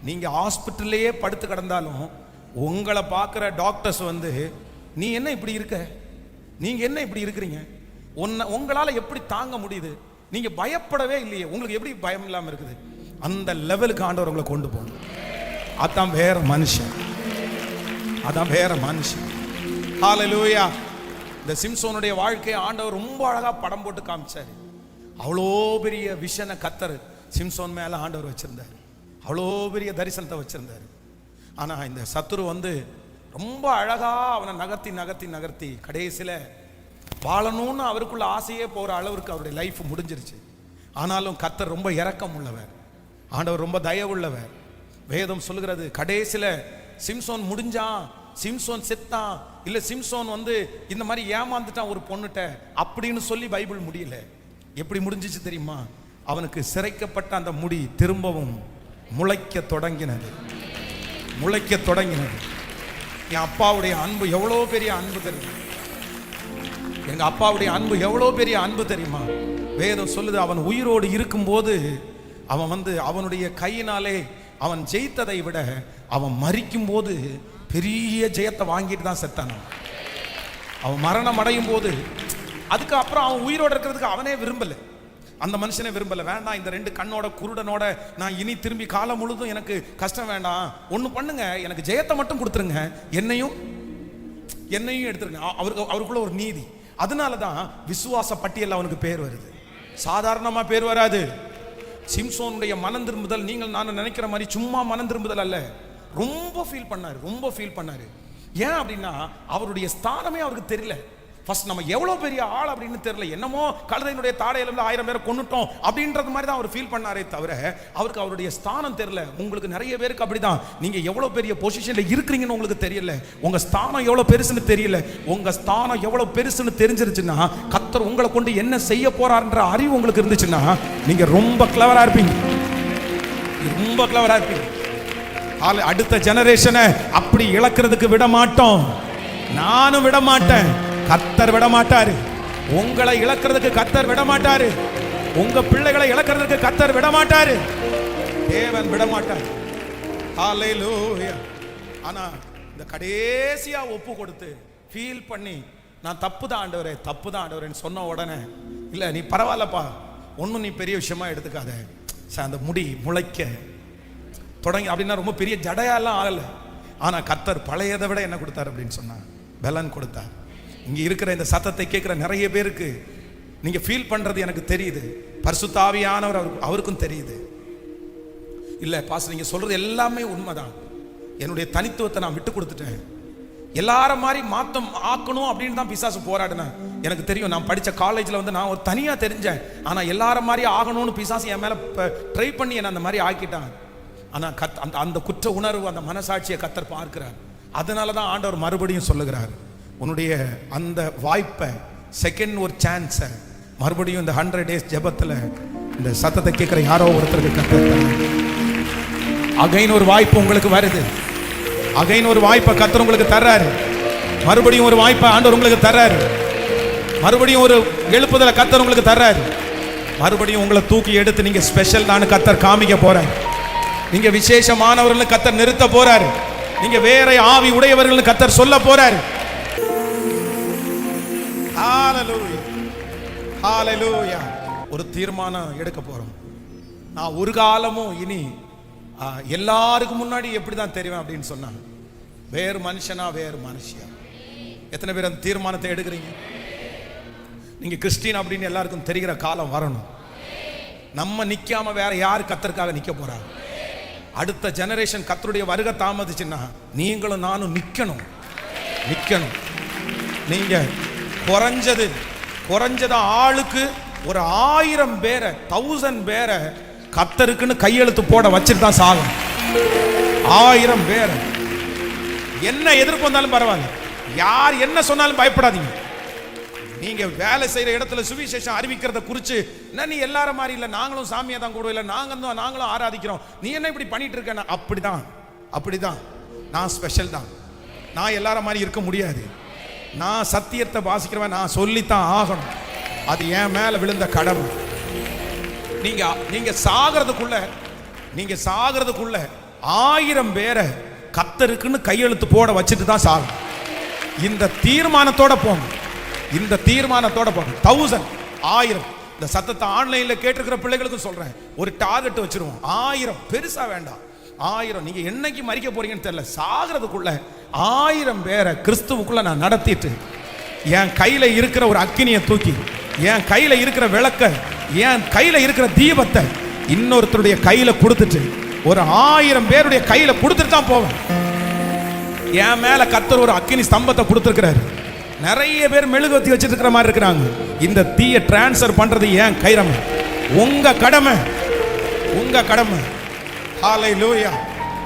நீங்க ஹாஸ்பிட்டல்லையே படுத்து கிடந்தாலும் உங்களை பார்க்குற டாக்டர்ஸ் நீ என்ன இப்படி இருக்க, நீங்க என்ன இப்படி இருக்கிறீங்க, உங்களால எப்படி தாங்க முடியுது, நீங்க பயப்படவே இல்லையே, உங்களுக்கு எப்படி பயம் இல்லாம இருக்குது, அந்த லெவலுக்கு ஆண்டவர் உங்களை கொண்டு போகணும். அதான் வேற மனுஷன், அதான் வேற மனுஷன். ஹல்லேலூயா. இந்த சிம்சோனுடைய வாழ்க்கையை ஆண்டவர் ரொம்ப அழகா படம் போட்டு காமிச்சாரு. அவ்வளோ பெரிய விஷனை கர்த்தர் சிம்சோன் மேல ஆண்டவர் வச்சிருந்தார், அவ்வளோ பெரிய தரிசனத்தை வச்சிருந்தார். ஆனா இந்த சத்துரு ரொம்ப அழகா அவனை நகர்த்தி நகர்த்தி நகர்த்தி கடைசியில வாழணும்னு அவருக்குள்ள ஆசையே போற அளவுக்கு அவருடைய லைஃப் முடிஞ்சிருச்சு. ஆனாலும் கர்த்தர் ரொம்ப இரக்கம் உள்ளவர், ஆண்டவர் ரொம்ப தயவுள்ளவர். வேதம் சொல்லுகிறது, கடைசியில சிம்சோன் முடிஞ்சான், சிம்சோன் செத்தான், இல்ல சிம்சோன் இந்த மாதிரி ஏமாந்துட்டான் ஒரு பொண்ணுட்ட அப்படின்னு சொல்லி பைபிள் முடியல. எப்படி முடிஞ்சிச்சு தெரியுமா? அவனுக்கு சிரைக்கப்பட்ட அந்த முடி திரும்பவும் முளைக்க தொடங்கினது, முளைக்க தொடங்கினது. என் அப்பாவுடைய அன்பு எவ்வளோ பெரிய அன்பு தெரியுமா? எங்க அப்பாவுடைய அன்பு எவ்வளோ பெரிய அன்பு தெரியுமா? வேதம் சொல்லுது, அவன் உயிரோடு இருக்கும்போது அவன் அவனுடைய கையினாலே அவன் ஜெயித்ததை விட அவன் மரிக்கும் போது பெரிய ஜெயத்தை வாங்கிட்டு தான் செத்தான். அவன் மரணம் அடையும் போது அதுக்கு அப்புறம் அவன் உயிரோடு இருக்கிறதுக்கு அவனே விரும்பல, அந்த மனுஷனே விரும்பல. வேண்டாம், இந்த 2 கண்ணோட குருடனோட நான் இனி திரும்பி காலம் முழுதும் எனக்கு கஷ்டம் வேண்டாம், ஒன்று பண்ணுங்க, எனக்கு ஜெயத்தை மட்டும் கொடுத்துருங்க, என்னையும் எடுத்துருங்க. அவருக்குள்ள ஒரு நீதி. அதனால தான் விசுவாச பட்டியல் அவனுக்கு பேர் வருது, சாதாரணமா பேர் வராது. சிம்சோனுடைய மனம் திரும்புதல் நீங்கள் நான் நினைக்கிற மாதிரி சும்மா மனம் திரும்புதல் அல்ல, ரொம்ப ஃபீல் பண்ணாரு. ஏன் அப்படின்னா அவருடைய ஸ்தானமே அவருக்கு தெரியல. ஃபர்ஸ்ட் நம்ம எவ்வளவு பெரிய ஆள் அப்படின்னு தெரியல, என்னமோ கழுதையினுடைய தாடையில 1000 பேரை கொன்னுட்டோம் அப்படின்றது மாதிரி தான் அவர் ஃபீல் பண்ணாரே தவிர அவருக்கு அவருடைய ஸ்தானம் தெரியல. உங்களுக்கு நிறைய பேருக்கு அப்படிதான், நீங்க எவ்வளவு பெரிய பொசிஷன்ல இருக்கிறீங்கன்னு உங்களுக்கு தெரியல, உங்க ஸ்தானம் எவ்வளவு பெருசுன்னு தெரியல. உங்க ஸ்தானம் எவ்வளவு பெருசுன்னு தெரிஞ்சிருச்சுன்னா கர்த்தர் உங்களை கொண்டு என்ன செய்ய போறார்ன்ற அறிவு உங்களுக்கு இருந்துச்சுன்னா நீங்க ரொம்ப கிளவரா இருப்பீங்க. அடுத்த ஜெனரேஷனை அப்படி இழக்கிறதுக்கு விட மாட்டோம், நானும் விட மாட்டேன், கர்த்தர் விட மாட்டாரு. உங்களை இழக்கிறதுக்கு கர்த்தர் விட மாட்டாரு, உங்க பிள்ளைகளை இழக்கிறதுக்கு கர்த்தர் விட மாட்டாரு, தேவன் விட மாட்டார். ஹல்லேலூயா. ஆனா இந்த கடைசியா ஒப்பு கொடுத்து ஃபீல் பண்ணி நான் தப்பு தான் ஆண்டவரேன்னு சொன்ன உடனே இல்ல நீ பரவாயில்லப்பா, ஒன்னும் நீ பெரிய விஷயமா எடுத்துக்காத, அந்த முடி முளைக்க தொடங்கி அப்படின்னா ரொம்ப பெரிய ஜடையெல்லாம் ஆகல. ஆனா கர்த்தர் பழையதை விட என்ன கொடுத்தார் அப்படின்னு சொன்னா பலன் கொடுத்தார். இங்க இருக்கிற இந்த சத்தத்தை கேட்கிற நிறைய பேருக்கு நீங்க ஃபீல் பண்றது எனக்கு தெரியுது, பரிசுத்த ஆவியானவர் அவருக்கும் தெரியுது. இல்ல பாஸ் நீங்க சொல்றது எல்லாமே உண்மைதான், என்னுடைய தனித்துவத்தை நான் விட்டு கொடுத்துட்டேன், எல்லாரும் மாதிரி மாத்தம் ஆக்கணும் அப்படின்னு தான் பிசாசு போராடினேன். எனக்கு தெரியும், நான் படித்த காலேஜில் நான் ஒரு தனியாக தெரிஞ்சேன், ஆனால் எல்லாரும் மாதிரி ஆகணும்னு பிசாசு என் மேலே ட்ரை பண்ணி என்னை அந்த மாதிரி ஆக்கிட்டான். ஆனால் அந்த குற்ற உணர்வு, அந்த மனசாட்சியை கர்த்தர் பார்க்கிறார். அதனால தான் ஆண்டவர் மறுபடியும் சொல்லுகிறார், உன்னுடைய அந்த வாய்ப்பை, செகண்ட் ஒரு சான்ஸை மறுபடியும் இந்த 100 days ஜெபத்தில் இந்த சத்தத்தை கேட்குற யாரோ ஒருத்தருக்கு கர்த்தர் அகைன் ஒரு வாய்ப்பு உங்களுக்கு வருது. அகைன் ஒரு வாய்ப்பை கர்த்தர் உங்களுக்கு தர்றாரு. மறுபடியும் ஒரு வாய்ப்பை ஆண்டவர் உங்களுக்கு தர்றாரு. மறுபடியும் ஒரு எழுப்புதலை கர்த்தர் உங்களுக்கு தர்றாரு. மறுபடியும் உங்களை தூக்கி எடுத்து நீங்க ஸ்பெஷல் தான் கர்த்தர் காமிக்க போறாரு. நீங்க விசேஷமானவர்கள் கர்த்தர் நிறுத்த போறாரு. நீங்க வேற ஆவி உடையவர்கள் கர்த்தர் சொல்ல போறாரு. ஹalleluya, ஹalleluya. ஒரு தீர்மானம் எடுக்க போறோம். நான் ஒரு காலமும் இனி எல்லாருக்கும் முன்னாடி எப்படிதான் தெரியும் அப்படின்னு சொன்னாங்க, வேறு மனுஷனா வேறு மனுஷியா. எத்தனை பேர் அந்த தீர்மானத்தை எடுக்கிறீங்க? நீங்க கிறிஸ்டின் அப்படின்னு எல்லாருக்கும் தெரிகிற காலம் வரணும். நம்ம நிக்காம வேற யார் கர்த்தருக்காக நிக்க போறாங்க? அடுத்த ஜெனரேஷன் கர்த்தருடைய வருகை தாமதிச்சுன்னா நீங்களும் நானும் நிக்கணும். நீங்க குறைஞ்சது ஆளுக்கு ஒரு 1000 பேரை 1000 பேரை கர்த்தருக்குன்னு கையெழுத்து போட வச்சுட்டு தான் சாகும். 1000 பேரை என்ன எதிர்ப்பு வந்தாலும் பரவாயில்ல, யார் என்ன சொன்னாலும் பயப்படாதீங்க. நீங்க வேலை செய்யற இடத்துல சுவிசேஷம் அறிவிக்கிறத குறிச்சு என்ன நீ எல்லாரும் மாதிரி இல்ல, நாங்களும் சாமியை தான் கூட இல்ல, நாங்களும் ஆராதிக்கிறோம், நீ என்ன இப்படி பண்ணிட்டு இருக்க? அப்படிதான் நான் ஸ்பெஷல் தான், நான் எல்லாரும் மாதிரி இருக்க முடியாது, நான் சத்தியத்தை வாசிக்கிறவன், நான் சொல்லித்தான் ஆகணும், அது என் மேல விழுந்த கடமை. நீங்க சாகிறதுக்குள்ள 1000 பேரை கர்த்தருக்குன்னு கையெழுத்து போட வச்சுட்டு தான் சாகும். இந்த தீர்மானத்தோட போங்க. 1000 இந்த சத்தத்தை ஆன்லைன்ல கேட்டிருக்கிற பிள்ளைகளுக்கும் சொல்றேன், ஒரு டார்கெட் வச்சிருவோம். 1000 பெருசா வேண்டாம், 1000. நீங்க என்னைக்கு மறிக்க போறீங்கன்னு தெரியல, சாகிறதுக்குள்ள 1000 பேரை கிறிஸ்துவுக்குள்ள நான் நடத்திட்டு என் கையில இருக்கிற ஒரு அக்கினியை தூக்கி, என் கையில இருக்கிற விளக்க, என் கையில இருக்கிற தீபத்தை இன்னொருத்தருடைய கையில கொடுத்துட்டு, ஒரு 1000 பேருடைய கையில கொடுத்துட்டு தான் போவேன். என் மேல கர்த்தர் ஒரு அக்கினி ஸ்தம்பத்தை கொடுத்திருக்கிறாரு. நிறைய பேர் மெழுகுவத்தி வச்சிட்டு இருக்கிற மாதிரி இருக்கிறாங்க. இந்த தீயை டிரான்ஸ்ஃபர் பண்றது ஏன் கைரமை, உங்க கடமை. ஹல்லேலூயா.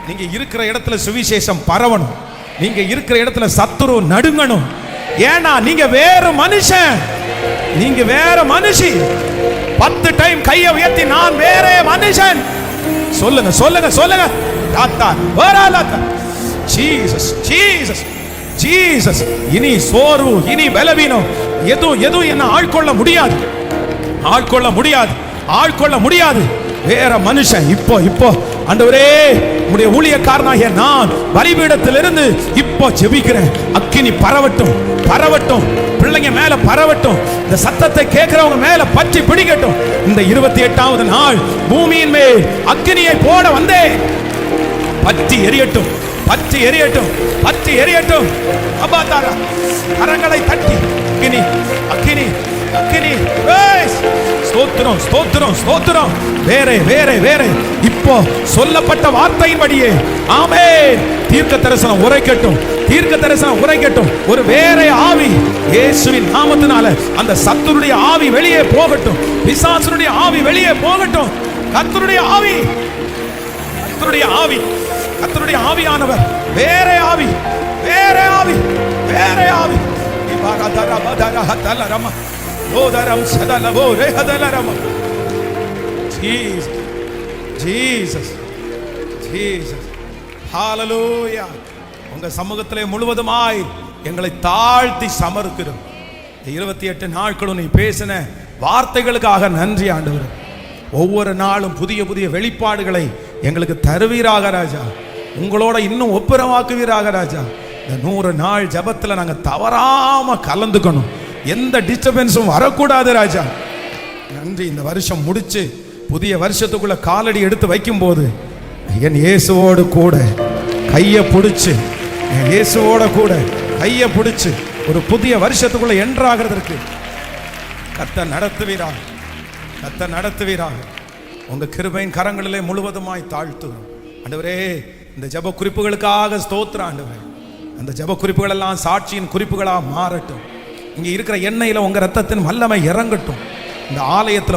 நீங்க இருக்கிற இடத்துல சுவிசேஷம் பரவணும். நீங்க இருக்கிற இடத்துல சத்துரு நடுங்கணும். ஏன்னா நீங்க வேற மனுஷன், நீங்க வேற மனுஷி. 10 டைம் கையை உயர்த்தி நான் வேற மனுஷன் சொல்லுங்க. ஜீசஸ். இனி சோர்வு, இனி பலவீனம் எதுவும் என்ன ஆட்கொள்ள முடியாது. வேற மனுஷன் இப்போ ஆண்டவரே, உம்முடைய ஊழியக்காரனாகிய நான் பலிபீடத்திலிருந்து இப்போ ஜெபிக்கிறேன். அக்கினி பரவட்டும், பரவட்டும், பிள்ளைங்க மேல பரவட்டும், இந்த சத்தத்தை கேட்கிறவங்க மேல பற்றி பிடிக்கட்டும். இந்த 28வது நாள் பூமியின் மேல் அக்கினியை போட வந்தேன். பற்றி எரியட்டும், பற்றி எரியட்டும், பற்றி எரியட்டும். அபாதாரா கரங்களை தட்டி அக்கினி, அக்கினி, அக்கினி. ஸ்தோத்திரம், ஸ்தோத்திரம், ஸ்தோத்திரம். வேறே வேறே வேறே இப்போ சொல்லப்பட்ட வார்த்தையின்படியே ஆமென். தீர்க்க தரிசனம் உரைக்கட்டும், தீர்க்க தரிசனம் உரைக்கட்டும். ஒரு வேற ஆவி இயேசுவின் நாமத்தினால அந்த சத்துருடைய ஆவி வெளியே போகட்டும், பிசாசுடைய ஆவி வெளியே போகட்டும். கர்த்தருடைய ஆவி, கர்த்தருடைய ஆவி, கர்த்தருடைய ஆவியானவர் வேற ஆவி, வேற ஆவி, வேற ஆவி. உங்க சமூகத்திலே முழுவதுமாய் எங்களை தாழ்த்தி சமர்க்கிறோம். 28 நாட்களும் நீ பேசின வார்த்தைகளுக்காக நன்றி ஆண்டவரே. ஒவ்வொரு நாளும் புதிய புதிய வெளிப்பாடுகளை எங்களுக்கு தருவீராக ராஜா. உங்களோட இன்னும் ஒப்புரவாக்குவீராக ராஜா. இந்த 100 நாள் ஜபத்துல நாங்க தவறாம கலந்துக்கணும், எந்த டிஸ்டர்பன்ஸும் வரக்கூடாது ராஜா. நன்றி. இந்த வருஷம் முடிச்சு புதிய வருஷத்துக்குள்ள காலடி எடுத்து வைக்கும் போது என் இயேசுவோடு கூட கையை பிடிச்சு, என் இயேசுவோட கூட கையை பிடிச்சு ஒரு புதிய வருஷத்துக்குள்ள என்ட்ராகிறதுக்கு கர்த்தர் நடத்துவீராக, கர்த்தர் நடத்துவீராக. உங்க கிருபையின் கரங்களிலே முழுவதுமாய் தாழ்த்துகிறோம் ஆண்டவரே. இந்த ஜப குறிப்புகளுக்காக ஸ்தோத்திரம் ஆண்டவரே. அந்த ஜப குறிப்புகள் எல்லாம் சாட்சியின் குறிப்புகளாக மாறட்டும். இங்கே இருக்கிற எண்ணெயில் உங்க ரத்தத்தின் வல்லமை இறங்கட்டும். இந்த ஆலயத்தில்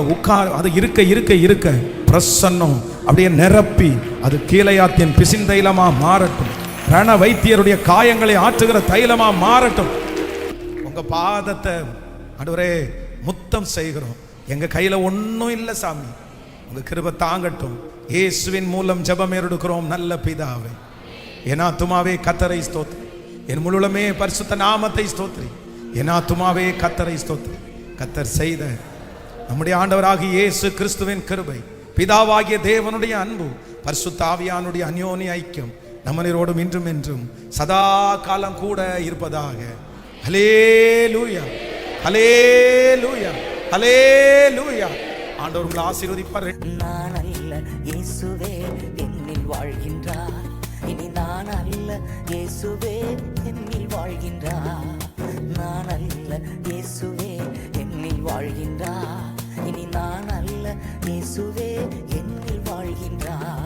அது இருக்க இருக்க இருக்க பிரசன்னம் அப்படியே நிரப்பி அது கீழையாத்தின் பிசின் தைலமா மாறட்டும். ரண வைத்தியருடைய காயங்களை ஆற்றுகிற தைலமா மாறட்டும். உங்க பாதத்தை ஆண்டவரே முத்தம் செய்கிறோம். எங்க கையில ஒன்றும் இல்லை சாமி, உங்க கிருபை தாங்கட்டும். இயேசுவின் மூலம் ஜெபம் எடுக்கிறோம் நல்ல பிதாவே. என் ஆத்துமாவே கர்த்தரை ஸ்தோத்திரி, என் முழுமே பரிசுத்த நாமத்தை ஸ்தோத்திரி. என் ஆத்துமாவே கர்த்தரை ஸ்தோத்திரி. கர்த்தர் செய்த நம்முடைய ஆண்டவராகிய இயேசு கிறிஸ்துவின் கிருபை, பிதாவாகிய தேவனுடைய அன்பு, பரிசுத்த ஆவியானுடைய அந்யோன்ய ஐக்கியம் நம்மனோடும் இன்றும் என்றும் சதா காலம் கூட இருப்பதாக. ஹல்லேலூயா, ஹல்லேலூயா, ஹல்லேலூயா. ஆண்டவர் உங்களை ஆசீர்வதிப்பார். நான் அல்ல இயேசுவே என்னில் வாழ்கின்றார், இனி நான் அல்ல இயேசுவே என்னில் வாழ்கின்றார். நான் அல்ல இயேசுவே என்னில் வாழ்கின்றார், இனி நான் அல்ல இயேசுவே என்னில் வாழ்கின்றார்.